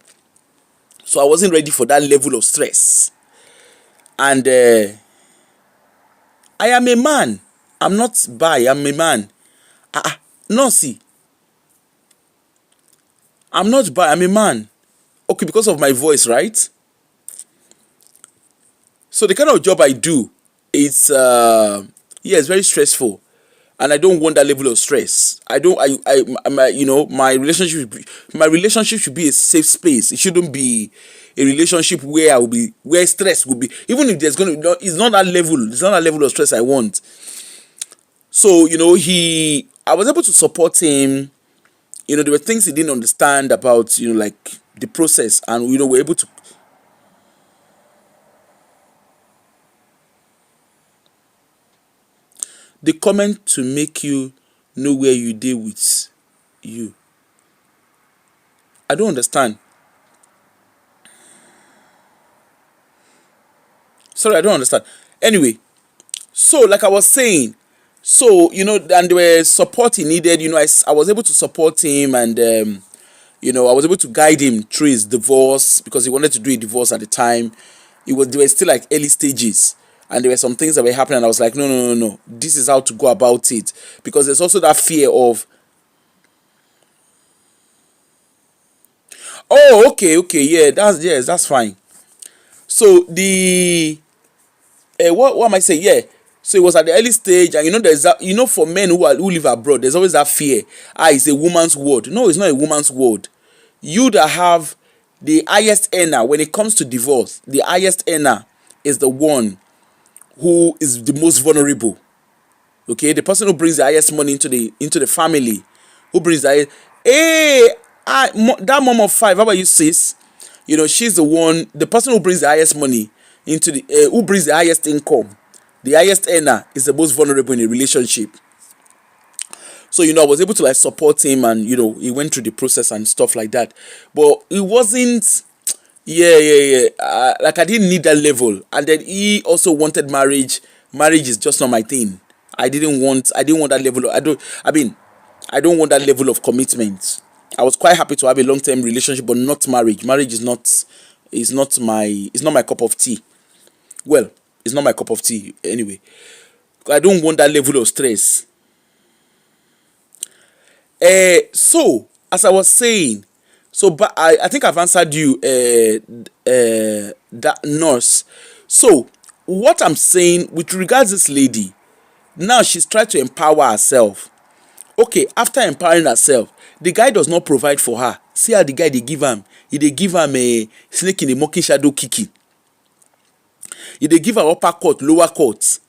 So I wasn't ready for that level of stress. And I am a man. I'm not bi. I'm a man. No, see. I'm not bi. I'm a man. Okay, because of my voice, right? So the kind of job I do, it's very stressful. and I don't want that level of stress. I don't. My, my relationship should be a safe space. It shouldn't be a relationship where I will be, where stress will be. Even if there's gonna, it's not that level. It's not that level of stress I want. So I was able to support him. There were things he didn't understand about, like the process, and we're able to. The comment to make you know where you deal with you. I don't understand. Sorry, I don't understand. Anyway, so like I was saying, so and there were support he needed. I was able to support him, and I was able to guide him through his divorce, because he wanted to do a divorce at the time. They were still like early stages, and there were some things that were happening, and I was like, no, no, no, no, this is how to go about it, because there's also that fear of, oh, okay, yeah, that's fine. So what am I saying? Yeah. So it was at the early stage, and there's that, for men who live abroad, there's always that fear. It's a woman's word. No, it's not a woman's word. You that have the highest earner when it comes to divorce, the highest earner is the one who is the most vulnerable. Okay, the person who brings the highest money into the family, who brings the highest, that mom of five, how about you, sis? She's the person who brings the highest money into who brings the highest income, the highest earner, is the most vulnerable in a relationship. So I was able to like support him, and he went through the process and stuff like that. But it wasn't, yeah. Like I didn't need that level, and then he also wanted marriage. Marriage is just not my thing. I didn't want that level. I don't want that level of commitment. I was quite happy to have a long-term relationship, but not marriage. Marriage is not my cup of tea. Well, it's not my cup of tea anyway. I don't want that level of stress. So as I was saying, but I think I've answered you, that nurse. So what I'm saying with regards to this lady, now she's tried to empower herself. Okay, after empowering herself, the guy does not provide for her. See how the guy they give am, they give am a snake in the monkey shadow kicking. They give her upper court, lower court.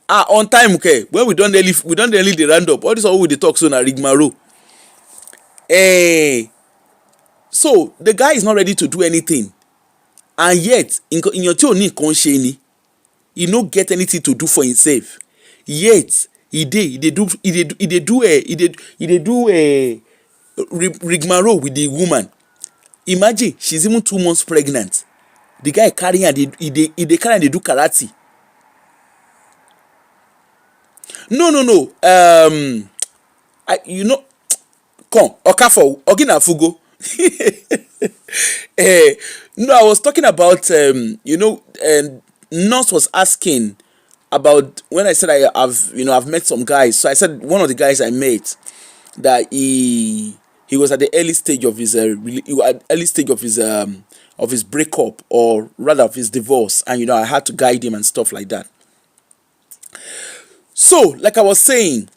On time, okay. When we don't really the round up. All this all we dey talk so na rigmarole. So the guy is not ready to do anything, and yet in your tí ò ní he no get anything to do for himself. Yet he dey do rigmarole with the woman. Imagine she's even 2 months pregnant. The guy carry her, he dey carry her dey do karate. No. Come Okafor Ogina Fugo. No, I was talking about nurse was asking about when I said I've met some guys. So I said one of the guys I met, that he was at the early stage of his breakup, or rather of his divorce, and I had to guide him and stuff like that. So like I was saying,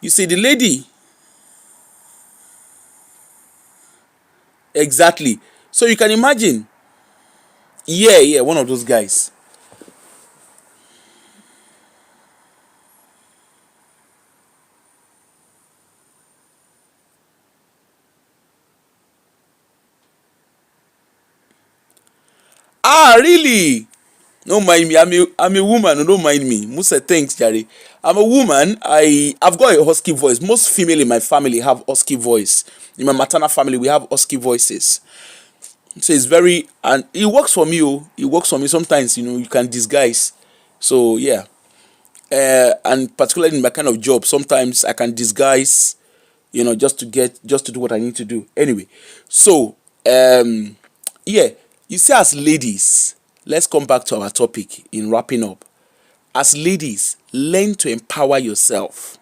you see the lady, exactly. So you can imagine, one of those guys. Really? Don't mind me. I'm a woman. Don't mind me. Musa, thanks, Jerry. I'm a woman. I've got a husky voice. Most female in my family have husky voice. In my maternal family, we have husky voices. So it's very, and it works for me. It works for me. Sometimes you can disguise. So yeah, and particularly in my kind of job, sometimes I can disguise. Just to do what I need to do. Anyway, so you see, as ladies, let's come back to our topic in wrapping up. As ladies, learn to empower yourself.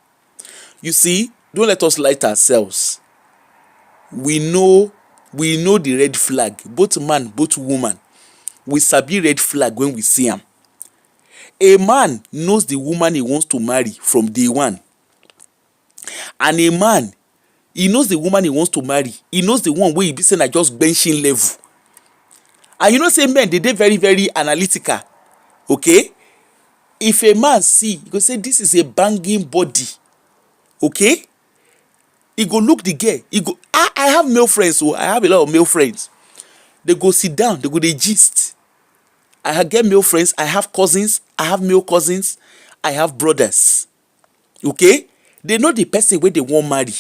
You see, don't let us lie to ourselves. We know we know the red flag. Both man, both woman, we sabi red flag when we see am. A man knows the woman he wants to marry from day one, and a man, he knows the woman he wants to marry. He knows the one wey he be say na just benching level. And you know say men, they dey very very analytical. Okay, if a man see, he go say this is a banging body. Okay, he go look the girl, he go, I have male friends, so I have a lot of male friends. They go sit down, they go dey gist. I get male friends, I have cousins, I have male cousins, I have brothers. Okay, they know the person wey they wan marry.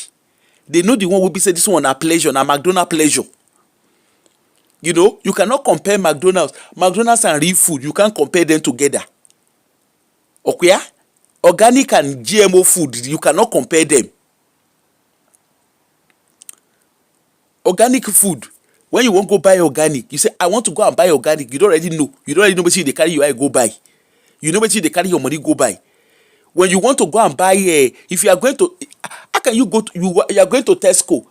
They know the one wey be say this one na pleasure, na McDonald pleasure. You know, you cannot compare McDonald's and real food. You can't compare them together. Okay, organic and GMO food, you cannot compare them. Organic food, when you wan go buy organic, you say I want to go and buy organic. You don't already know wetin dey carry your eye go buy. You know wetin dey carry your money go buy. When you want to go and buy, if you are going to, how can you go to, you are going to Tesco,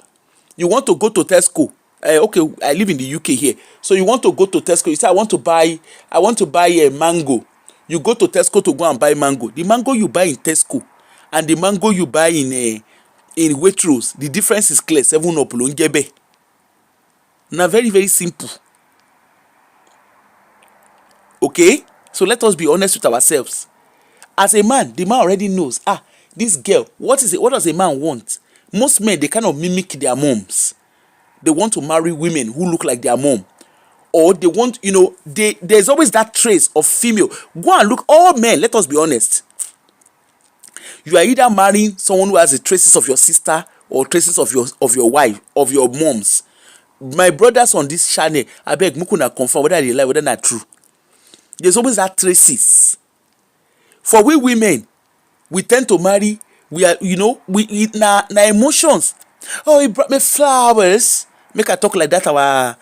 you want to go to Tesco. Okay, I live in the UK here, so you want to go to Tesco. You say I want to buy a mango. You go to Tesco to go and buy mango. The mango you buy in Tesco and the mango you buy in Waitrose, the difference is clear. 7up lo njebe. Na very very simple. Okay, so let us be honest with ourselves. As a man, the man already knows, this girl, what does a man want? Most men, they kind of mimic their moms. They want to marry women who look like their mom. Or they want, there's always that trace of female. Go and look, all men, let us be honest. You are either marrying someone who has the traces of your sister or traces of your wife, of your moms. My brothers on this channel, I beg, mukuna confirm whether they lie, whether not true. There's always that traces. For we women, we tend to marry, we are, na emotions. Oh, he brought me flowers. Make I talk like that our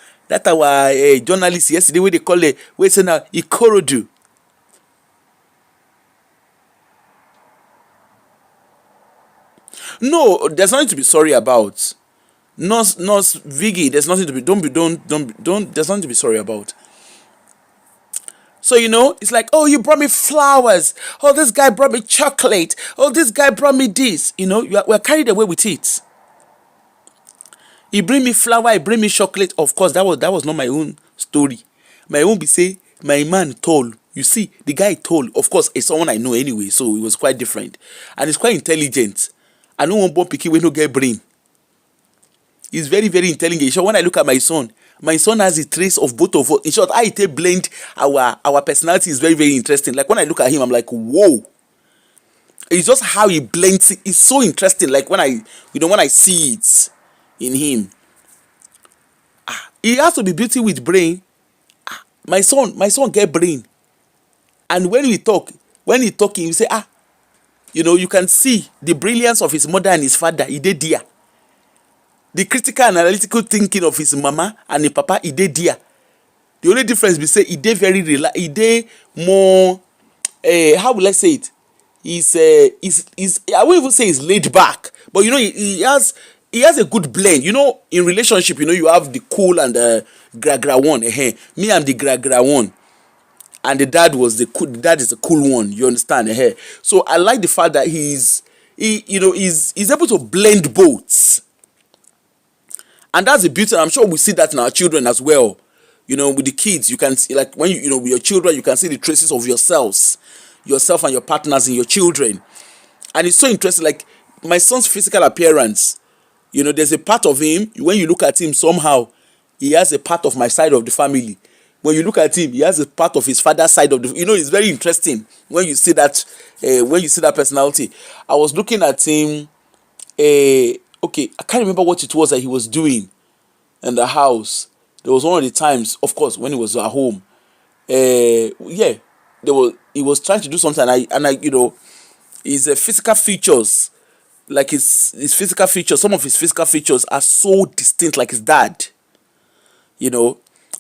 journalist yesterday, wey they call it, wey say now Ikorodu. No, there's nothing to be sorry about. Nurse Viggy, there's nothing to be, there's nothing to be sorry about. So, it's like, oh, you brought me flowers. Oh, this guy brought me chocolate. Oh, this guy brought me this. We're carried away with it. He bring me flower, he bring me chocolate. Of course, that was not my own story. My own be say, my man tall. You see, the guy tall. Of course, it's someone I know anyway, so it was quite different. And he's quite intelligent. I don't want born pikin wey no get brain. He's very, very intelligent. So when I look at my son has a trace of both of us. In short, how he blend our personality is very, very interesting. Like when I look at him, I'm like, whoa. It's just how he blends it. It's so interesting. Like when I see it in him. He has to be beauty with brain. My son get brain. And when he talking, you say, you can see the brilliance of his mother and his father. He did there. The critical analytical thinking of his mama and his papa, he did there. The only difference be say he did very he did more, how will I say it? He's I won't even say he's laid back, but he has a good blend. In relationship, you have the cool and the gra one. Me, I'm the gra one, and the dad was the cool. The dad is the cool one. You understand? So I like the fact that he's able to blend both, and that's the beauty. I'm sure we see that in our children as well. With the kids, you can see, like when with your children, you can see the traces of yourself and your partners in your children, and it's so interesting. Like my son's physical appearance. There's a part of him, when you look at him, somehow he has a part of my side of the family. When you look at him, he has a part of his father's side of the, it's very interesting when you see that personality. I was looking at him, okay, I can't remember what it was that he was doing in the house. There was one of the times, of course, when he was at home. He was trying to do something, and I his physical features, like his physical features, some of his physical features are so distinct, like his dad.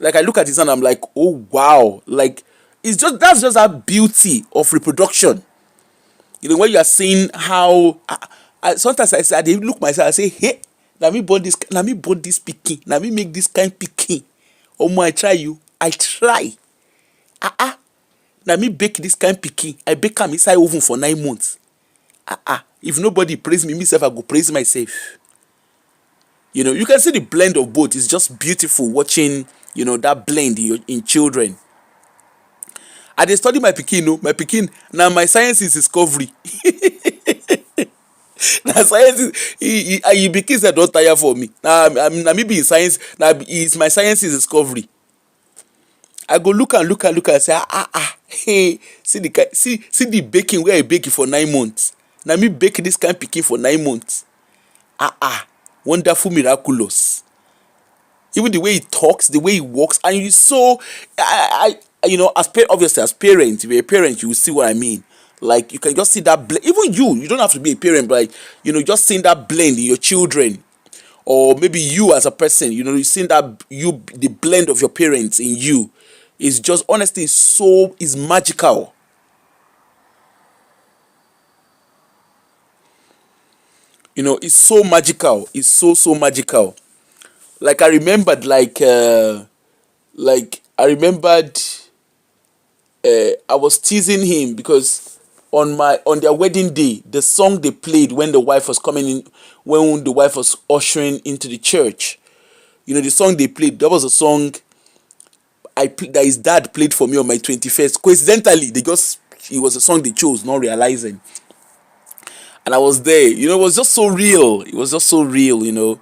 Like I look at his son, I'm like, oh wow, like that's just that beauty of reproduction. When you are seeing how, sometimes I look myself, I say, hey, Na me born this pikin. Na me make this kind pikin. Omo, I try you. I try. Na me bake this kind pikin. I bake am inside oven for 9 months. If nobody praise me, myself I go praise myself. You know, you can see the blend of both. It's just beautiful watching, you know, that blend in children. I dey study my pikin, no, my pikin. Now my science is discovery. Na science he pikin say don tire for me. Na me be in science. Na is my science is discovery. I go look and say hey, see the baking where I bake it for 9 months. Na me bake this kind pikin for 9 months. Wonderful, miraculous. Even the way he talks, the way he walks, and you so you know, obviously as parents, if you're a parent, you will see what I mean. Like you can just see that even you don't have to be a parent, but like, you know, just seeing that blend in your children, or maybe you as a person, you know, you seeing that the blend of your parents in you is just honestly is magical. You know, it's so magical. It's so magical. Like I remembered, I remembered, I was teasing him because on their wedding day, the song they played when the wife was coming in, when the wife was ushering into the church, you know, the song they played, that was a song that his dad played for me on my 21st. Coincidentally, it was a song they chose, not realizing. And I was there, you know, it was just so real. It was just so real, you know.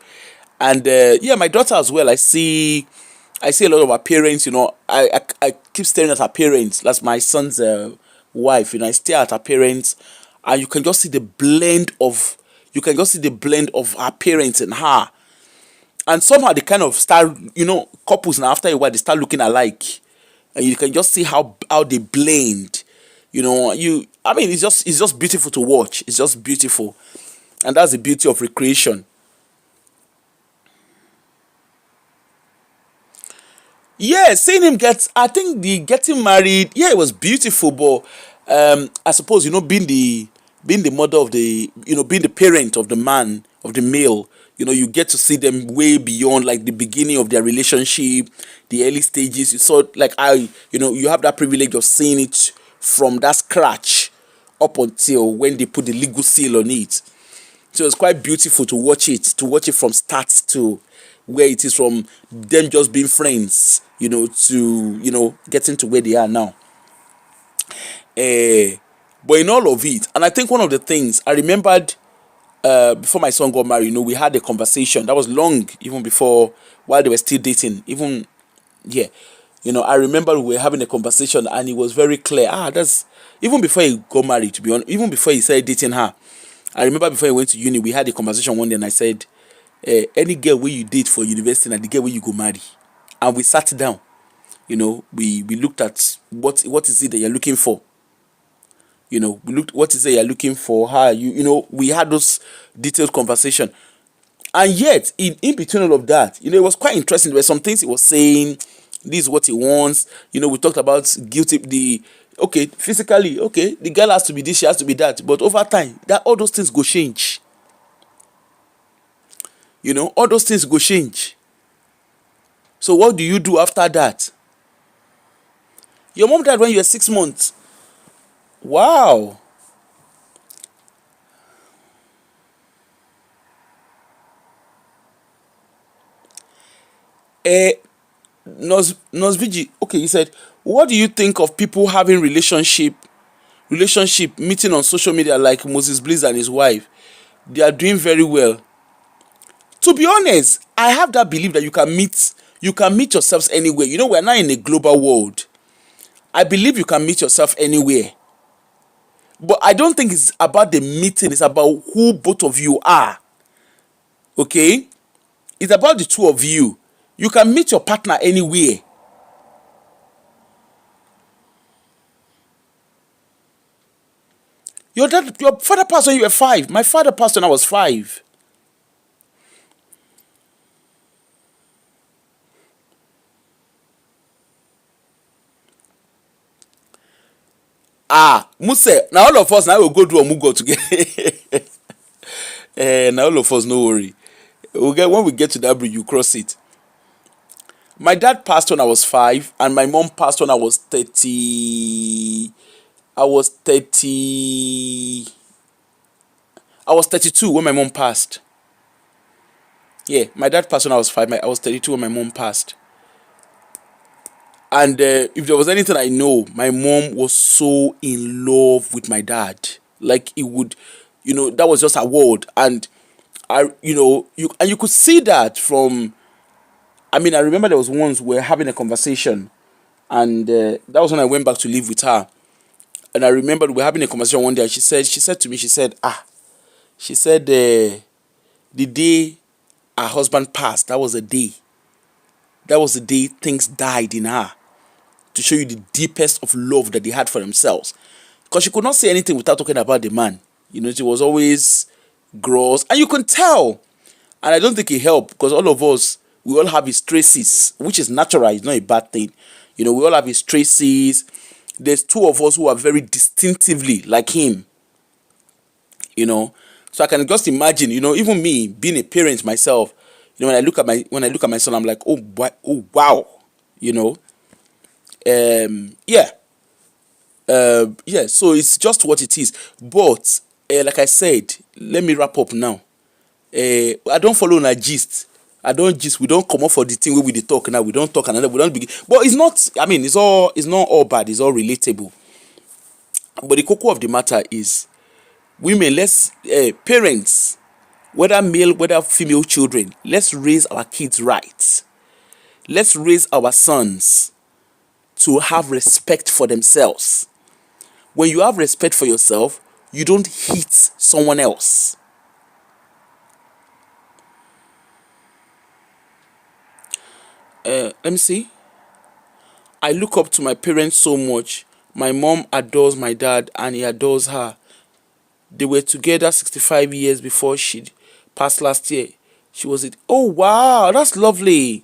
And yeah, my daughter as well. I see a lot of her parents, you know. I keep staring at her parents. That's my son's wife, you know. I stare at her parents, and you can just see the blend of her parents and her. And somehow they kind of start, you know, couples now after a while they start looking alike, and you can just see how they blend. You know, I mean, it's just beautiful to watch. It's just beautiful, and that's the beauty of recreation. Yeah, seeing him I think the getting married, yeah, it was beautiful, but I suppose, you know, being the mother of the, you know, being the parent of the man, of the male, you know, you get to see them way beyond like the beginning of their relationship, the early stages. You saw, like, you know, you have that privilege of seeing it from that scratch up until when they put the legal seal on it. So it's quite beautiful to watch it from start to where it is, from them just being friends, you know, to, you know, getting to where they are now. But in all of it, and I think one of the things I remembered before my son got married, you know, we had a conversation that was long, even before, while they were still dating, even, yeah, you know, I remember we were having a conversation and it was very clear. That's even before he got married, to be honest, even before he started dating her. I remember before he went to uni, we had a conversation one day, and I said, any girl where you date for university and the girl where you go marry. And we sat down, you know, we looked at what is it that you're looking for. You know, we looked what is it you're looking for, how you know, we had those detailed conversation. And yet, in between all of that, you know, it was quite interesting. There were some things he was saying, this is what he wants. You know, we talked about physically, okay, the girl has to be this, she has to be that. But over time, all those things go change. You know, all those things go change. So what do you do after that? Your mom died when you were 6 months. Wow. Nosviji, okay, he said, what do you think of people having relationship meeting on social media like Moses Bliss and his wife? They are doing very well. To be honest, I have that belief that you can meet yourselves anywhere. You know, we're now in a global world. I believe you can meet yourself anywhere. But I don't think it's about the meeting, it's about who both of you are. Okay? It's about the two of you. You can meet your partner anywhere. Your father passed when you were 5. My father passed when I was 5. Muse, now all of us now will go do a mugo together. Now all of us, no worry. when we get to that bridge, you cross it. My dad passed when I was 5, and my mom passed when I was 30. I was 30. I was 32 when my mom passed. Yeah, my dad passed when I was 5. I was 32 when my mom passed. And if there was anything I know, my mom was so in love with my dad. Like it would, that was just her word. And you could see that from. I mean, I remember there was once we were having a conversation, and that was when I went back to live with her. And I remember we were having a conversation one day, and she said to me, she said, the day her husband passed, that was the day. That was the day things died in her. To show you the deepest of love that they had for themselves. Because she could not say anything without talking about the man. She was always gross. And you can tell. And I don't think it helped, because all of us, we all have his traces, which is natural. It's not a bad thing. We all have his traces. There's 2 of us who are very distinctively like him. So I can just imagine, even me being a parent myself, when I look at my son, I'm like, oh wow. Yeah. So it's just what it is. But like I said, let me wrap up now. I don't follow na gist. I don't gist. We don't come up for the thing where we dey talk now. We don't talk another. We don't begin. But it's not. I mean, it's not all bad. It's all relatable. But the cocoa of the matter is, women. Parents, whether male, whether female children, let's raise our kids right. Let's raise our sons to have respect for themselves. When you have respect for yourself, you don't hit someone else. Let me see. I look up to my parents so much. My mom adores my dad and he adores her. They were together 65 years before she passed last year. She was it. Oh, wow. That's lovely.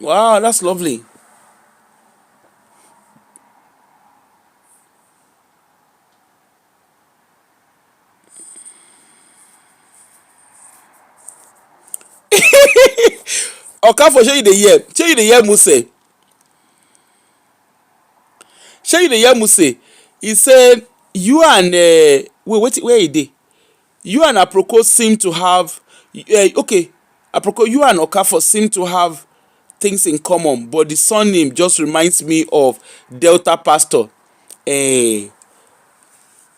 Wow, that's lovely. Okafor, show you the year. Show you the year, Muse. Show you the year, Muse. He said, you and, wait, where he dey? You and Aproko seem to have, okay, Aproko, you and Okafor seem to have things in common, but the surname just reminds me of Delta Pastor.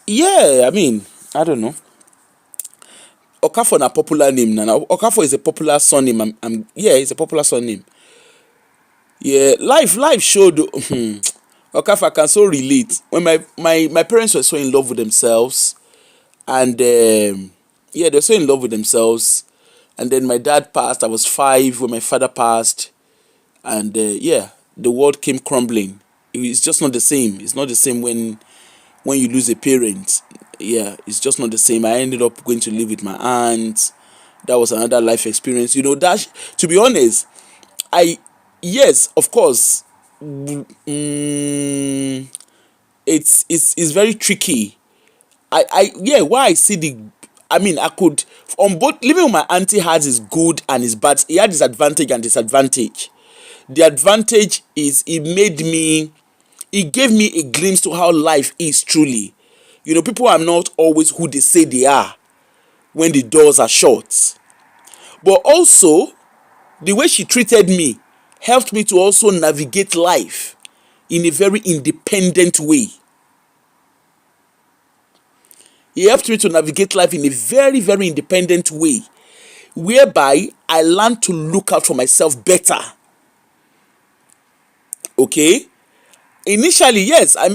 Yeah, I mean, I don't know. Okafor na popular name now. Okafor is a popular surname. Yeah, it's a popular surname. Yeah, life showed. Okafor, I can so relate. When my parents were so in love with themselves, and yeah, they're so in love with themselves, and then my dad passed. I was 5 when my father passed, and yeah, the world came crumbling. It's just not the same. It's not the same when you lose a parent. Yeah, it's just not the same. I ended up going to live with my aunt. That was another life experience. That, to be honest, yes, of course, it's very tricky. Yeah, why I see I mean, I could, on both, living with my auntie has its good and its bad. It had its advantage and disadvantage. The advantage is it gave me a glimpse to how life is truly. People are not always who they say they are when the doors are shut. But also, the way she treated me helped me to also navigate life in a very independent way. It helped me to navigate life in a very, very independent way, whereby I learned to look out for myself better. Okay? Initially, yes, I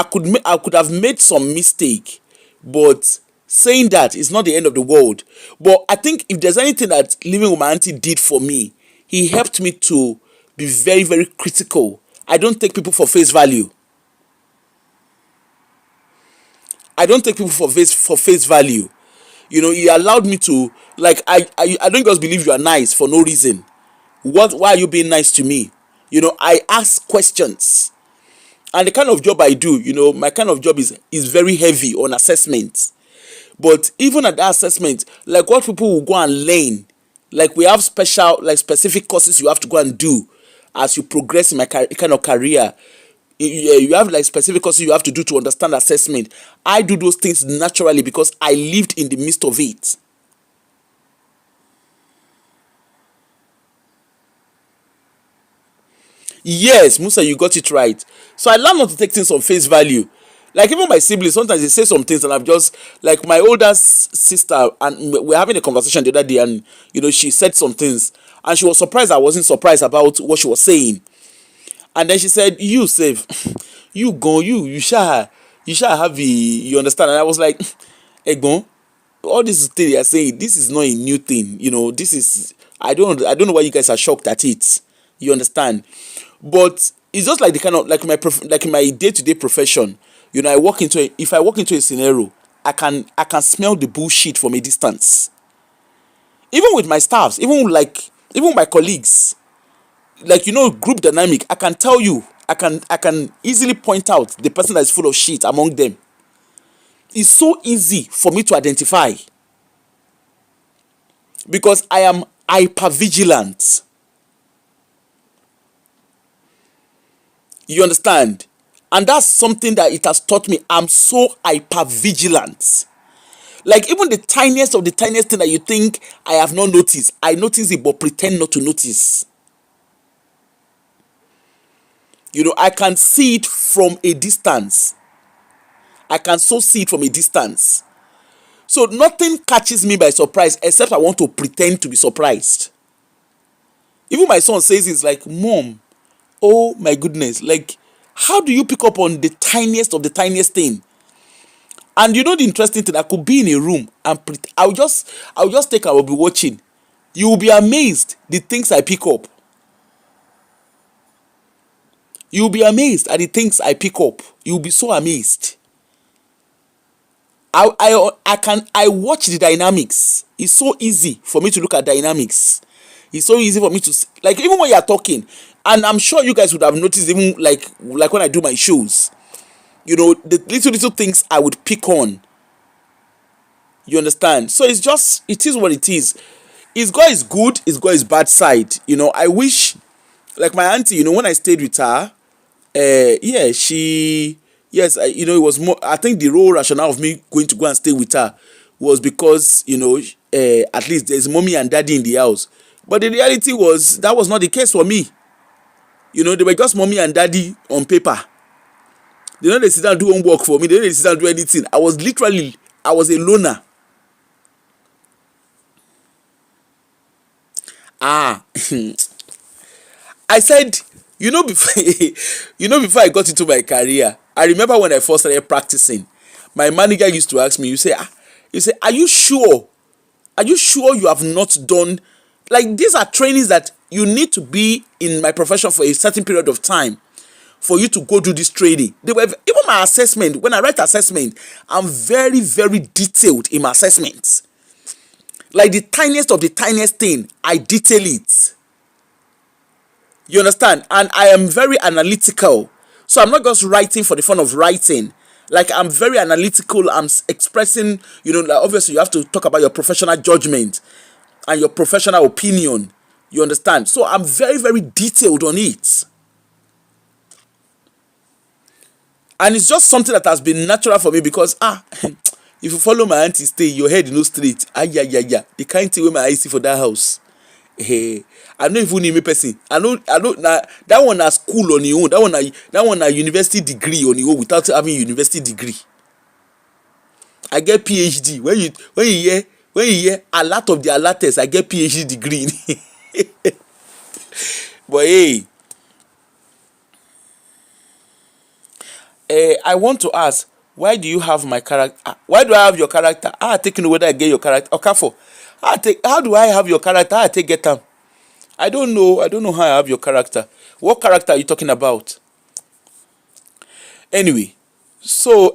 could have made some mistake, but saying that is not the end of the world. But I think if there's anything that living with my auntie did for me, he helped me to be very, very critical. I don't take people for face value. I don't take people for face value. He allowed me to, like, I don't just believe you are nice for no reason. Why are you being nice to me? I ask questions. And the kind of job I do, my kind of job is very heavy on assessment. But even at that assessment, like what people will go and learn, like we have special, like specific courses you have to go and do as you progress in my kind of career. You have like specific courses you have to do to understand assessment. I do those things naturally because I lived in the midst of it. Yes, Musa, you got it right. So I learned not to take things on face value. Like even my siblings, sometimes they say some things, and I've just like my older sister, and we're having a conversation the other day, and she said some things, and she was surprised I wasn't surprised about what she was saying. And then she said, "You save, you shall have the, you understand?" And I was like, "Egbon, all this thing you are saying, this is not a new thing. This is I don't know why you guys are shocked at it. You understand?" But it's just like the kind of like like in my day-to-day profession. If I walk into a scenario, I can smell the bullshit from a distance. Even with my staffs, even my colleagues, like group dynamic, I can tell you, I can easily point out the person that is full of shit among them. It's so easy for me to identify because I am hyper vigilant. You understand? And that's something that it has taught me. I'm so hyper vigilant. Like even the tiniest of the tiniest thing that you think I have not noticed, I notice it but pretend not to notice. I can see it from a distance. I can so see it from a distance. So nothing catches me by surprise except I want to pretend to be surprised. Even my son says it's like, "Mom, oh my goodness, like how do you pick up on the tiniest of the tiniest thing?" And the interesting thing, I could be in a room and I'll just take, I will be watching. You will be amazed the things I pick up. You will be amazed at the things I pick up. You will be so amazed. I watch the dynamics. It's so easy for me to look at dynamics. It's so easy for me to like even when you are talking, and I'm sure you guys would have noticed even like when I do my shows. The little things I would pick on. You understand? So it is what it is. It's got its good, it's got its bad side. I wish, like my auntie, when I stayed with her, yeah, yes, it was more, I think the role rationale of me going to go and stay with her was because, at least there's mommy and daddy in the house. But the reality was, that was not the case for me. They were just mommy and daddy on paper. They don't sit down and do homework for me. They don't sit down and do anything. I was a loner. I said, before I got into my career, I remember when I first started practicing, my manager used to ask me, "Are you sure? Are you sure you have not done, like these are trainings that you need to be in my profession for a certain period of time for you to go do this training." They were even my assessment. When I write assessment, I'm very, very detailed in my assessments. Like the tiniest of the tiniest thing, I detail it. You understand? And I am very analytical. So I'm not just writing for the fun of writing. Like I'm very analytical. I'm expressing, like obviously you have to talk about your professional judgment and your professional opinion. You understand? So I'm very, very detailed on it. And it's just something that has been natural for me because, if you follow my auntie stay, your head straight. Yeah. The kind thing wey my eyes see for that house. Hey, I no even need me person. I know na that one na school on your own. That one na university degree on your own without having university degree. I get PhD. When you hear a lot of the alatest, I get PhD degree. But hey, I want to ask, why do you have my character? Why do I have your character? I take know whether I get your character. Okay, how do I have your character? I take get them. I don't know how I have your character. What character are you talking about? Anyway, so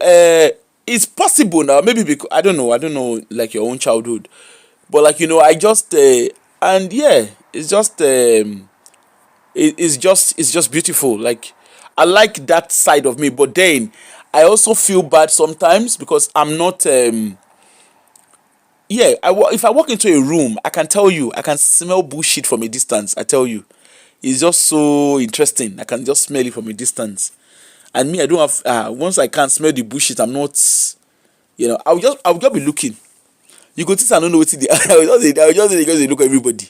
it's possible now. Maybe because I don't know, like your own childhood, but like I just and yeah, it's just it's just beautiful. Like I like that side of me, but then I also feel bad sometimes because I'm not yeah, if I walk into a room, I can tell you, I can smell bullshit from a distance. I tell you, it's just so interesting. I can just smell it from a distance. And me, I don't have. Once I can smell the bullshit, I'm not. I'll just be looking. You go think I don't know what the. I will just because they look at everybody.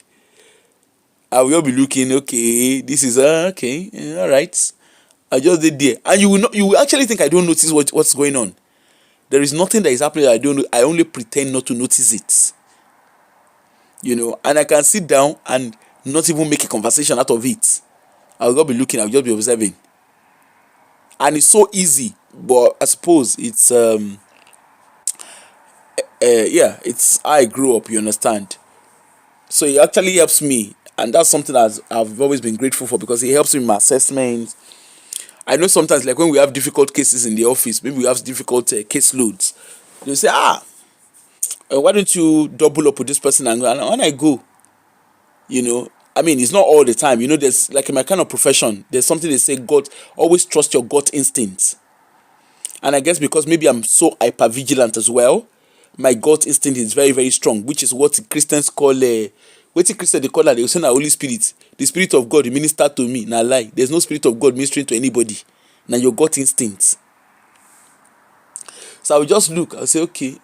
I will just be looking. Okay, this is okay. All right. I just did there, and you will not. You will actually think I don't notice what's going on. There is nothing that is happening that I don't know. I only pretend not to notice it. And I can sit down and not even make a conversation out of it. I'll just be looking. I'll just be observing, and it's so easy. But I suppose it's yeah, it's how I grew up. You understand? So it actually helps me, and that's something that I've always been grateful for because it helps me in my assessments. I know sometimes, like when we have difficult cases in the office, maybe we have difficult case loads. They say, why don't you double up with this person? And when I go, I mean, it's not all the time. There's like in my kind of profession, there's something they say, God, always trust your gut instincts. And I guess because maybe I'm so hyper vigilant as well, my gut instinct is very, very strong, which is what Christians call what Christians they call that, they will say na Holy Spirit. The Spirit of God minister to me. Now lie. There's no Spirit of God ministering to anybody. Now your gut instincts. So I will just look. I'll say, okay,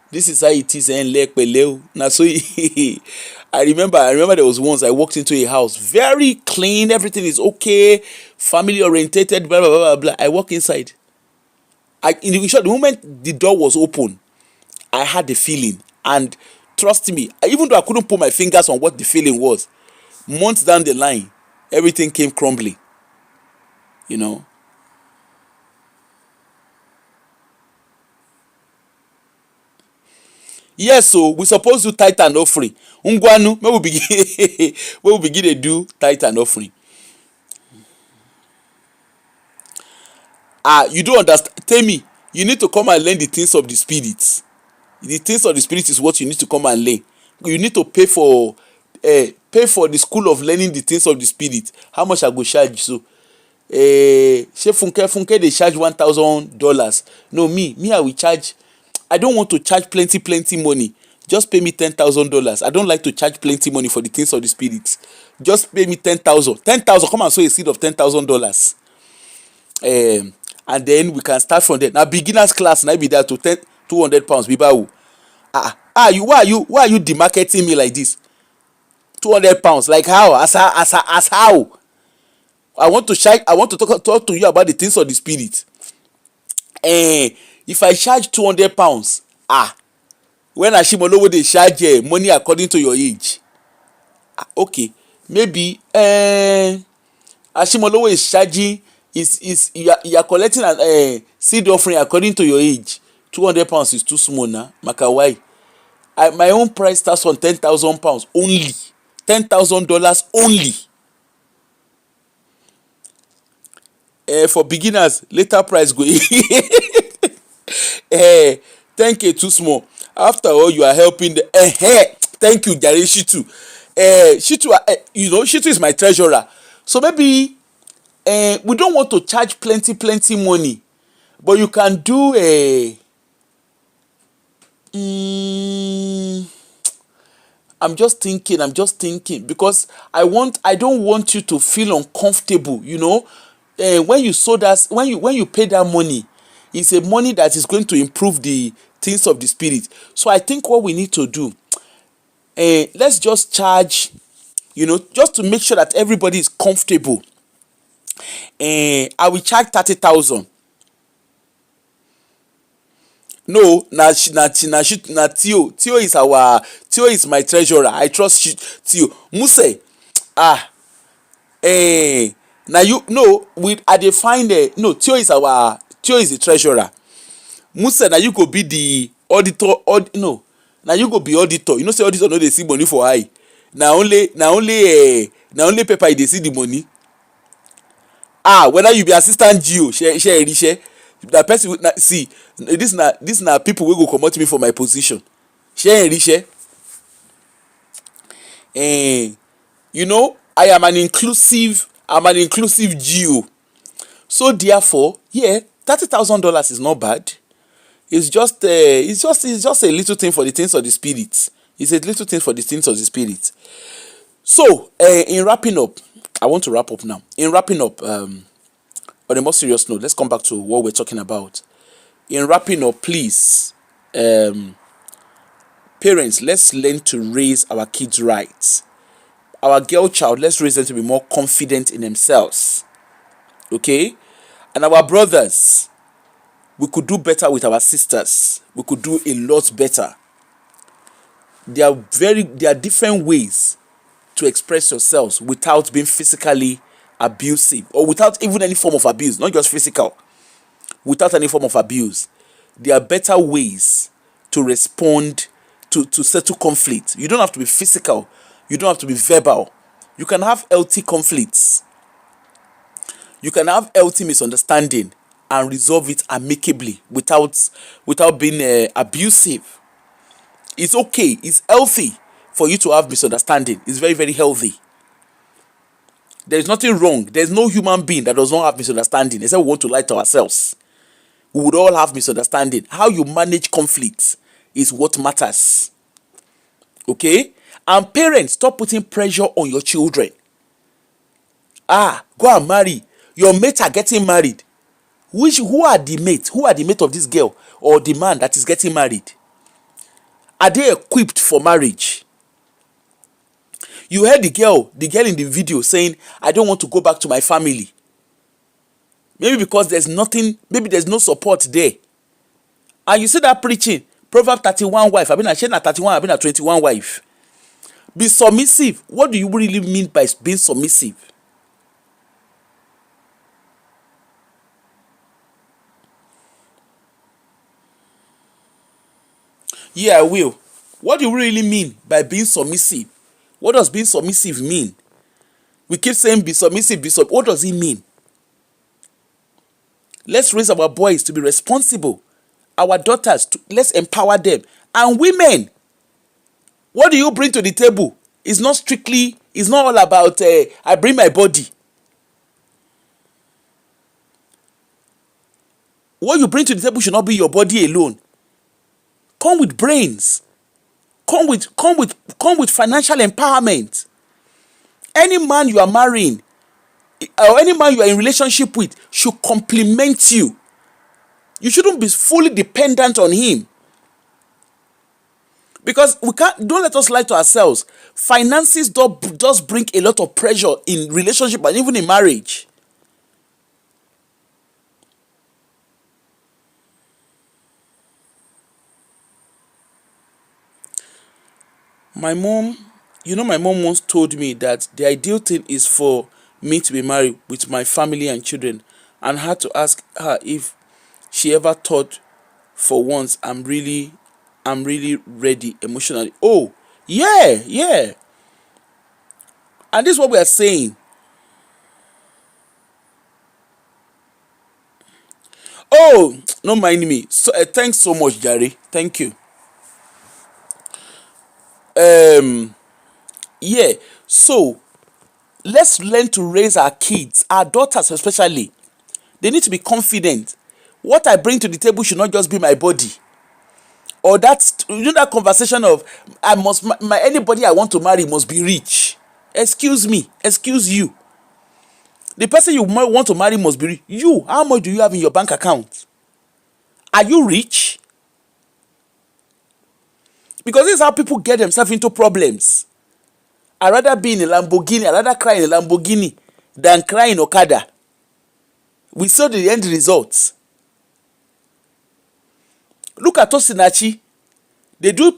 this is how it is. Now so I remember there was once I walked into a house, very clean, everything is okay, family orientated, blah blah blah blah. I walk inside. In short, the moment the door was open, I had the feeling, and trust me, even though I couldn't put my fingers on what the feeling was, months down the line, everything came crumbling. Yes, so we suppose do tithe and offering. Ngwanu, may we begin we begin to do tithe and offering. You don't understand. Tell me, you need to come and learn the things of the spirit. The things of the spirit is what you need to come and learn. You need to pay for the school of learning the things of the spirit. How much I go charge? So say Funke they charge $1,000. No, me I will charge. I don't want to charge plenty money. Just pay me $10,000. I don't like to charge plenty money for the things of the spirit. Just pay me 10,000. 10,000. Come and sow a seed of $10,000. And then we can start from there. Now beginners class now be there to £200. Bibawu. Why are you demarketing me like this? £200. Like how? As how? I want to talk to you about the things of the spirit. If I charge £200, when Ashimolowo they charge money according to your age. Okay, maybe Ashimolowo is charging you are collecting a seed offering according to your age. £200 is too small now. Maka why? My own price starts on £10,000 only. $10,000 only. For beginners, later price go 10K too small. After all, you are helping the thank you, Jare Shitu. Shitu is my treasurer. So maybe we don't want to charge plenty money, but you can do I'm just thinking because I don't want you to feel uncomfortable. When you sow that, when you pay that money, it's a money that is going to improve the things of the spirit. So I think what we need to do, let's just charge, just to make sure that everybody is comfortable. I will charge 30,000. No, Tio is my treasurer. I trust Tio. Muse, now I dey find no, Tio is the treasurer. Muse, now you go be the auditor. Now you go be auditor. Say auditor no dey see money for eye. Now only paper you dey see the money. Whether you be assistant GO, share. That person see this na people wey go comot me for my position. Share. I am an inclusive GO. So therefore, $30,000 is not bad. It's just a little thing for the things of the spirit. It's a little thing for the things of the spirit. So, in wrapping up, I want to wrap up now. In wrapping up, on a more serious note, let's come back to what we're talking about. In wrapping up, please, parents, let's learn to raise our kids right. Our girl child, let's raise them to be more confident in themselves. Okay? And our brothers, we could do better with our sisters. We could do a lot better. There are different ways to express yourselves without being physically abusive, or without even any form of abuse, not just physical, without any form of abuse. There are better ways to respond to settle conflict. You don't have to be physical, you don't have to be verbal. You can have healthy conflicts, you can have healthy misunderstanding and resolve it amicably without being abusive. It's okay, it's healthy for you to have misunderstanding. It's very, very healthy. There is nothing wrong. There's no human being that does not have misunderstanding, except we want to lie to ourselves. We would all have misunderstanding. How you manage conflict is what matters. Okay? And parents, stop putting pressure on your children. Go and marry. Your mates are getting married. Who are the mates? Who are the mates of this girl or the man that is getting married? Are they equipped for marriage? You heard the girl in the video saying, I don't want to go back to my family. Maybe because there's no support there. And you see that preaching, Proverbs 31 wife, I've been a 31, I've been a 21 wife. Be submissive. What do you really mean by being submissive? Yeah, I will. What do you really mean by being submissive? What does being submissive mean? We keep saying be submissive, be submissive. What does it mean? Let's raise our boys to be responsible. Our daughters, let's empower them. And women, what do you bring to the table? It's not all about I bring my body. What you bring to the table should not be your body alone. Come with brains. Come with financial empowerment. Any man you are marrying or any man you are in relationship with should complement you. You shouldn't be fully dependent on him. Because don't let us lie to ourselves. Finances does bring a lot of pressure in relationship and even in marriage. My mom once told me that the ideal thing is for me to be married with my family and children, and had to ask her if she ever thought for once I'm really ready emotionally. Oh, yeah. And this is what we are saying. Oh, don't mind me. So thanks so much, Gary. Thank you. Yeah. So let's learn to raise our kids, our daughters especially. They need to be confident. What I bring to the table should not just be my body. Or that conversation of anybody I want to marry must be rich. Excuse me, excuse you. The person you want to marry must be rich. You, how much do you have in your bank account? Are you rich? Because this is how people get themselves into problems. I'd rather be in a Lamborghini, I'd rather cry in a Lamborghini than cry in Okada. We saw the end results. Look at Osinachi. They do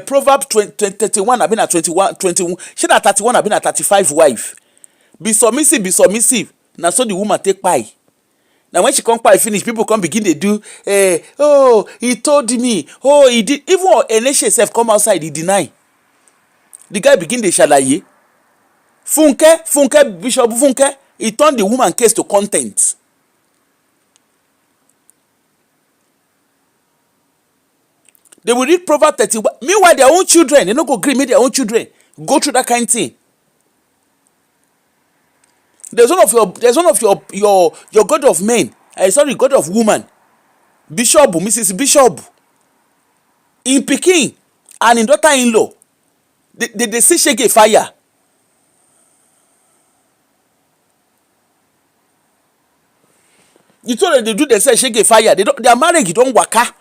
Proverbs 31, I've been at 21. She at 31, I've been at 35 wife. Be submissive. Now so the woman take pie. Now when she come pie finish, people come begin they do, he told me, he did. Even Elisha self come outside, he deny. The guy begin they shalaye. Funke, Bishop Funke, he turned the woman case to content. They will read Proverbs 31. Meanwhile, their own children, they don't go agree, make their own children go through that kind of thing. There's one of your God of men. God of woman. Bishop, Mrs. Bishop, in Pikin, and in daughter-in-law, they see shege fire. You told them they do themselves shege fire. Their marriage don't waka.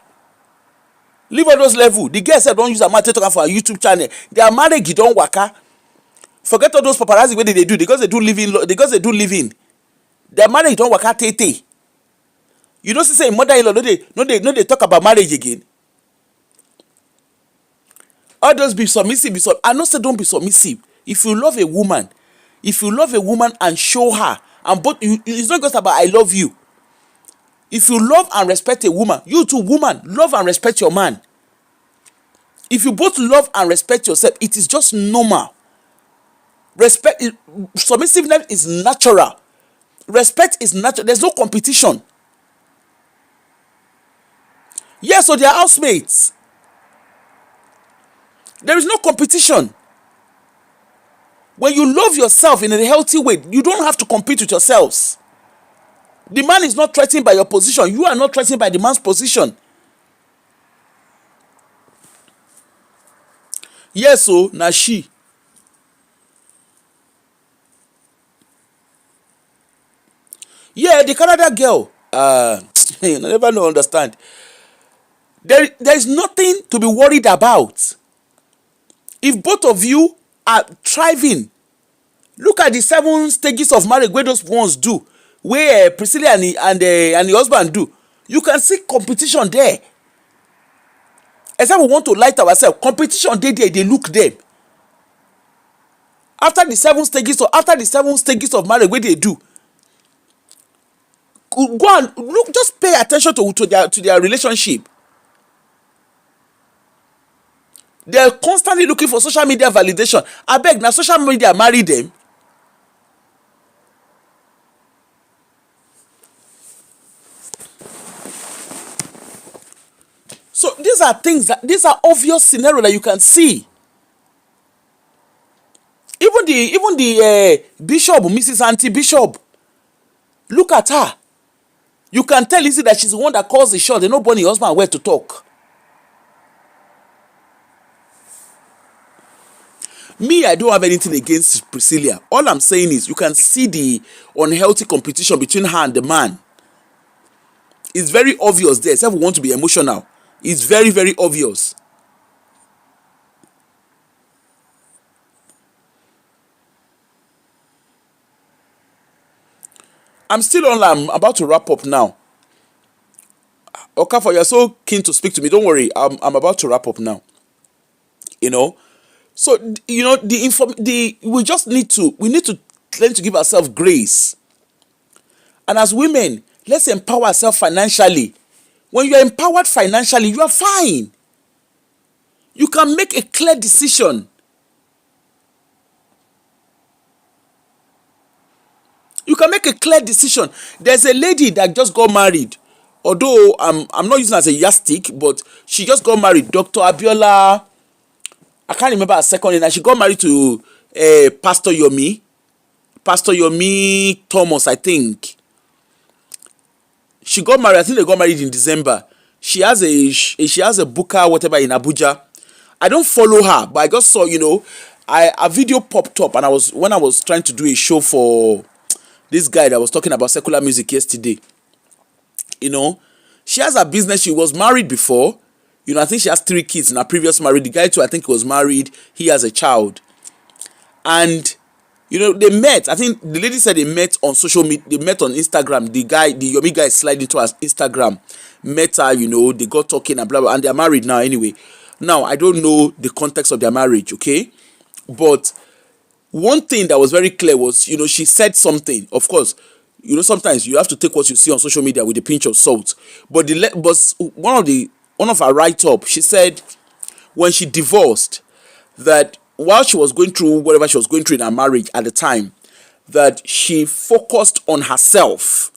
Leave all those level. The girl said don't use a matter talk for a YouTube channel. Their marriage don't waka. Forget all those paparazzi what they do because they do living. Their marriage don't waka tete. You don't say mother-in-law no they talk about marriage again. All those be submissive. I not say don't be submissive. If you love a woman and show her, and both it's not just about I love you. If you love and respect a woman, you too, woman, love and respect your man. If you both love and respect yourself, it is just normal. Submissiveness is natural. Respect is natural. There's no competition. Yes, so they are housemates. There is no competition. When you love yourself in a healthy way, you don't have to compete with yourselves. The man is not threatened by your position. You are not threatened by the man's position. Yes, so na she. Yeah, the Canada girl. You never know, understand. There is nothing to be worried about. If both of you are thriving, look at the 7 stages of marriage where those ones do, where Priscilla and the husband do. You can see competition there. Except we want to light ourselves. Competition there, they look them. After the 7 stages of marriage, where they do, go and look. Just pay attention to their relationship. They're constantly looking for social media validation. I beg, now social media marry them. So these are obvious scenarios that you can see. Even the Bishop, Mrs. Auntie Bishop, look at her. You can tell easily that she's the one that calls the shot. They no born the husband where to talk. Me, I don't have anything against Priscilla. All I'm saying is you can see the unhealthy competition between her and the man. It's very obvious there. Except we want to be emotional. It's very, very obvious. I'm still on. I'm about to wrap up now. Okafor, you're so keen to speak to me. Don't worry. I'm about to wrap up now. You know. So you know we just need to learn to give ourselves grace. And as women, let's empower ourselves financially. When you are empowered financially, you are fine. You can make a clear decision. You can make a clear decision. There's a lady that just got married. Although I'm not using it as a yardstick, but she just got married. Dr. Abiola, I can't remember her second name. She got married to Pastor Yomi Thomas, I think. She got married. I think they got married in December. She has a booker, whatever, in Abuja. I don't follow her, but I just saw, a video popped up, and when I was trying to do a show for this guy that was talking about secular music yesterday. She has a business. She was married before. I think she has 3 kids in her previous marriage. The guy too, I think, was married. He has a child. And they met. I think the lady said they met on social media. They met on Instagram. The Yomi guy slid into her Instagram, met her. They got talking and blah blah, and they're married now. Anyway, now I don't know the context of their marriage, okay? But one thing that was very clear was, she said something. Of course, sometimes you have to take what you see on social media with a pinch of salt. But one of her write-up, she said when she divorced, that while she was going through whatever she was going through in her marriage at the time, that she focused on herself.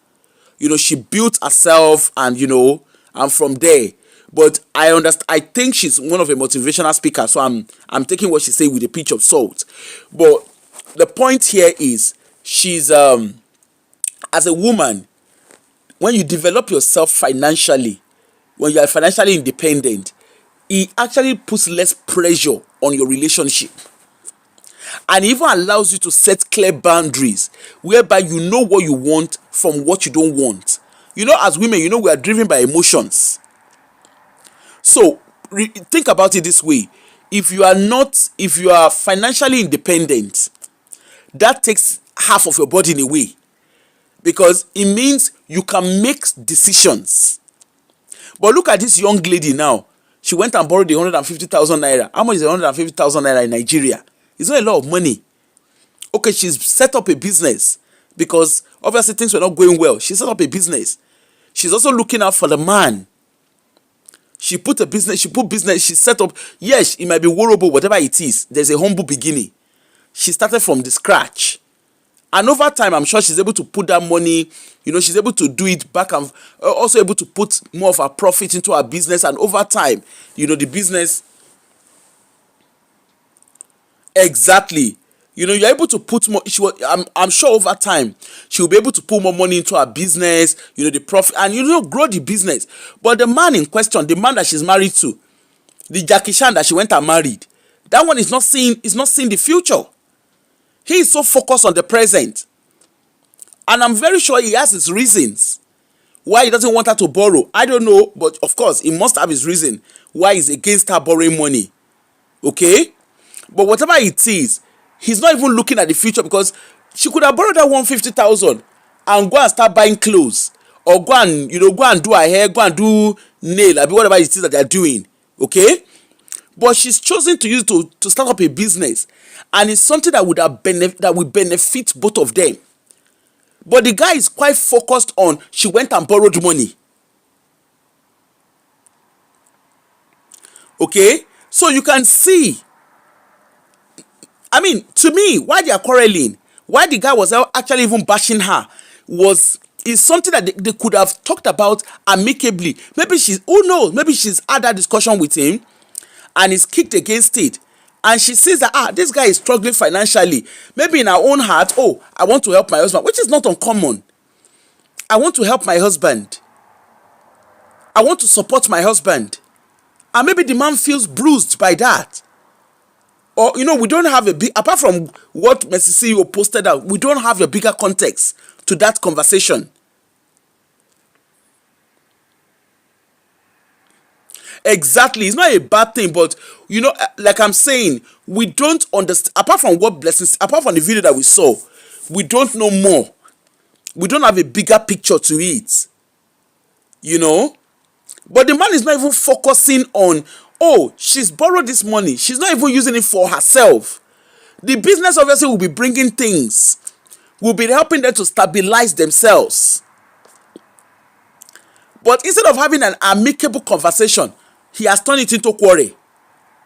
She built herself, and and from there. But I understand. I think she's one of a motivational speaker, so I'm taking what she said with a pinch of salt. But the point here is, she's as a woman, when you develop yourself financially, when you are financially independent, it actually puts less pressure on your relationship, and even allows you to set clear boundaries whereby you know what you want from what you don't want. As women, we are driven by emotions. So think about it this way: if you are financially independent, that takes half of your burden away, because it means you can make decisions. But look at this young lady now. She went and borrowed 150,000 naira. How much is 150,000 naira in Nigeria? It's not a lot of money. Okay, she's set up a business because obviously things were not going well. She set up a business. She's also looking out for the man. She put business, she set up. Yes, it might be horrible, whatever it is. There's a humble beginning. She started from the scratch. And over time, I'm sure she's able to put that money, she's able to do it back, and also able to put more of her profit into her business. And over time, the business. Exactly. You're able to put more. I'm sure over time she'll be able to put more money into her business. The profit, and grow the business. But the man in question, the man that she's married to, the Jackie Chan that she went and married, that one is not seeing the future. He is so focused on the present, and I'm very sure he has his reasons why he doesn't want her to borrow. I don't know, but of course he must have his reason why he's against her borrowing money. Okay, but whatever it is, he's not even looking at the future, because she could have borrowed that 150,000 and go and start buying clothes, or go and do her hair, go and do nail, whatever it is that they're doing. Okay, but she's chosen to use to start up a business, and it's something that will benefit both of them. But the guy is quite focused on she went and borrowed money. Okay, so you can see. To me, why they are quarreling, why the guy was actually even bashing her, is something that they could have talked about amicably. Maybe who knows, maybe she's had that discussion with him and is kicked against it, and she sees that this guy is struggling financially. Maybe in her own heart, I want to help my husband, which is not uncommon. I want to help my husband, I want to support my husband, and maybe the man feels bruised by that. Or we don't have apart from what Mrs. CEO posted out, we don't have a bigger context to that conversation. Exactly, it's not a bad thing, but like I'm saying, we don't understand. Apart from the video that we saw, we don't know more. We don't have a bigger picture to it. But the man is not even focusing on, she's borrowed this money. She's not even using it for herself. The business obviously will be bringing things, will be helping them to stabilize themselves. But instead of having an amicable conversation, he has turned it into quarrel.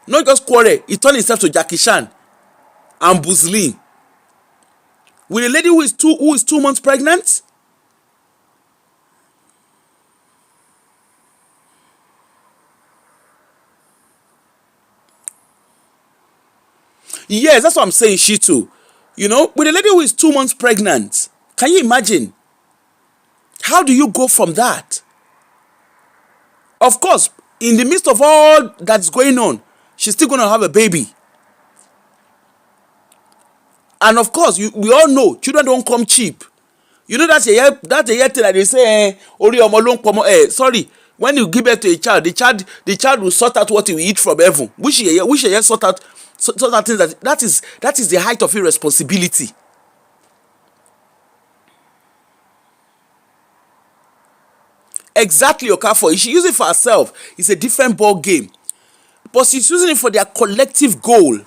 Not just quarrel, he turned himself to Jackie Chan and Bruce Lee. With a lady who is 2 months pregnant. Yes, that's what I'm saying. She too. With a lady who is 2 months pregnant. Can you imagine? How do you go from that? Of course, in the midst of all that's going on, she's still going to have a baby. And of course, we all know children don't come cheap. That's a year thing that they say, sorry, when you give birth to a child, the child will sort out what he will eat from heaven. Which year sort out things that is the height of irresponsibility. Exactly, Okafor. She use it for herself. It's a different ball game. But she's using it for their collective goal.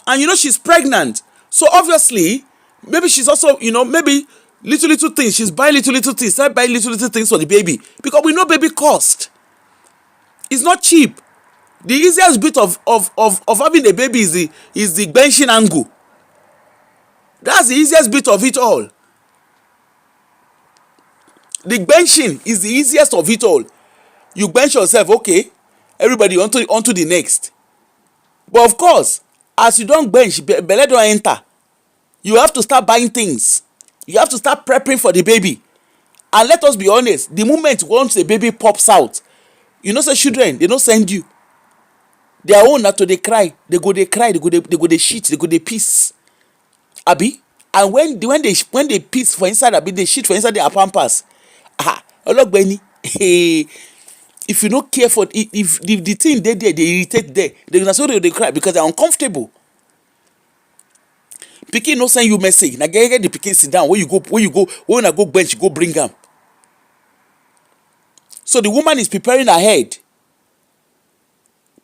And she's pregnant. So obviously, maybe she's also, maybe little things. She's buying little things. Start buying little things for the baby. Because we know baby cost. It's not cheap. The easiest bit of having a baby is the benching angle. That's the easiest bit of it all. The benching is the easiest of it all. You bench yourself, okay, everybody onto the next. But of course, as you don't bench, belle don't enter. You have to start buying things. You have to start prepping for the baby. And let us be honest, the moment once a baby pops out, you know say children, they don't send you. Their own na to dey cry, they go dey shit, they go dey piss, abi. And when they piss for inside, abi they shit for inside their pampers, ologbeni, if you no care for it, if the thing dey there, they irritate there, na so they cry because they are uncomfortable. Pikin no send you message, na get the pikin sit down, when you go when una go bench, go bring am. So the woman is preparing ahead.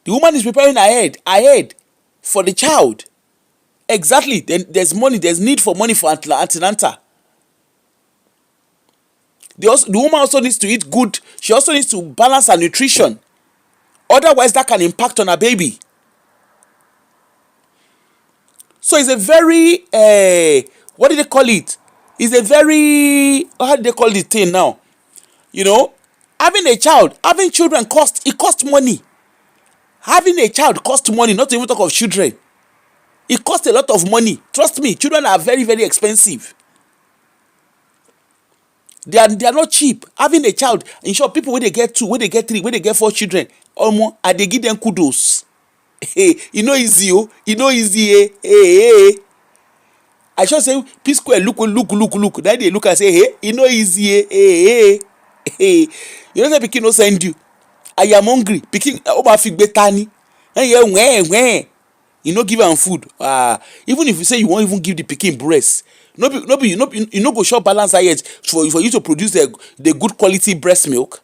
The woman is preparing ahead for the child. Exactly. Then there's money, there's need for money for antenatal. The woman also needs to eat good. She also needs to balance her nutrition. Otherwise, that can impact on her baby. So it's a very, what do they call it? It's a very, how do they call the thing now? You know, having children costs money. Having a child costs money, not to even talk of children. It costs a lot of money. Trust me, children are very, very expensive. They are not cheap. Having a child, in short, people when they get 2, when they get 3, when they get 4 children, almost, and they give them kudos. Hey, you know easy, oh, you know easy, hey. I should say, P square, look. Then they look and say, hey, you know easy, hey. You know the pikin no send you. I am hungry. Pikin, oba fig betani. When. You no give am food. Even if you say you won't even give the pikin breast, no be you no go shop balance diet for you to produce the good quality breast milk.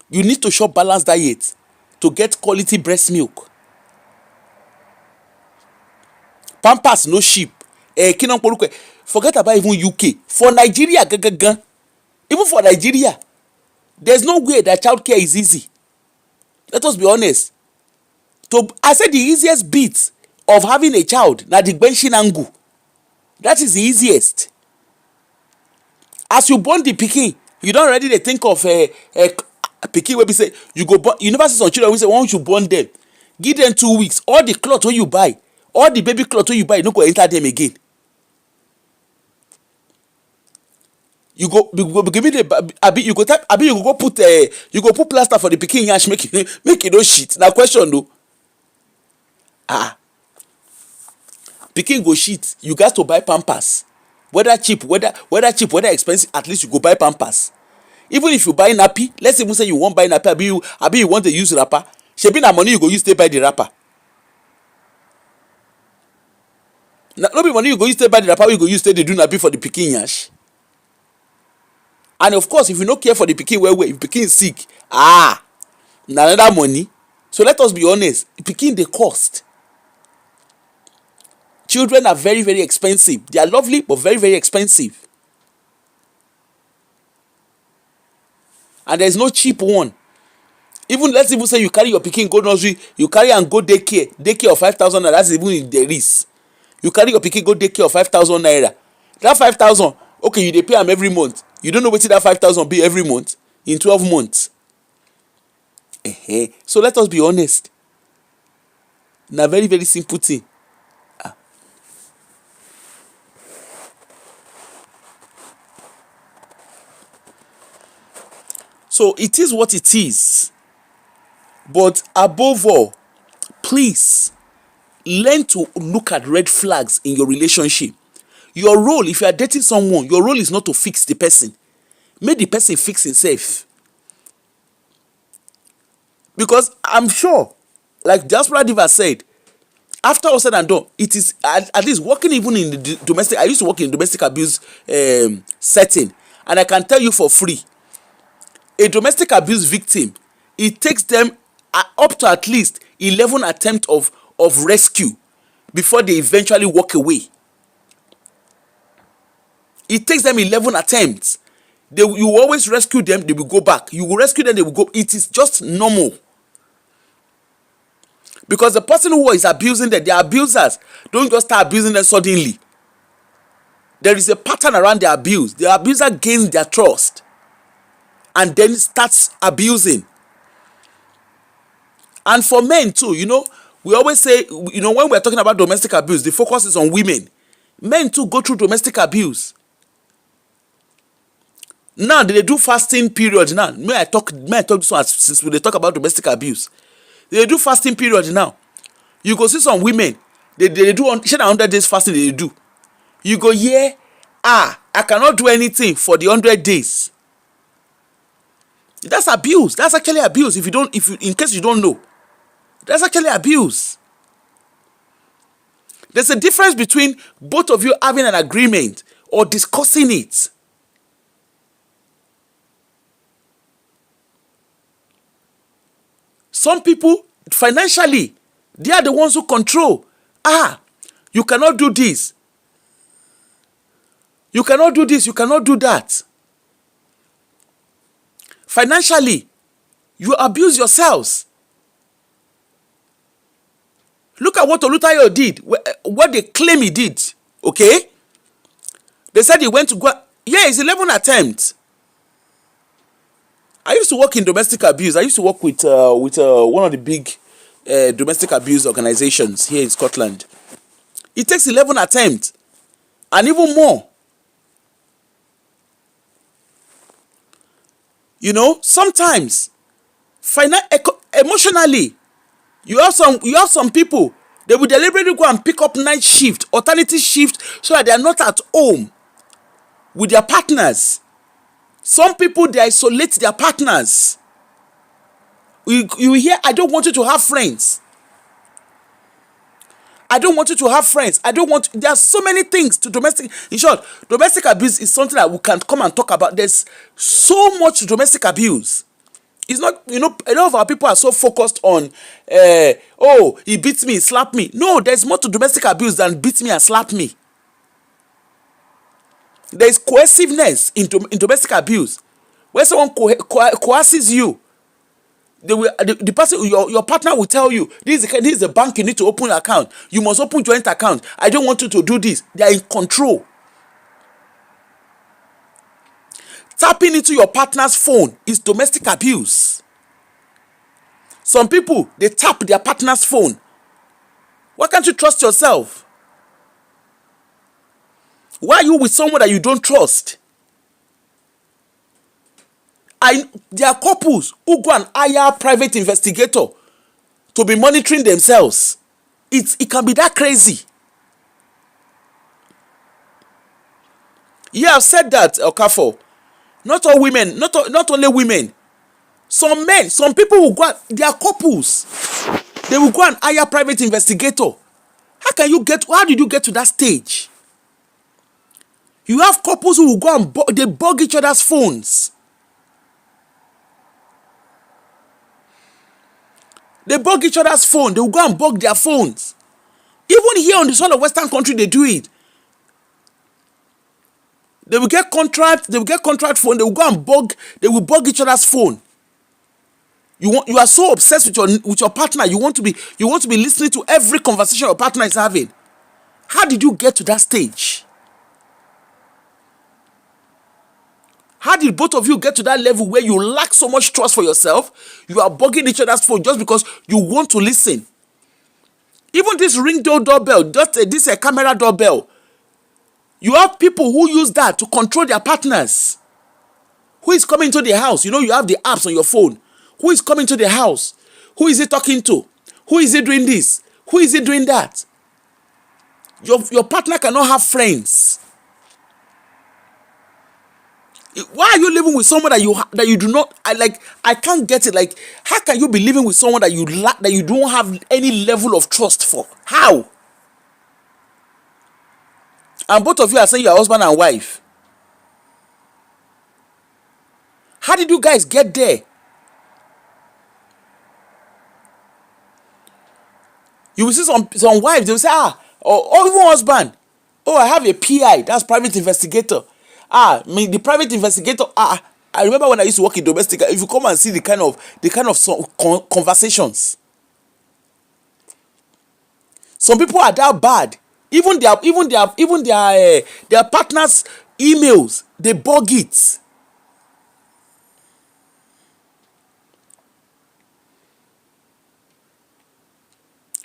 You need to shop balance diet to get quality breast milk. Pampers no cheap. Forget about even UK. For Nigeria, even for Nigeria, there's no way that childcare is easy. Let us be honest. I said the easiest bit of having a child, na the benching angle. That is the easiest. As you born the pikin, you don't already think of a pikin wey be say you go born. You never see some children wey say once you born them, give them 2 weeks, all the cloth wey you buy, all the baby cloth wey you buy, you no go enter them again. You go give me the abi you go put plaster for the pikin yansh make e no shit. Na question though. Pikin go shit, you got to buy pampers. Whether cheap, whether expensive, at least you go buy pampers. Even if you buy nappy, let's even say you won't buy nappy, abi you want to use wrapper, shebi na money you go use to buy the wrapper. No be money you go use to buy the wrapper, you go use to do nappy for the pikin yansh. And of course, if you no care for the pikin well, if pikin sick, na another money. So let us be honest, pikin dey cost. Children are very, very expensive. They are lovely, but very, very expensive. And there is no cheap one. Even let's even say you carry your pikin go nursery, you carry and go daycare of 5,000 naira. That's even in the risk. You carry your pikin go daycare of 5,000 naira. That 5,000, okay, you dey pay am every month. You don't know wetin that 5,000 be every month in 12 months. So let us be honest. Na very, very simple thing. So it is what it is. But above all, please learn to look at red flags in your relationship. Your role, if you are dating someone, your role is not to fix the person. Make the person fix himself. Because I'm sure, like Diaspora Diva said, after all said and done, it is at least working even in the domestic. I used to work in domestic abuse setting, and I can tell you for free, a domestic abuse victim, it takes them up to at least 11 attempts of rescue before they eventually walk away. It takes them 11 attempts. You always rescue them, they will go back. You will rescue them, they will go. It is just normal. Because the person who is abusing them, the abusers don't just start abusing them suddenly. There is a pattern around the abuse. The abuser gains their trust and then starts abusing. And for men too, we always say, when we're talking about domestic abuse, the focus is on women. Men too go through domestic abuse. Now they do fasting period now. May I talk this one since we talk about domestic abuse. They do fasting period now. You go see some women, they do 100 days fasting they do. You go here, I cannot do anything for the 100 days. That's abuse. That's actually abuse. In case you don't know, that's actually abuse. There's a difference between both of you having an agreement or discussing it. Some people, financially, they are the ones who control. You cannot do this. You cannot do this. You cannot do that. Financially, you abuse yourselves. Look at what Olutayo did, what they claim he did. Okay? They said he went to go. Yeah, it's 11 attempts. I used to work in domestic abuse. I used to work with one of the big domestic abuse organizations here in Scotland. It takes 11 attempts and even more. You know, sometimes emotionally, you have some people, they will deliberately go and pick up night shift, alternative shift, so that they are not at home with their partners. Some people, they isolate their partners. You hear, I don't want you to have friends. I don't want you to have friends. There are so many things to domestic. In short, domestic abuse is something that we can come and talk about. There's so much to domestic abuse. It's not, a lot of our people are so focused on, he beats me, he slapped me. No, there's more to domestic abuse than beat me and slap me. There is coerciveness in domestic abuse. When someone coerces you, the person, your partner will tell you, this is the bank you need to open an account. You must open joint account. I don't want you to do this. They are in control. Tapping into your partner's phone is domestic abuse. Some people, they tap their partner's phone. Why can't you trust yourself? Why are you with someone that you don't trust? There are couples who go and hire a private investigator to be monitoring themselves. It can be that crazy. Yeah, I've said that, Okafo. Not all women, not only women. Some men, some people will go, they are couples. They will go and hire a private investigator. How did you get to that stage? You have couples who will go and they bug each other's phones. They bug each other's phone. They will go and bug their phones. Even here on the soil of Western country, they do it. They will get contract phone. They will go and bug each other's phone. You are so obsessed with your partner. You want to be listening to every conversation your partner is having. How did you get to that stage? How did both of you get to that level where you lack so much trust for yourself? You are bugging each other's phone just because you want to listen. Even this ring doorbell, this camera doorbell, you have people who use that to control their partners. Who is coming to the house? You have the apps on your phone. Who is coming to the house? Who is he talking to? Who is he doing this? Who is he doing that? Your partner cannot have friends. Why are you living with someone that you do not I can't get it. Like, how can you be living with someone that you don't have any level of trust for? How? And both of you are saying you're husband and wife. How did you guys get there? You will see some wives, they will say, or even husband, I have a PI, that's private investigator. The private investigator, I remember when I used to work in domestic, if you come and see the kind of conversations. Some people are that bad. Even their partners' emails, they bug it.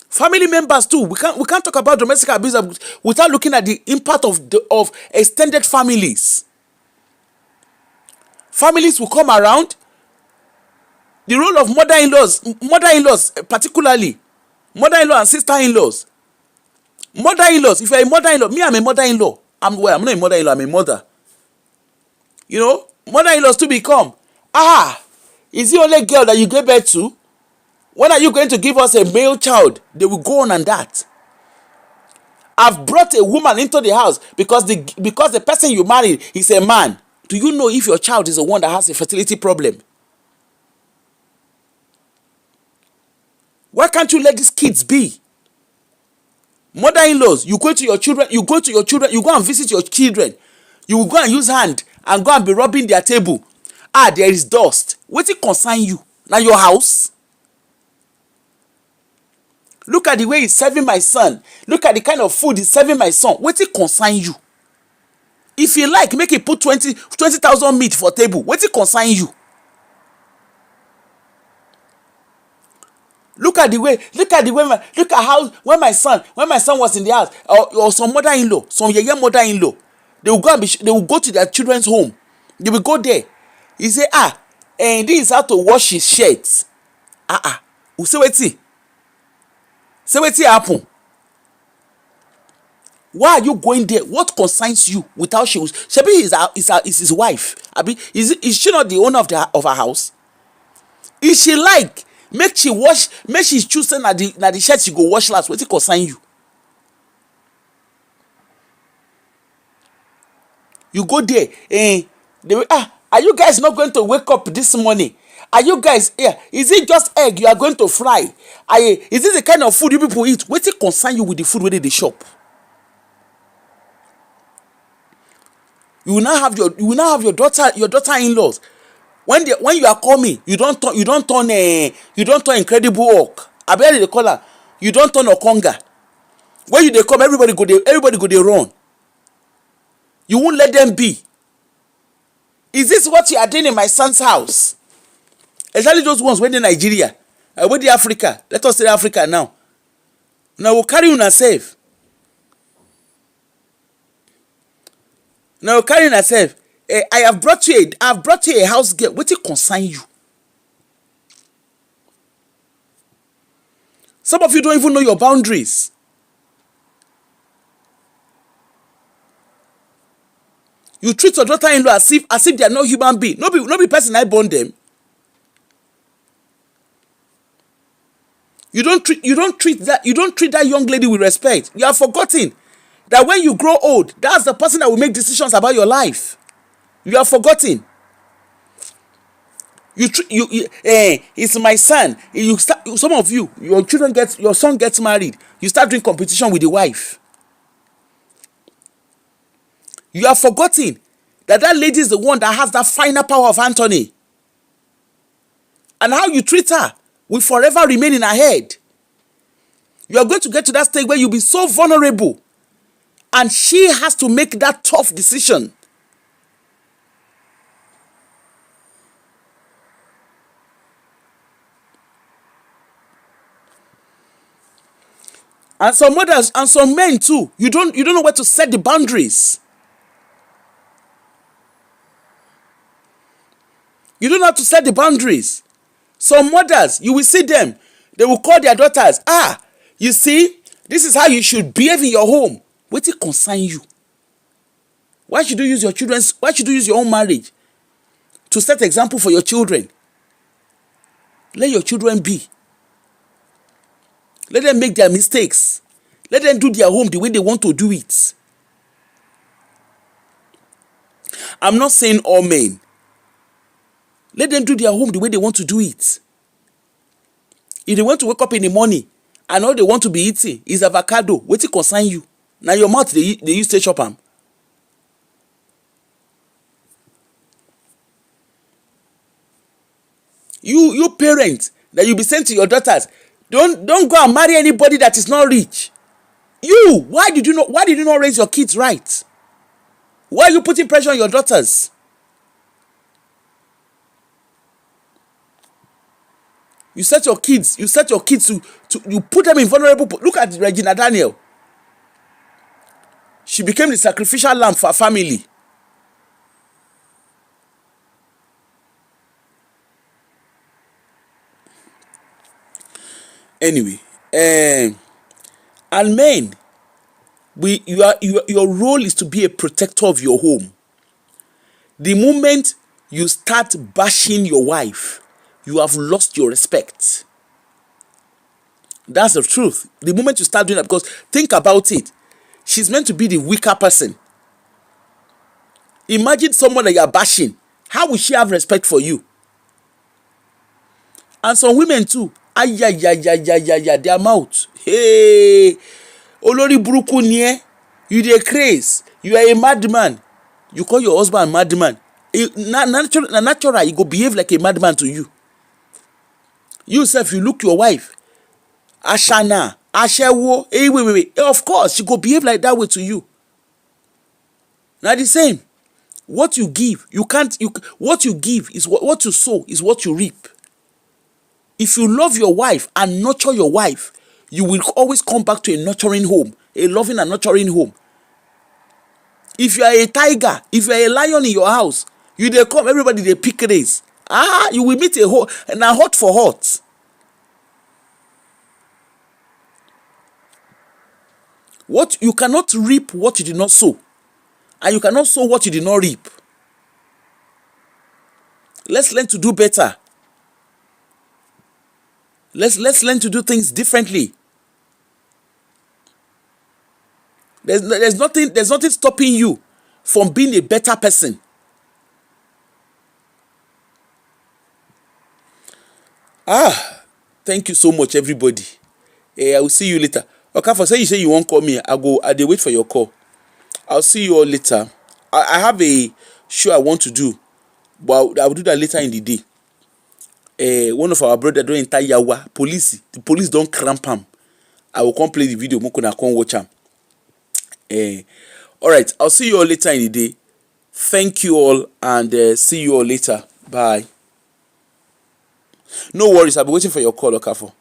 Family members too. We can't talk about domestic abuse without looking at the impact of extended families. Families will come around. The role of mother-in-laws particularly, mother-in-law and sister-in-laws. Mother-in-laws, if you're a mother-in-law, me, I'm a mother-in-law. I'm not a mother-in-law, I'm a mother. You know, mother-in-laws to become, is the only girl that you gave birth to? When are you going to give us a male child? They will go on and that. I've brought a woman into the house because the person you married is a man. Do you know if your child is the one that has a fertility problem? Why can't you let these kids be? Mother-in-laws, you go and visit your children. You will go and use hand and go and be rubbing their table. There is dust. Wetin concern you? Na your house. Look at the way he's serving my son. Look at the kind of food he's serving my son. Wetin concern you? If you like, make it put 20,000 meat for table. Wetin concern you? Look at how when my son was in the house, or some mother-in-law, some yeye mother-in-law, they will go to their children's home. They will go there. He say, and this is how to wash his shirt. You say wetin? Say wetin happen? Why are you going there? What concerns you without she is his wife? Is she not the owner of her house? Is she like make she choose na the shirt she go wash last? Wetin concern you? You go there, they will, are you guys not going to wake up this morning? Are you guys here? Is it just egg you are going to fry? Is this the kind of food you people eat? Wetin concern you with the food wey dey shop? You will now have your daughter-in-laws. When you are coming, you don't turn Incredible Hulk. Abeg dey call am. You don't turn Okonga. When you dey come, everybody go dey run. You won't let them be. Is this what you are doing in my son's house? Exactly those ones wey dey Nigeria, wey dey Africa. Let us say Africa now. Now we'll carry una safe. Now carrying herself. I have brought you a house girl. Wetin concern you? Some of you don't even know your boundaries. You treat your daughter-in-law as if they are not human being. No be person I born them. You don't treat that young lady with respect. You have forgotten that when you grow old, that's the person that will make decisions about your life. You have forgotten. It's my son. Some of you, your son gets married. You start doing competition with the wife. You have forgotten that lady is the one that has that final power of Anthony. And how you treat her will forever remain in her head. You are going to get to that stage where you'll be so vulnerable. And she has to make that tough decision. And some mothers and some men too, you don't know where to set the boundaries. You don't know how to set the boundaries. Some mothers, you will see them, they will call their daughters, you see, this is how you should behave in your home. Wetin concern you? Why should you use your own marriage to set example for your children? Let your children be. Let them make their mistakes. Let them do their home the way they want to do it. I'm not saying all men. Let them do their home the way they want to do it. If they want to wake up in the morning and all they want to be eating is avocado, wetin concern you? Now your mouth they use to chop am. You parents that you be saying to your daughters, don't go and marry anybody that is not rich. Why did you not raise your kids right? Why are you putting pressure on your daughters? You set your kids to you put them in vulnerable. Look at Regina Daniel. She became the sacrificial lamb for her family. Anyway, and men, your role is to be a protector of your home. The moment you start bashing your wife, you have lost your respect. That's the truth. The moment you start doing that, because think about it, she's meant to be the weaker person. Imagine someone that you are bashing. How will she have respect for you? And some women too, their mouth. Hey, olórí burúkú ni ẹ́, you dey craze, you are a madman. You call your husband madman. Natural, he go behave like a madman to you. You sef, you look your wife, ashana, aṣẹ́wó, wait. Of course, she go behave like that way to you. Na the same. What you give, what you give is what you sow is what you reap. If you love your wife and nurture your wife, you will always come back to a nurturing home, a loving and nurturing home. If you are a tiger, if you are a lion in your house, you dey come, everybody dey pick race. You will meet a hot, and na hot for hot. What you cannot reap what you did not sow, and you cannot sow what you did not reap. Let's learn to do better. Let's learn to do things differently. There's nothing stopping you from being a better person. Thank you so much, everybody. I will see you later. Okay, for say you won't call me, I dey wait for your call. I'll see you all later. I have a show I want to do, but I will do that later in the day. One of our brother don enter yawa, the police don cramp am. I will come play the video, make una come watch am. All right, I'll see you all later in the day. Thank you all, and see you all later. Bye. No worries, I'll be waiting for your call, Okafo.